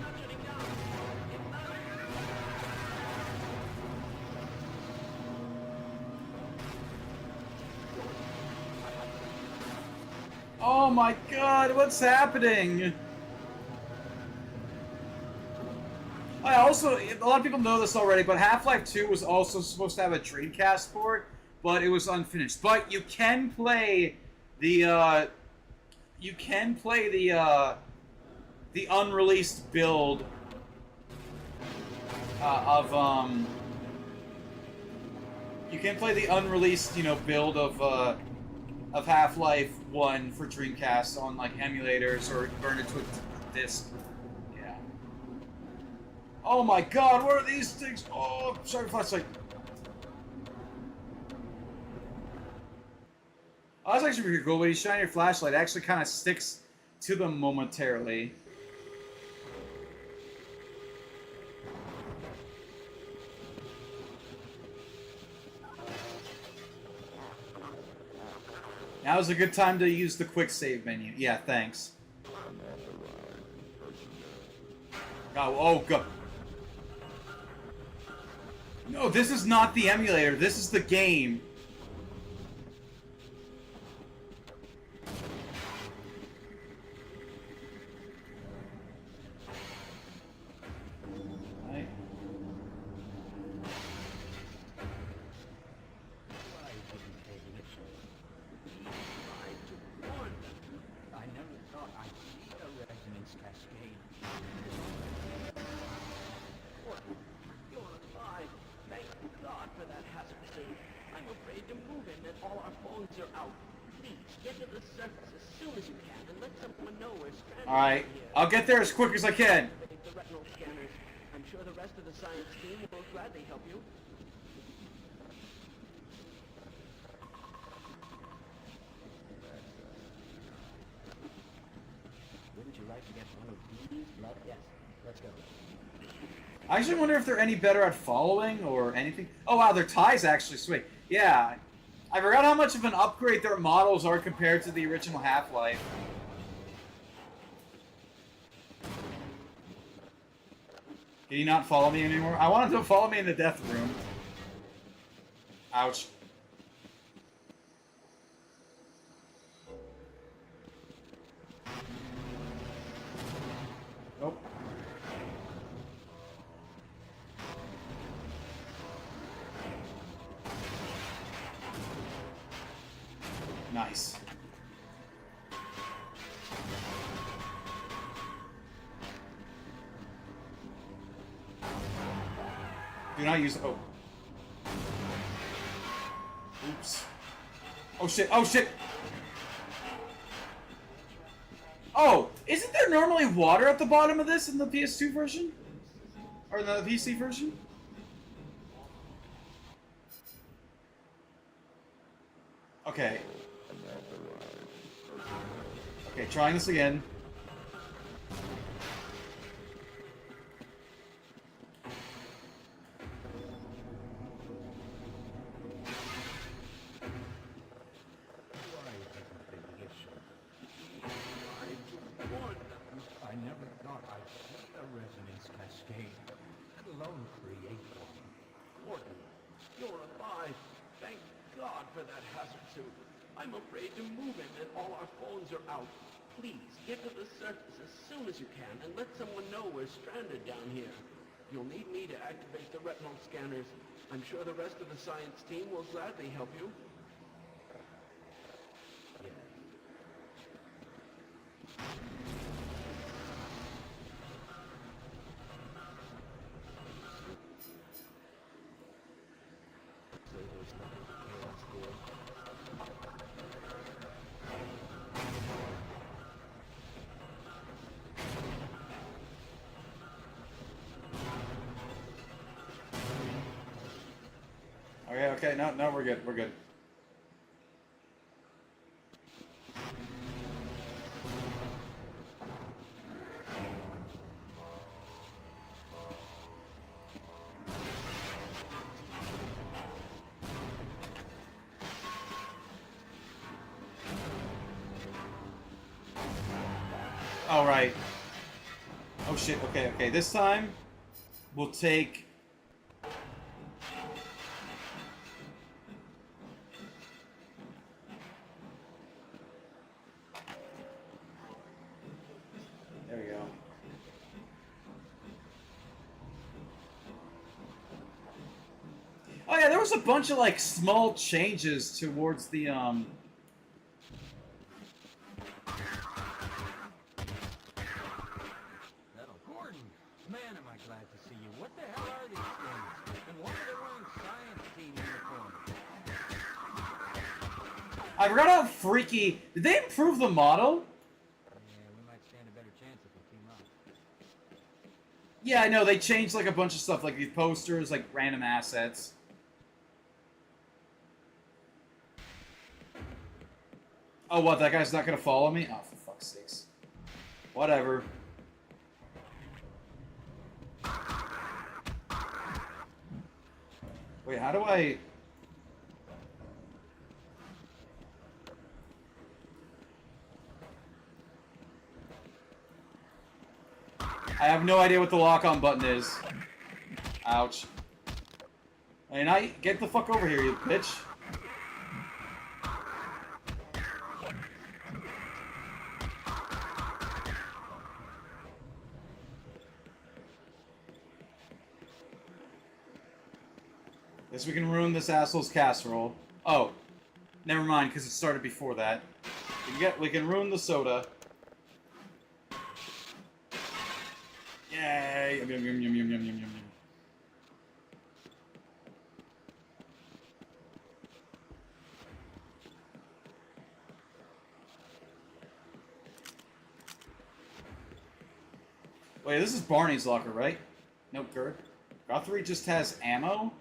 Speaker 1: Oh my god, what's happening? I also, a lot of people know this already, but Half-Life 2 was also supposed to have a Dreamcast port, but it was unfinished. But you can play the the unreleased build you can play the unreleased, build of Half-Life 1 for Dreamcast on, like, emulators or burn it to a disc. Yeah. Oh my god, what are these things? Oh, sorry, flashlight. Oh, that's actually pretty cool. When you shine your flashlight, it actually kind of sticks to them momentarily. Now's a good time to use the quick save menu. Yeah, thanks. Oh, god. No, this is not the emulator. This is the game. Right.
Speaker 21: I never thought I'd see a resonance cascade. You're alive. Thank God for that hazard suit. I'm afraid to move in and all our phones are out. Please, get to the surface as soon as you can and let someone know we're stranded
Speaker 1: Alright,
Speaker 21: here.
Speaker 1: I'll get there as quick as I can.
Speaker 21: The retinal scanners. I'm sure the rest of the science team will gladly help you. Wouldn't you like to get one of these blood? Yes. Let's go.
Speaker 1: I actually wonder if they're any better at following or anything. Oh wow, their tie's actually sweet. Yeah. I forgot how much of an upgrade their models are compared to the original Half-Life. Can you not follow me anymore? I wanted to follow me in the death room. Ouch. Nope. Nice. Do not use. Oh. Oops. Oh shit. Oh shit. Oh, isn't there normally water at the bottom of this in the PS2 version? Or the PC version? Okay. Okay, trying this again.
Speaker 15: I never thought I'd see a resonance cascade, let alone create one.
Speaker 4: Gordon, you're alive. Thank God for that hazard suit. I'm afraid to move him and all our phones are out. Please, get to the surface as soon as you can and let someone know we're stranded down here. You'll need me to activate the retinal scanners. I'm sure the rest of the science team will gladly help you.
Speaker 1: Okay, okay, no, we're good, we're good. All right. Oh shit, okay, okay. This time, we'll take... There we go. Oh yeah, there was a bunch of like small changes towards the
Speaker 15: Gordon, man, am I glad to see you. What the hell are these things? And why are they wearing science team uniforms?
Speaker 1: I forgot how freaky. Did they improve the model?
Speaker 15: Yeah, we might stand a better chance if we team up.
Speaker 1: Yeah, I know they changed like a bunch of stuff, like these posters, like random assets. Oh, what? That guy's not gonna follow me? Oh, for fuck's sakes. Whatever. Wait, how do I... I have no idea what the lock-on button is. Ouch. Hey, now get the fuck over here, you bitch. Guess we can ruin this asshole's casserole. Oh, never mind, because it started before that. We can ruin the soda. Yay! Yum, yum, yum, yum, yum, yum, yum, yum. Wait, this is Barney's locker, right? No, Gerd. Guthrie just has ammo?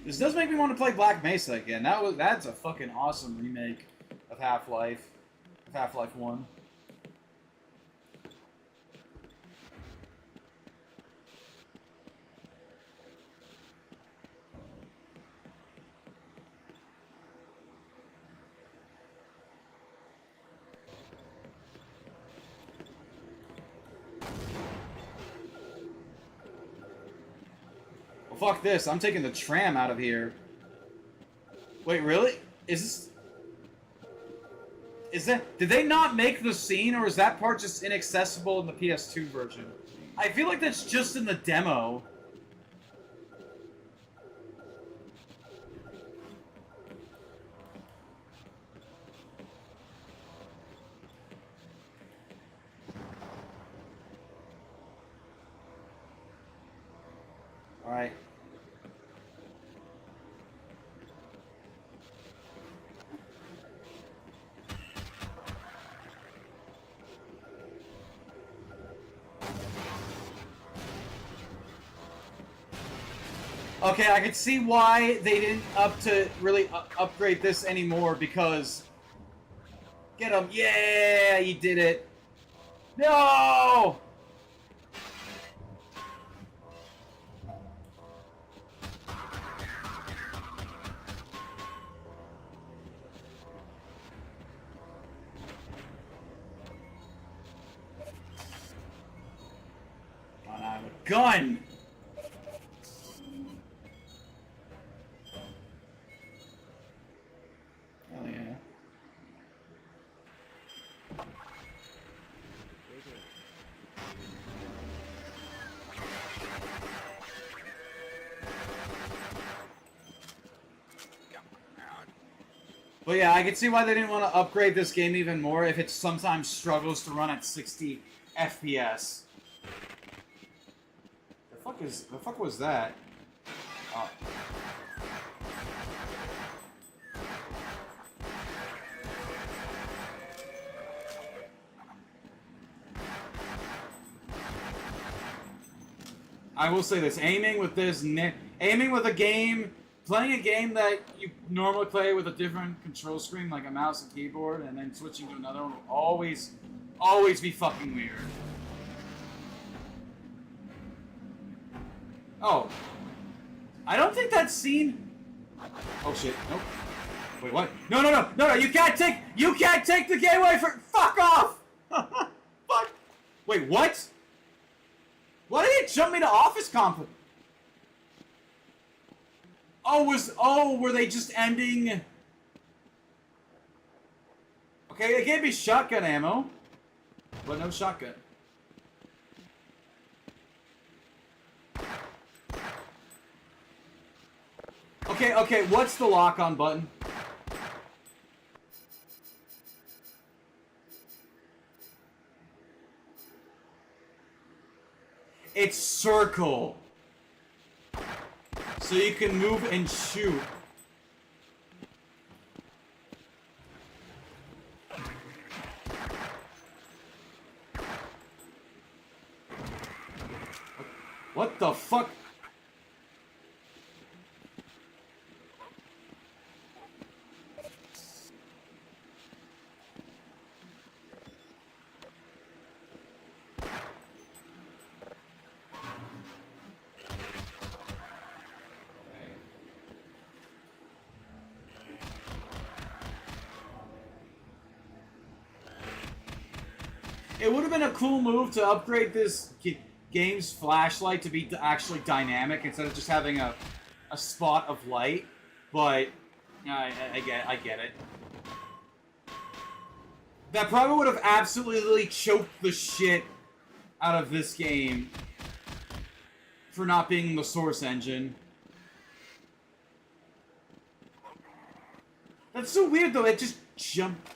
Speaker 1: This does make me want to play Black Mesa again. That's a fucking awesome remake of Half-Life. Of Half-Life 1. Well, fuck this. I'm taking the tram out of here. Wait, really? Is this... Is that... Did they not make the scene, or is that part just inaccessible in the PS2 version? I feel like that's just in the demo. Alright. Okay, I can see why they didn't really upgrade this anymore, because... Get him! Yeah, you did it! No! I have a gun! Hell yeah. But yeah, I can see why they didn't want to upgrade this game even more if it sometimes struggles to run at 60 FPS. The fuck was that? Oh. I will say this, aiming with a game, playing a game that you normally play with a different control screen, like a mouse and keyboard, and then switching to another one will always be fucking weird. Oh. I don't think that scene... Oh shit, nope. Wait, what? No, you can't take the game away from... Fuck off! Fuck! Wait, what? Why did it jump me to Office Conflict? Oh, were they just ending... Okay, they gave me shotgun ammo, but no shotgun. Okay, what's the lock-on button? It's circle. So you can move and shoot. What the fuck? It would have been a cool move to upgrade this game's flashlight to be actually dynamic instead of just having a spot of light, but I get it. That probably would have absolutely choked the shit out of this game for not being the source engine. That's so weird though, it just jumped.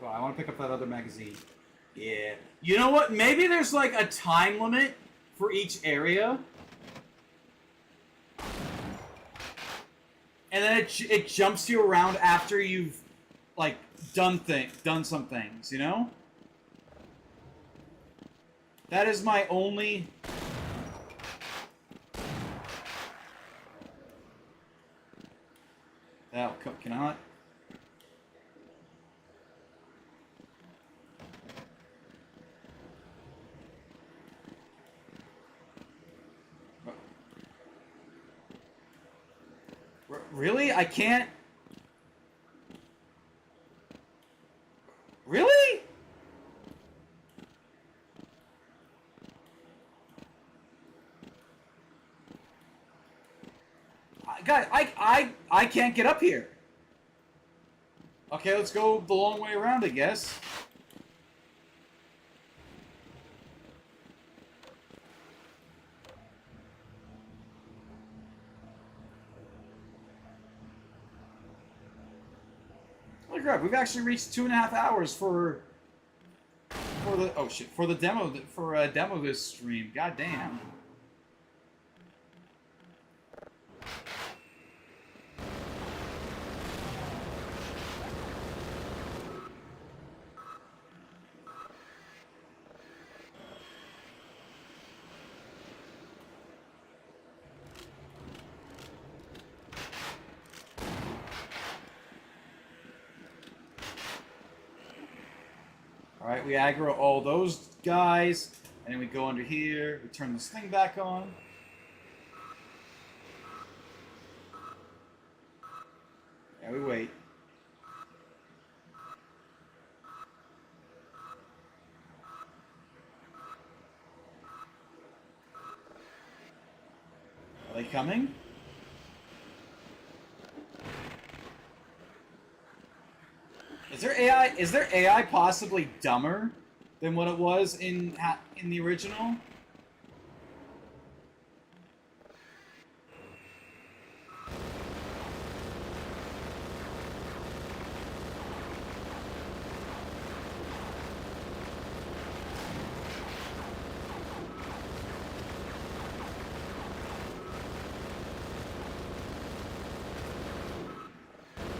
Speaker 1: Oh, I want to pick up that other magazine. Yeah. You know what? Maybe there's like a time limit for each area. And then it jumps you around after you've like done some things, you know? That is my only Really? I can't... Really? Guys, I can't get up here. Okay, let's go the long way around, I guess. Holy crap, we've actually reached 2.5 hours for the for the demo demo this stream. God damn. Alright, we aggro all those guys, and then we go under here, we turn this thing back on. Yeah, we wait. Are they coming? Is their AI possibly dumber than what it was in the original?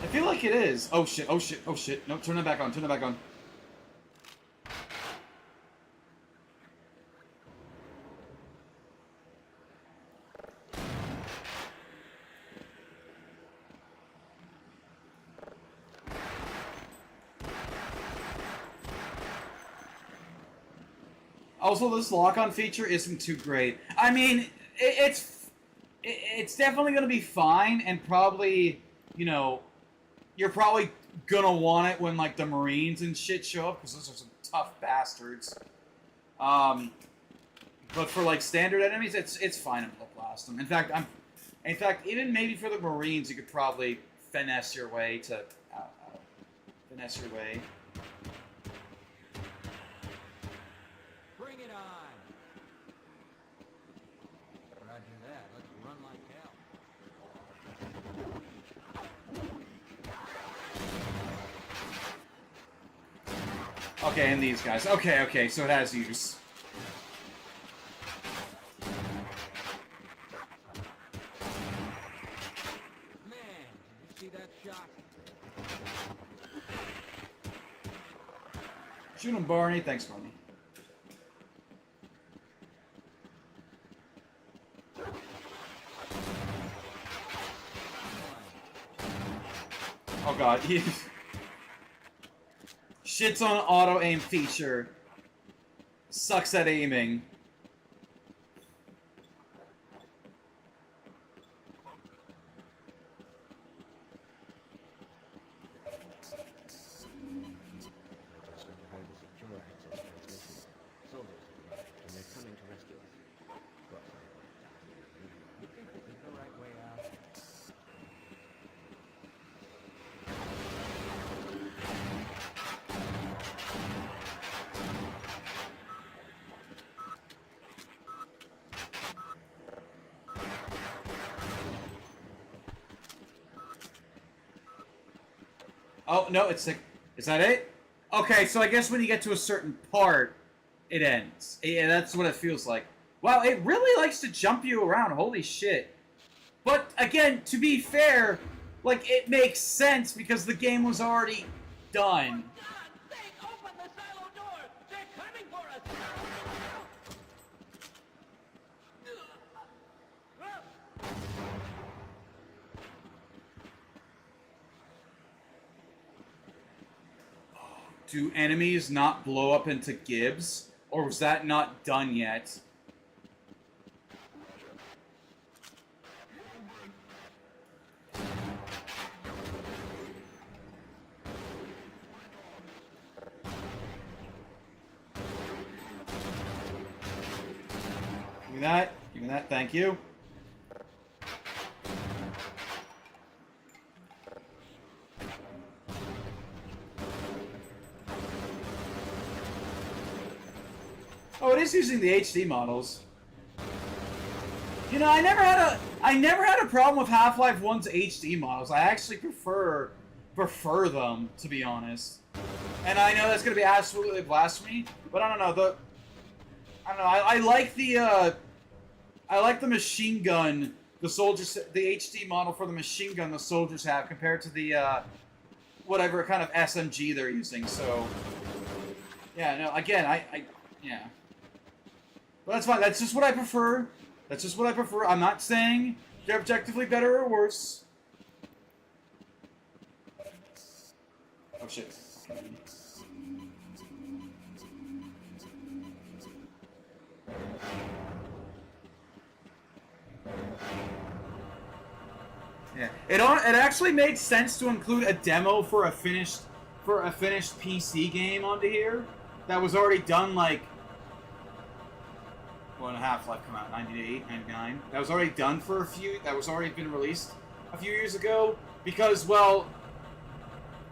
Speaker 1: I feel like it is. Oh shit, oh shit, oh shit. No, turn it back on, turn it back on. Also, this lock-on feature isn't too great. I mean, it's definitely going to be fine, and probably, you know, you're probably gonna want it when, like, the Marines and shit show up, because those are some tough bastards. But for, like, standard enemies, it's fine to blast them. In fact, even maybe for the Marines, you could probably finesse your way to... finesse your way.
Speaker 21: Bring it on! Roger that. Let's run like hell.
Speaker 1: Okay, and these guys. Okay, so it has use.
Speaker 21: Man, did you see that shot?
Speaker 1: Shoot him, Barney. Thanks, Barney. Oh god, shits on auto-aim feature. Sucks at aiming. Oh, no, it's like... Is that it? Okay, so I guess when you get to a certain part, it ends. Yeah, that's what it feels like. Wow, it really likes to jump you around. Holy shit. But, again, to be fair, like, it makes sense because the game was already done. Do enemies not blow up into Gibbs? Or was that not done yet? Give me that. Give me that. Thank you. Oh, it is using the HD models. You know, I never had a problem with Half-Life 1's HD models. I actually prefer them, to be honest. And I know that's gonna be absolutely blasphemy, but I don't know. I like the machine gun the soldiers, the HD model for the machine gun the soldiers have compared to the whatever kind of SMG they're using. So yeah, no, again, yeah. But that's fine. That's just what I prefer. That's just what I prefer. I'm not saying they're objectively better or worse. Oh shit. Yeah. It actually made sense to include a demo for a finished PC game onto here that was already done, like, when Half-Life come out, 98, 99. That was already done for that was already been released a few years ago, because, well,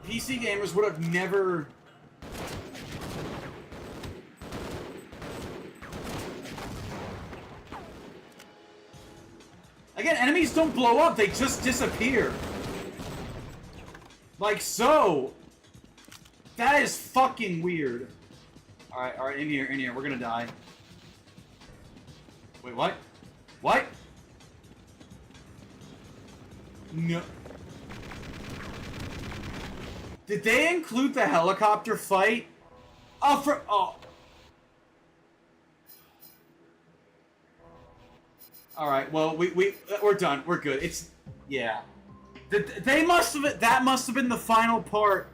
Speaker 1: PC gamers would have never... Again, enemies don't blow up, they just disappear. Like so. That is fucking weird. Alright, in here, we're gonna die. Wait, what? What? No. Did they include the helicopter fight? Oh. Alright, well, we're done. We're good. Yeah. That must have been the final part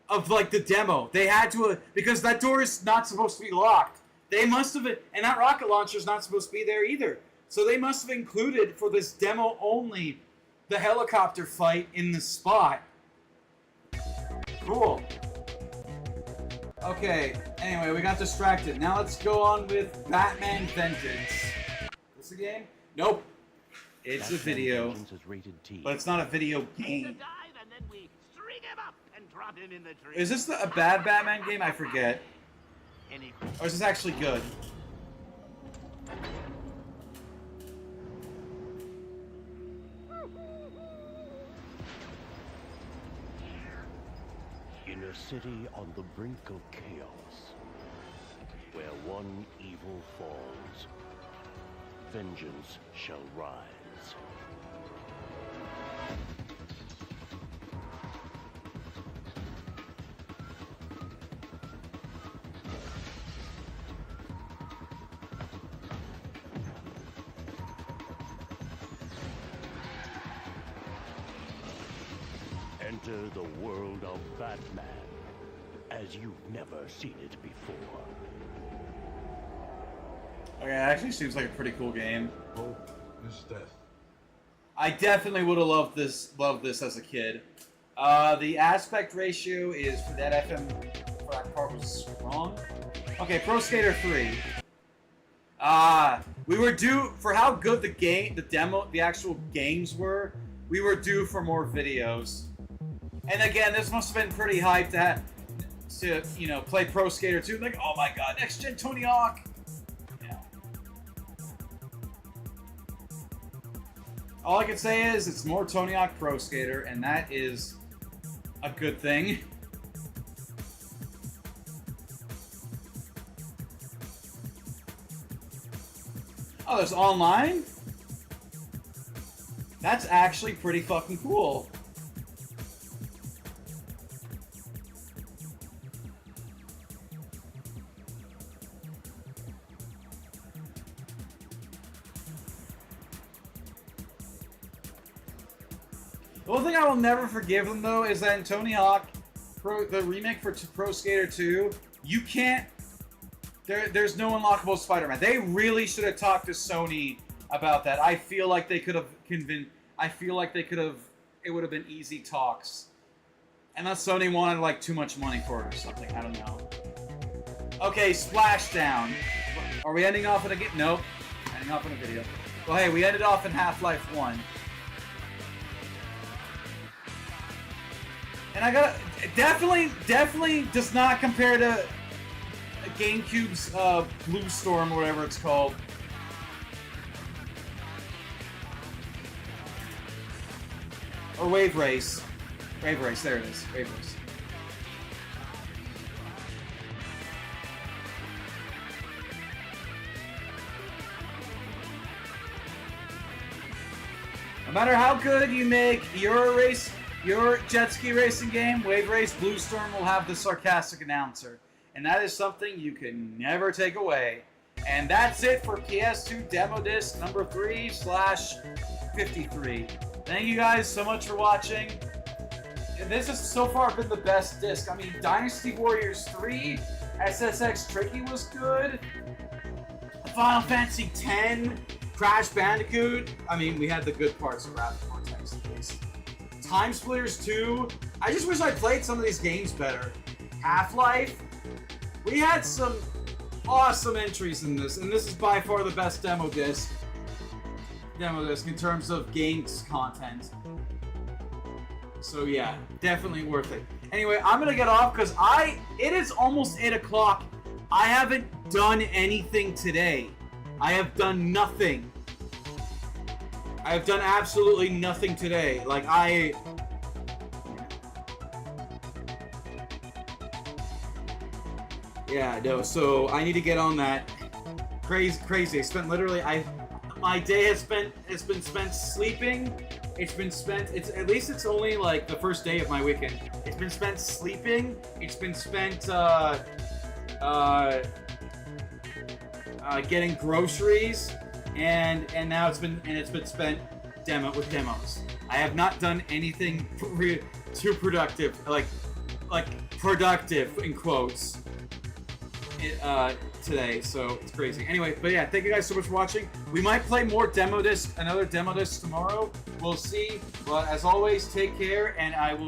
Speaker 1: of, like, the demo. They had to, because that door is not supposed to be locked. They must have, and that rocket launcher is not supposed to be there either. So they must have included, for this demo only, the helicopter fight in the spot. Cool. Okay, anyway, we got distracted. Now let's go on with Batman Vengeance. This a game? Nope. It's a video. But it's not a video game. Is this a bad Batman game? I forget. Or is this actually good?
Speaker 14: In a city on the brink of chaos, where one evil falls, vengeance shall rise. Enter the world of Batman as you've never seen it before.
Speaker 1: Okay, it actually seems like a pretty cool game.
Speaker 16: Hope is death.
Speaker 1: I definitely would have loved this as a kid. The aspect ratio is for that for that part was wrong. Okay, Pro Skater 3. We were due for how good the actual games were. We were due for more videos. And again, this must have been pretty hyped to you know, play Pro Skater 2. Like, oh my god, next gen Tony Hawk. Yeah. All I can say is it's more Tony Hawk Pro Skater, and that is a good thing. Oh, there's online? That's actually pretty fucking cool. The one thing I will never forgive them, though, is that in Tony Hawk, the remake for Pro Skater 2, you can't... There's no unlockable Spider-Man. They really should have talked to Sony about that. I feel like they could have convinced... It would have been easy talks. Unless Sony wanted, like, too much money for it or something. I don't know. Okay, Splashdown. Are we ending off at a game? Nope. Signing off on the video. Well, hey, we ended off in Half-Life 1. And I got definitely does not compare to GameCube's Blue Storm or whatever it's called. Or Wave Race. Wave Race, there it is. Wave Race. No matter how good you make your jet ski racing game, Wave Race, Blue Storm will have the sarcastic announcer. And that is something you can never take away. And that's it for PS2 Demo Disc number 3/53. Thank you guys so much for watching. And this has so far been the best disc. I mean, Dynasty Warriors 3, SSX Tricky was good. Final Fantasy X, Crash Bandicoot. I mean, we had the good parts of Wrath of Cortex at least. Time Splitters 2. I just wish I played some of these games better. Half-Life. We had some awesome entries in this, and this is by far the best demo disc in terms of games content. So yeah, definitely worth it. Anyway, I'm gonna get off because it is almost 8 o'clock. I haven't done anything today. I have done nothing. I have done absolutely nothing today. Like yeah, no, so I need to get on that. Crazy. I spent literally, my day has been spent sleeping. At least it's only like the first day of my weekend. It's been spent sleeping. It's been spent, getting groceries, and now it's been spent with demos. I have not done anything too productive, like productive in quotes, today, so it's crazy. Anyway, but yeah, thank you guys so much for watching. We might play more another demo disc tomorrow. We'll see. But as always, take care, and I will